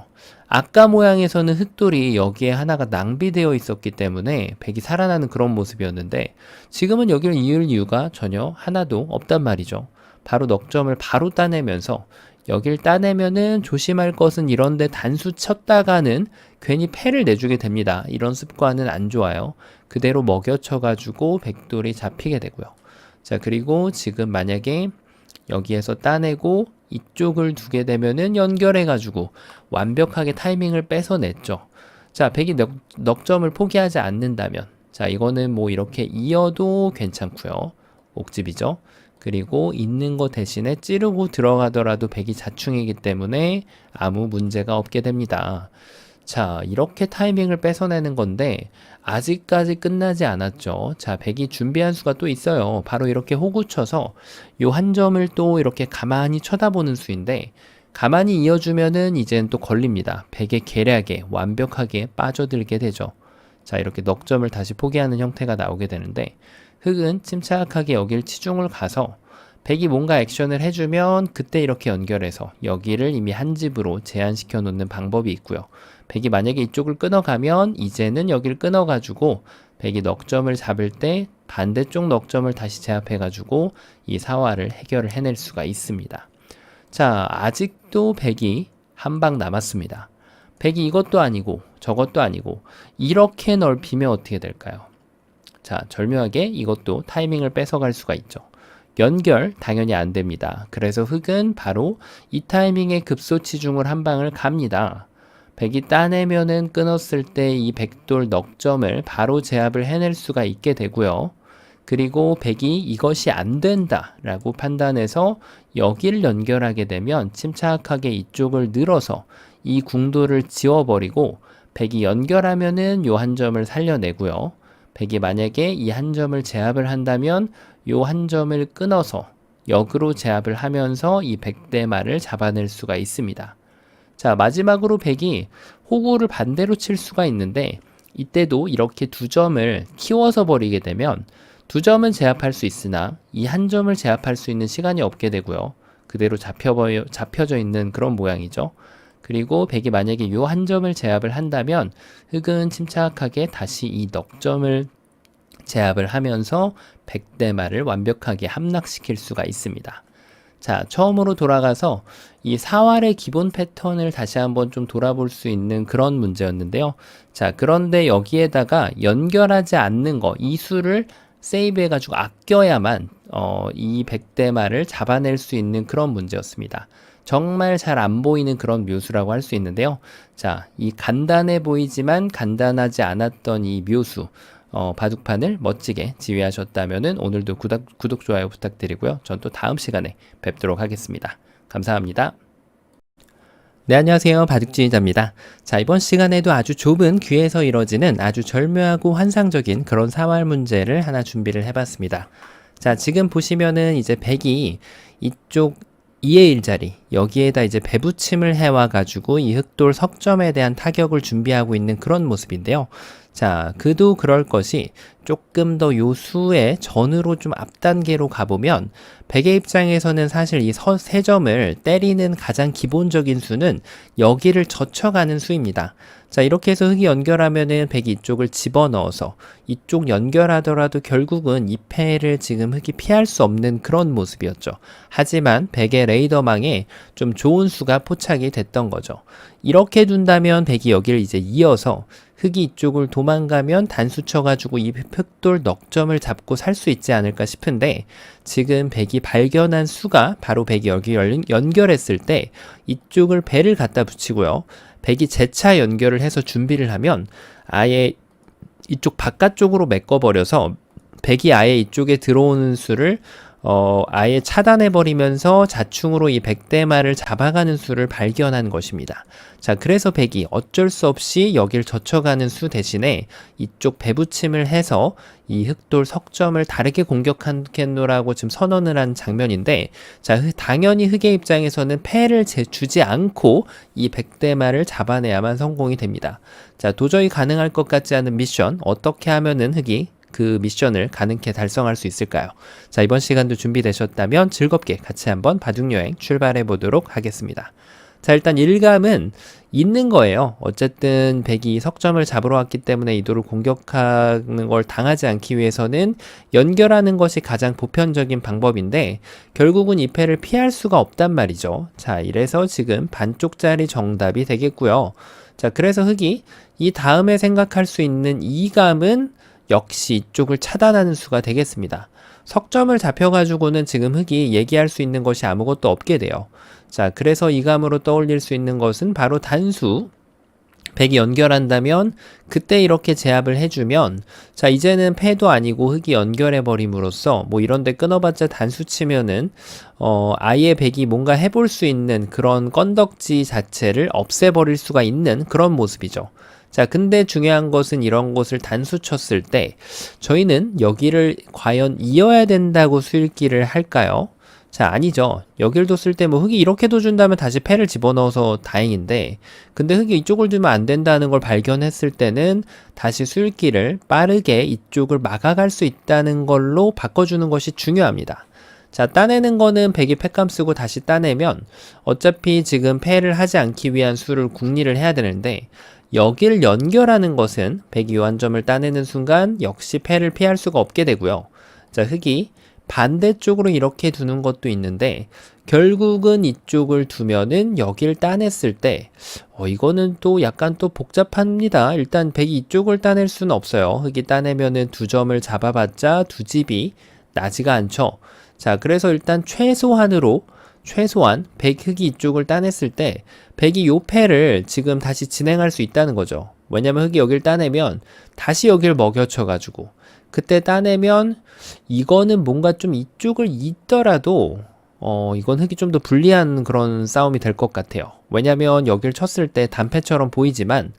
아까 모양에서는 흑돌이 여기에 하나가 낭비되어 있었기 때문에 백이 살아나는 그런 모습이었는데 지금은 여기를 이을 이유가 전혀 하나도 없단 말이죠. 바로 넉 점을 바로 따내면서 여길 따내면은 조심할 것은 이런데 단수 쳤다가는 괜히 패를 내주게 됩니다. 이런 습관은 안 좋아요. 그대로 먹여쳐가지고 백돌이 잡히게 되고요. 자, 그리고 지금 만약에 여기에서 따내고 이쪽을 두게 되면은 연결해가지고 완벽하게 타이밍을 뺏어냈죠. 자, 백이 넉 점을 포기하지 않는다면, 자, 이거는 뭐 이렇게 이어도 괜찮고요. 옥집이죠. 그리고 있는 거 대신에 찌르고 들어가더라도 백이 자충이기 때문에 아무 문제가 없게 됩니다. 자, 이렇게 타이밍을 뺏어내는 건데 아직까지 끝나지 않았죠. 자, 백이 준비한 수가 또 있어요. 바로 이렇게 호구 쳐서 요 한 점을 또 이렇게 가만히 쳐다보는 수인데 가만히 이어주면은 이젠 또 걸립니다. 백의 계략에 완벽하게 빠져들게 되죠. 자, 이렇게 넉 점을 다시 포기하는 형태가 나오게 되는데 흑은 침착하게 여길 치중을 가서 백이 뭔가 액션을 해주면 그때 이렇게 연결해서 여기를 이미 한 집으로 제한시켜 놓는 방법이 있고요. 백이 만약에 이쪽을 끊어가면 이제는 여기를 끊어가지고 백이 넉 점을 잡을 때 반대쪽 넉 점을 다시 제압해가지고 이 사화를 해결을 해낼 수가 있습니다. 자, 아직도 백이 한 방 남았습니다. 백이 이것도 아니고 저것도 아니고 이렇게 넓히면 어떻게 될까요? 자, 절묘하게 이것도 타이밍을 뺏어갈 수가 있죠. 연결 당연히 안 됩니다. 그래서 흑은 바로 이 타이밍에 급소치중을 한 방을 갑니다. 백이 따내면은 끊었을 때 이 백돌 넉 점을 바로 제압을 해낼 수가 있게 되고요. 그리고 백이 이것이 안 된다 라고 판단해서 여기를 연결하게 되면 침착하게 이쪽을 늘어서 이 궁도를 지워버리고 백이 연결하면은 요 한 점을 살려내고요. 백이 만약에 이 한 점을 제압을 한다면 요 한 점을 끊어서 역으로 제압을 하면서 이 백대마를 잡아낼 수가 있습니다. 자, 마지막으로 백이 호구를 반대로 칠 수가 있는데 이때도 이렇게 두 점을 키워서 버리게 되면 두 점은 제압할 수 있으나 이 한 점을 제압할 수 있는 시간이 없게 되고요. 그대로 잡혀져 있는 그런 모양이죠. 그리고 백이 만약에 이 한 점을 제압을 한다면 흑은 침착하게 다시 이 넉점을 제압을 하면서 백대마를 완벽하게 함락시킬 수가 있습니다. 자, 처음으로 돌아가서 이 사활의 기본 패턴을 다시 한번 좀 돌아볼 수 있는 그런 문제였는데요. 자, 그런데 여기에다가 연결하지 않는 거, 이 수를 세이브해가지고 아껴야만 이 백대마를 잡아낼 수 있는 그런 문제였습니다. 정말 잘 안 보이는 그런 묘수라고 할 수 있는데요. 자, 이 간단해 보이지만 간단하지 않았던 이 묘수, 바둑판을 멋지게 지휘하셨다면은 오늘도 구독, 좋아요 부탁드리고요. 전 또 다음 시간에 뵙도록 하겠습니다. 감사합니다. 네, 안녕하세요. 바둑지휘자입니다. 자, 이번 시간에도 아주 좁은 귀에서 이뤄지는 아주 절묘하고 환상적인 그런 사활 문제를 하나 준비를 해봤습니다. 자, 지금 보시면은 이제 백이 이쪽 2의 1자리, 여기에다 이제 배붙임을 해와가지고 이 흑돌 석점에 대한 타격을 준비하고 있는 그런 모습인데요. 자, 그도 그럴 것이 조금 더 요 수의 전으로 좀 앞단계로 가보면 백의 입장에서는 사실 이 세 점을 때리는 가장 기본적인 수는 여기를 젖혀가는 수입니다. 자, 이렇게 해서 흑이 연결하면은 백이 이쪽을 집어넣어서 이쪽 연결하더라도 결국은 이 패를 지금 흑이 피할 수 없는 그런 모습이었죠. 하지만 백의 레이더망에 좀 좋은 수가 포착이 됐던 거죠. 이렇게 둔다면 백이 여기를 이제 이어서 흑이 이쪽을 도망가면 단수 쳐가지고 이 흑돌 넉점을 잡고 살 수 있지 않을까 싶은데, 지금 백이 발견한 수가 바로 백이 여기 연결했을 때 이쪽을 배를 갖다 붙이고요. 백이 재차 연결을 해서 준비를 하면 아예 이쪽 바깥쪽으로 메꿔버려서 백이 아예 이쪽에 들어오는 수를 아예 차단해버리면서 자충으로 이 백대마를 잡아가는 수를 발견한 것입니다. 자, 그래서 백이 어쩔 수 없이 여길 젖혀가는 수 대신에 이쪽 배붙임을 해서 이 흑돌 석점을 다르게 공격하겠노라고 지금 선언을 한 장면인데, 자, 당연히 흑의 입장에서는 패를 주지 않고 이 백대마를 잡아내야만 성공이 됩니다. 자, 도저히 가능할 것 같지 않은 미션, 어떻게 하면은 흑이 그 미션을 가능케 달성할 수 있을까요? 자, 이번 시간도 준비되셨다면 즐겁게 같이 한번 바둑여행 출발해 보도록 하겠습니다. 자, 일단 일감은 있는 거예요. 어쨌든 백이 석점을 잡으러 왔기 때문에 이도를 공격하는 걸 당하지 않기 위해서는 연결하는 것이 가장 보편적인 방법인데 결국은 이 패를 피할 수가 없단 말이죠. 자, 이래서 지금 반쪽짜리 정답이 되겠고요. 자, 그래서 흑이 이 다음에 생각할 수 있는 이감은 역시 이쪽을 차단하는 수가 되겠습니다. 석점을 잡혀가지고는 지금 흑이 얘기할 수 있는 것이 아무것도 없게 돼요. 자, 그래서 이감으로 떠올릴 수 있는 것은 바로 단수. 백이 연결한다면 그때 이렇게 제압을 해주면, 자, 이제는 패도 아니고 흑이 연결해버림으로써 뭐 이런데 끊어봤자 단수 치면은 아예 백이 뭔가 해볼 수 있는 그런 건덕지 자체를 없애버릴 수가 있는 그런 모습이죠. 자, 근데 중요한 것은 이런 것을 단수 쳤을 때 저희는 여기를 과연 이어야 된다고 수읽기를 할까요? 자, 아니죠. 여길 뒀을 때 뭐 흑이 이렇게 둬준다면 다시 패를 집어넣어서 다행인데, 근데 흑이 이쪽을 두면 안 된다는 걸 발견했을 때는 다시 수읽기를 빠르게 이쪽을 막아갈 수 있다는 걸로 바꿔주는 것이 중요합니다. 자, 따내는 거는 백이 패감 쓰고 다시 따내면 어차피 지금 패를 하지 않기 위한 수를 궁리를 해야 되는데, 여기를 연결하는 것은 백이 요 한 점을 따내는 순간 역시 패를 피할 수가 없게 되고요. 자, 흑이 반대쪽으로 이렇게 두는 것도 있는데 결국은 이쪽을 두면은 여기를 따냈을 때 이거는 또 약간 또 복잡합니다. 일단 백이 이쪽을 따낼 수는 없어요. 흑이 따내면은 두 점을 잡아봤자 두 집이 나지가 않죠. 자, 그래서 일단 최소한 흑이 이쪽을 따냈을 때 백이 요 패를 지금 다시 진행할 수 있다는 거죠. 왜냐면 흑이 여길 따내면 다시 여길 먹여쳐가지고 그때 따내면 이거는 뭔가 좀 이쪽을 잇더라도 이건 흑이 좀 더 불리한 그런 싸움이 될 것 같아요. 왜냐면 여길 쳤을 때 단패처럼 보이지만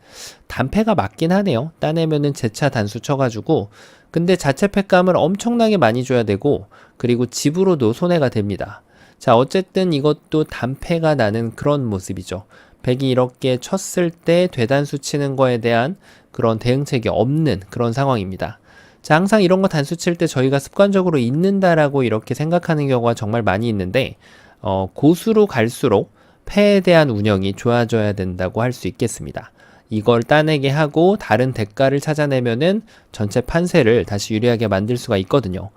단패가 맞긴 하네요. 따내면은 재차 단수 쳐가지고, 근데 자체 패감을 엄청나게 많이 줘야 되고 그리고 집으로도 손해가 됩니다. 자, 어쨌든 이것도 단패가 나는 그런 모습이죠. 백이 이렇게 쳤을 때 되단수 치는 거에 대한 그런 대응책이 없는 그런 상황입니다. 자, 항상 이런 거 단수 칠 때 저희가 습관적으로 잊는다라고 이렇게 생각하는 경우가 정말 많이 있는데, 고수로 갈수록 패에 대한 운영이 좋아져야 된다고 할 수 있겠습니다. 이걸 따내게 하고 다른 대가를 찾아내면은 전체 판세를 다시 유리하게 만들 수가 있거든요.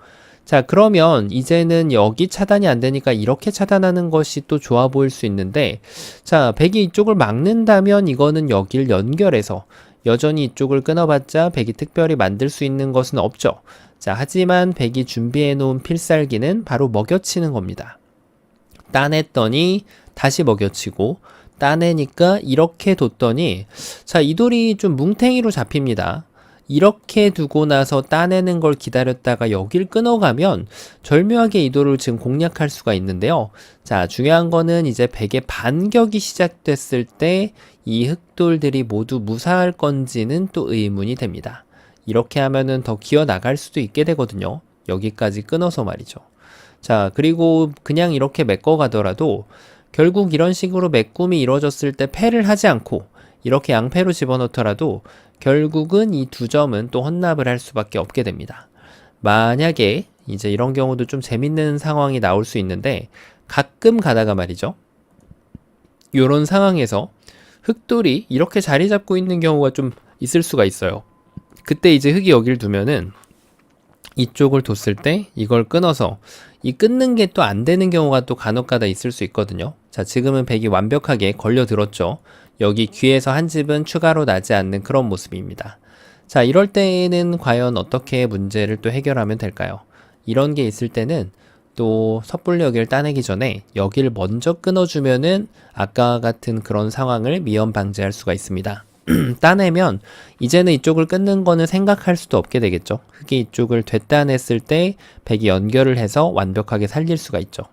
자, 그러면 이제는 여기 차단이 안 되니까 이렇게 차단하는 것이 또 좋아 보일 수 있는데, 자, 백이 이쪽을 막는다면 이거는 여길 연결해서 여전히 이쪽을 끊어봤자 백이 특별히 만들 수 있는 것은 없죠. 자, 하지만 백이 준비해 놓은 필살기는 바로 먹여치는 겁니다. 따냈더니 다시 먹여치고, 따내니까 이렇게 뒀더니, 자, 이 돌이 좀 뭉탱이로 잡힙니다. 이렇게 두고 나서 따내는 걸 기다렸다가 여길 끊어가면 절묘하게 이 돌을 지금 공략할 수가 있는데요. 자, 중요한 거는 이제 백의 반격이 시작됐을 때 이 흑돌들이 모두 무사할 건지는 또 의문이 됩니다. 이렇게 하면은 더 기어 나갈 수도 있게 되거든요. 여기까지 끊어서 말이죠. 자, 그리고 그냥 이렇게 메꿔 가더라도 결국 이런 식으로 메꿈이 이루어졌을 때 패를 하지 않고 이렇게 양패로 집어넣더라도 결국은 이 두 점은 또 헌납을 할 수밖에 없게 됩니다. 만약에 이제 이런 경우도 좀 재밌는 상황이 나올 수 있는데, 가끔 가다가 말이죠. 이런 상황에서 흑돌이 이렇게 자리 잡고 있는 경우가 좀 있을 수가 있어요. 그때 이제 흑이 여길 두면은 이쪽을 뒀을 때 이걸 끊어서 이 끊는 게 또 안 되는 경우가 또 간혹가다 있을 수 있거든요. 자, 지금은 백이 완벽하게 걸려들었죠. 여기 귀에서 한 집은 추가로 나지 않는 그런 모습입니다. 자, 이럴 때에는 과연 어떻게 문제를 또 해결하면 될까요? 이런 게 있을 때는 또 섣불리 여기를 따내기 전에 여기를 먼저 끊어주면은 아까 같은 그런 상황을 미연 방지할 수가 있습니다. 따내면 이제는 이쪽을 끊는 거는 생각할 수도 없게 되겠죠. 흑이 이쪽을 되따냈을 때 백이 연결을 해서 완벽하게 살릴 수가 있죠.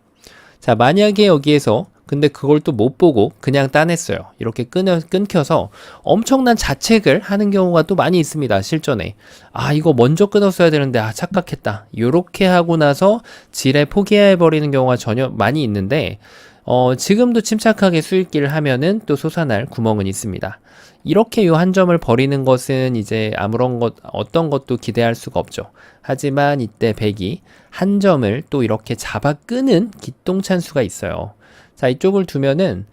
자, 만약에 여기에서 근데 그걸 또 못 보고 그냥 따냈어요. 이렇게 끊겨서 엄청난 자책을 하는 경우가 또 많이 있습니다. 실전에. 아, 이거 먼저 끊었어야 되는데, 아, 착각했다. 요렇게 하고 나서 지레 포기해버리는 경우가 전혀 많이 있는데, 지금도 침착하게 수익기를 하면은 또 솟아날 구멍은 있습니다. 이렇게 요 한 점을 버리는 것은 이제 어떤 것도 기대할 수가 없죠. 하지만 이때 백이 한 점을 또 이렇게 잡아 끄는 기똥찬수가 있어요. 자, 이쪽을 두면은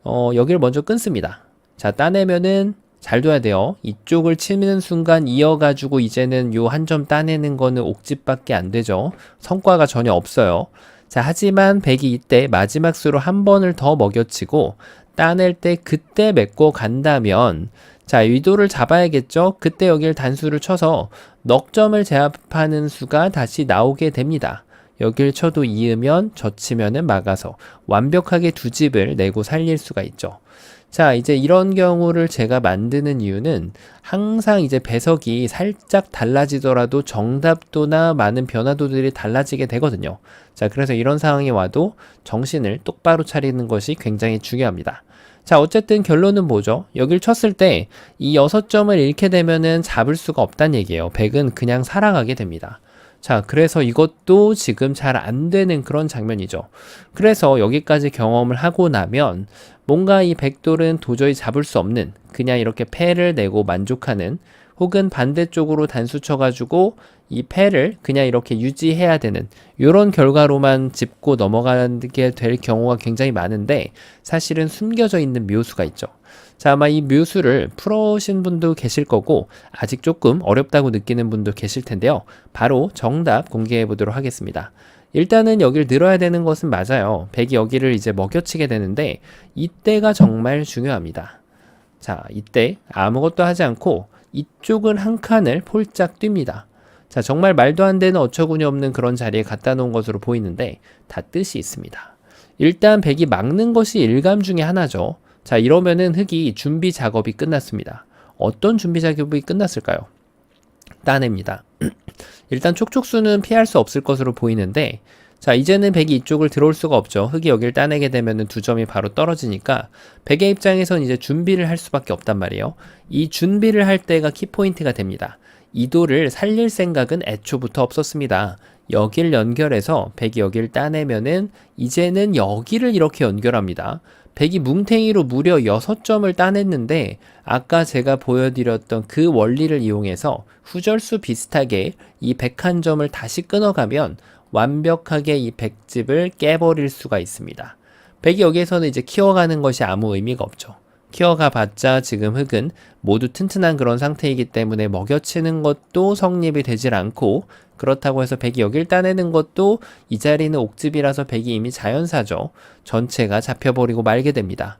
여기를 먼저 끊습니다. 자, 따내면은 잘 둬야 돼요. 이쪽을 치는 순간 이어가지고 이제는 요 한 점 따내는 거는 옥집밖에 안 되죠. 성과가 전혀 없어요. 자, 하지만 백이 이때 마지막 수로 한 번을 더 먹여치고 따낼 때 그때 메꿔 간다면, 자, 의도를 잡아야겠죠. 그때 여기를 단수를 쳐서 넉 점을 제압하는 수가 다시 나오게 됩니다. 여길 쳐도 이으면 젖히면은 막아서 완벽하게 두 집을 내고 살릴 수가 있죠. 자, 이제 이런 경우를 제가 만드는 이유는 항상 이제 배석이 살짝 달라지더라도 정답도나 많은 변화도들이 달라지게 되거든요. 자, 그래서 이런 상황이 와도 정신을 똑바로 차리는 것이 굉장히 중요합니다. 자, 어쨌든 결론은 뭐죠? 여길 쳤을 때 이 6점을 잃게 되면은 잡을 수가 없다는 얘기예요. 백은 그냥 살아가게 됩니다. 자, 그래서 이것도 지금 잘 안 되는 그런 장면이죠. 그래서 여기까지 경험을 하고 나면 뭔가 이 백돌은 도저히 잡을 수 없는, 그냥 이렇게 패를 내고 만족하는, 혹은 반대쪽으로 단수 쳐가지고 이 패를 그냥 이렇게 유지해야 되는 이런 결과로만 짚고 넘어가게 될 경우가 굉장히 많은데, 사실은 숨겨져 있는 묘수가 있죠. 자, 아마 이 묘수를 풀어오신 분도 계실 거고 아직 조금 어렵다고 느끼는 분도 계실 텐데요. 바로 정답 공개해 보도록 하겠습니다. 일단은 여기를 늘어야 되는 것은 맞아요. 백이 여기를 이제 먹여치게 되는데 이때가 정말 중요합니다. 자, 이때 아무것도 하지 않고 이쪽을 한 칸을 폴짝 뜁니다. 자, 정말 말도 안 되는 어처구니 없는 그런 자리에 갖다 놓은 것으로 보이는데 다 뜻이 있습니다. 일단 백이 막는 것이 일감 중에 하나죠. 자, 이러면은 흑이 준비 작업이 끝났습니다. 어떤 준비 작업이 끝났을까요? 따냅니다. 일단 촉촉수는 피할 수 없을 것으로 보이는데, 자, 이제는 백이 이쪽을 들어올 수가 없죠. 흑이 여기를 따내게 되면은 두 점이 바로 떨어지니까 백의 입장에선 이제 준비를 할 수밖에 없단 말이에요. 이 준비를 할 때가 키포인트가 됩니다. 이 돌을 살릴 생각은 애초부터 없었습니다. 여길 연결해서 백이 여기를 따내면은 이제는 여기를 이렇게 연결합니다. 백이 뭉탱이로 무려 6점을 따냈는데 아까 제가 보여드렸던 그 원리를 이용해서 후절수 비슷하게 이 101점을 다시 끊어가면 완벽하게 이 100집을 깨버릴 수가 있습니다. 백이 여기에서는 이제 키워가는 것이 아무 의미가 없죠. 키워가 봤자 지금 흙은 모두 튼튼한 그런 상태이기 때문에 먹여치는 것도 성립이 되질 않고, 그렇다고 해서 백이 여길 따내는 것도 이 자리는 옥집이라서 백이 이미 자연사죠. 전체가 잡혀버리고 말게 됩니다.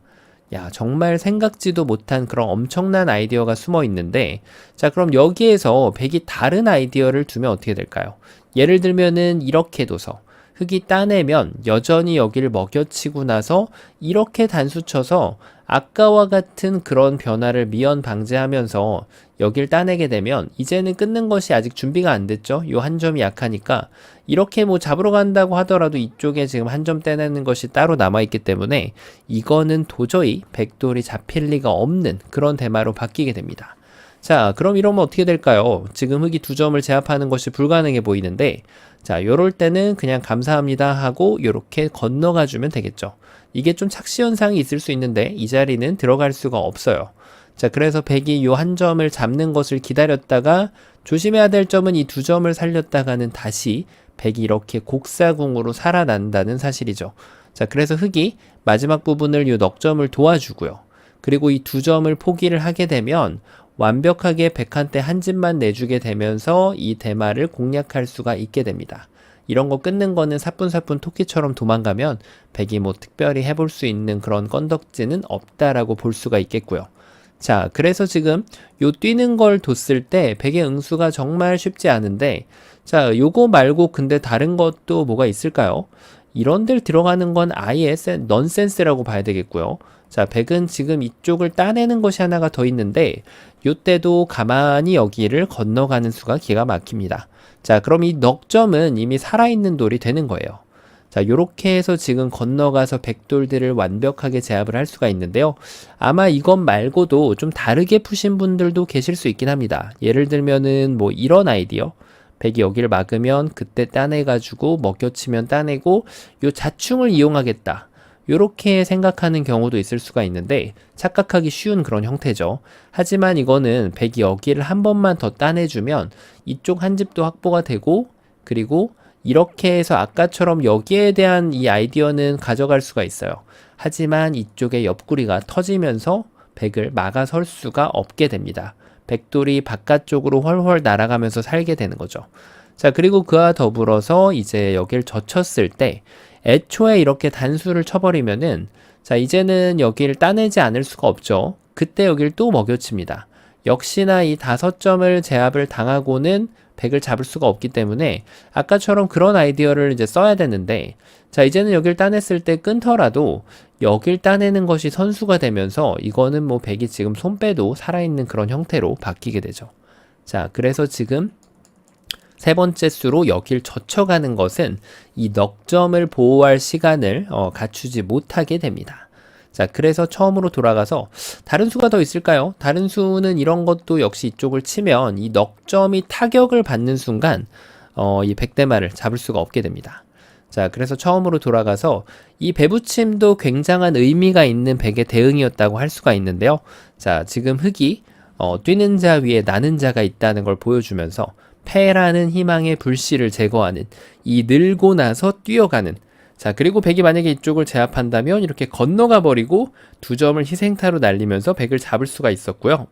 야, 정말 생각지도 못한 그런 엄청난 아이디어가 숨어 있는데, 자, 그럼 여기에서 백이 다른 아이디어를 두면 어떻게 될까요? 예를 들면은 이렇게 둬서 흙이 따내면 여전히 여기를 먹여치고 나서 이렇게 단수 쳐서 아까와 같은 그런 변화를 미연 방지하면서 여길 따내게 되면 이제는 끊는 것이 아직 준비가 안 됐죠. 요 한 점이 약하니까 이렇게 뭐 잡으러 간다고 하더라도 이쪽에 지금 한 점 떼내는 것이 따로 남아있기 때문에 이거는 도저히 백돌이 잡힐 리가 없는 그런 대마로 바뀌게 됩니다. 자, 그럼 이러면 어떻게 될까요? 지금 흙이 2점을 제압하는 것이 불가능해 보이는데, 자, 요럴 때는 그냥 감사합니다 하고 요렇게 건너가 주면 되겠죠. 이게 좀 착시 현상이 있을 수 있는데 이 자리는 들어갈 수가 없어요. 자, 그래서 백이 요 한 점을 잡는 것을 기다렸다가 조심해야 될 점은 이 2점을 살렸다가는 다시 백이 이렇게 곡사궁으로 살아난다는 사실이죠. 자, 그래서 흙이 마지막 부분을 요 넉점을 도와주고요. 그리고 이 2점을 포기를 하게 되면 완벽하게 백한테 한 집만 내주게 되면서 이 대마를 공략할 수가 있게 됩니다. 이런 거 끊는 거는 사뿐사뿐 토끼처럼 도망가면 백이 뭐 특별히 해볼 수 있는 그런 건덕지는 없다라고 볼 수가 있겠고요. 자, 그래서 지금 요 뛰는 걸 뒀을 때 백의 응수가 정말 쉽지 않은데, 자, 요거 말고 근데 다른 것도 뭐가 있을까요? 이런 데를 들어가는 건 아예 넌센스라고 봐야 되겠고요. 자, 백은 지금 이쪽을 따내는 것이 하나가 더 있는데 요때도 가만히 여기를 건너가는 수가 기가 막힙니다. 자, 그럼 이 넉점은 이미 살아있는 돌이 되는 거예요. 자, 요렇게 해서 지금 건너가서 백돌들을 완벽하게 제압을 할 수가 있는데요. 아마 이것 말고도 좀 다르게 푸신 분들도 계실 수 있긴 합니다. 예를 들면은 뭐 이런 아이디어. 백이 여기를 막으면 그때 따내가지고 먹여치면 따내고 요 자충을 이용하겠다. 요렇게 생각하는 경우도 있을 수가 있는데 착각하기 쉬운 그런 형태죠. 하지만 이거는 백이 여기를 한 번만 더 따내주면 이쪽 한 집도 확보가 되고, 그리고 이렇게 해서 아까처럼 여기에 대한 이 아이디어는 가져갈 수가 있어요. 하지만 이쪽에 옆구리가 터지면서 백을 막아설 수가 없게 됩니다. 백돌이 바깥쪽으로 훨훨 날아가면서 살게 되는 거죠. 자, 그리고 그와 더불어서 이제 여길 젖혔을 때 애초에 이렇게 단수를 쳐버리면은, 자, 이제는 여기를 따내지 않을 수가 없죠. 그때 여길 또 먹여칩니다. 역시나 이 5점을 제압을 당하고는 백을 잡을 수가 없기 때문에 아까처럼 그런 아이디어를 이제 써야 되는데, 자, 이제는 여길 따냈을 때 끊더라도 여길 따내는 것이 선수가 되면서 이거는 뭐 백이 지금 손 빼도 살아있는 그런 형태로 바뀌게 되죠. 자, 그래서 지금 세 번째 수로 여길 젖혀가는 것은 이 넉점을 보호할 시간을 갖추지 못하게 됩니다. 자, 그래서 처음으로 돌아가서 다른 수가 더 있을까요? 다른 수는 이런 것도 역시 이쪽을 치면 이 넉점이 타격을 받는 순간 이 백대마를 잡을 수가 없게 됩니다. 자, 그래서 처음으로 돌아가서 이 배부침도 굉장한 의미가 있는 백의 대응이었다고 할 수가 있는데요. 자, 지금 흙이 뛰는 자 위에 나는 자가 있다는 걸 보여주면서 패라는 희망의 불씨를 제거하는, 이 늘고 나서 뛰어가는, 자, 그리고 백이 만약에 이쪽을 제압한다면 이렇게 건너가 버리고 2점을 희생타로 날리면서 백을 잡을 수가 있었고요.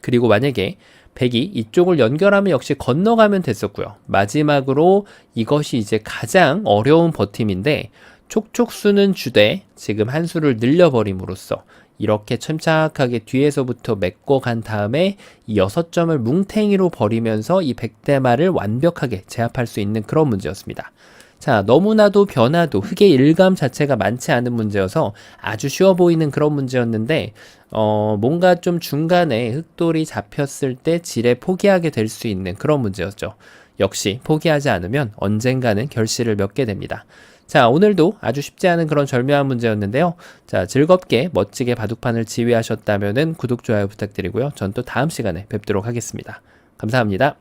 그리고 만약에 백이 이쪽을 연결하면 역시 건너가면 됐었고요. 마지막으로 이것이 이제 가장 어려운 버팀인데, 촉촉수는 주되 지금 한 수를 늘려버림으로써 이렇게 침착하게 뒤에서부터 메꿔 간 다음에 이 6점을 뭉탱이로 버리면서 이 백대마를 완벽하게 제압할 수 있는 그런 문제였습니다. 자, 너무나도 변화도 흙의 일감 자체가 많지 않은 문제여서 아주 쉬워 보이는 그런 문제였는데 뭔가 좀 중간에 흙돌이 잡혔을 때 지레 포기하게 될 수 있는 그런 문제였죠. 역시 포기하지 않으면 언젠가는 결실을 맺게 됩니다. 자, 오늘도 아주 쉽지 않은 그런 절묘한 문제였는데요. 자, 즐겁게 멋지게 바둑판을 지휘하셨다면은 구독, 좋아요 부탁드리고요. 전 또 다음 시간에 뵙도록 하겠습니다. 감사합니다.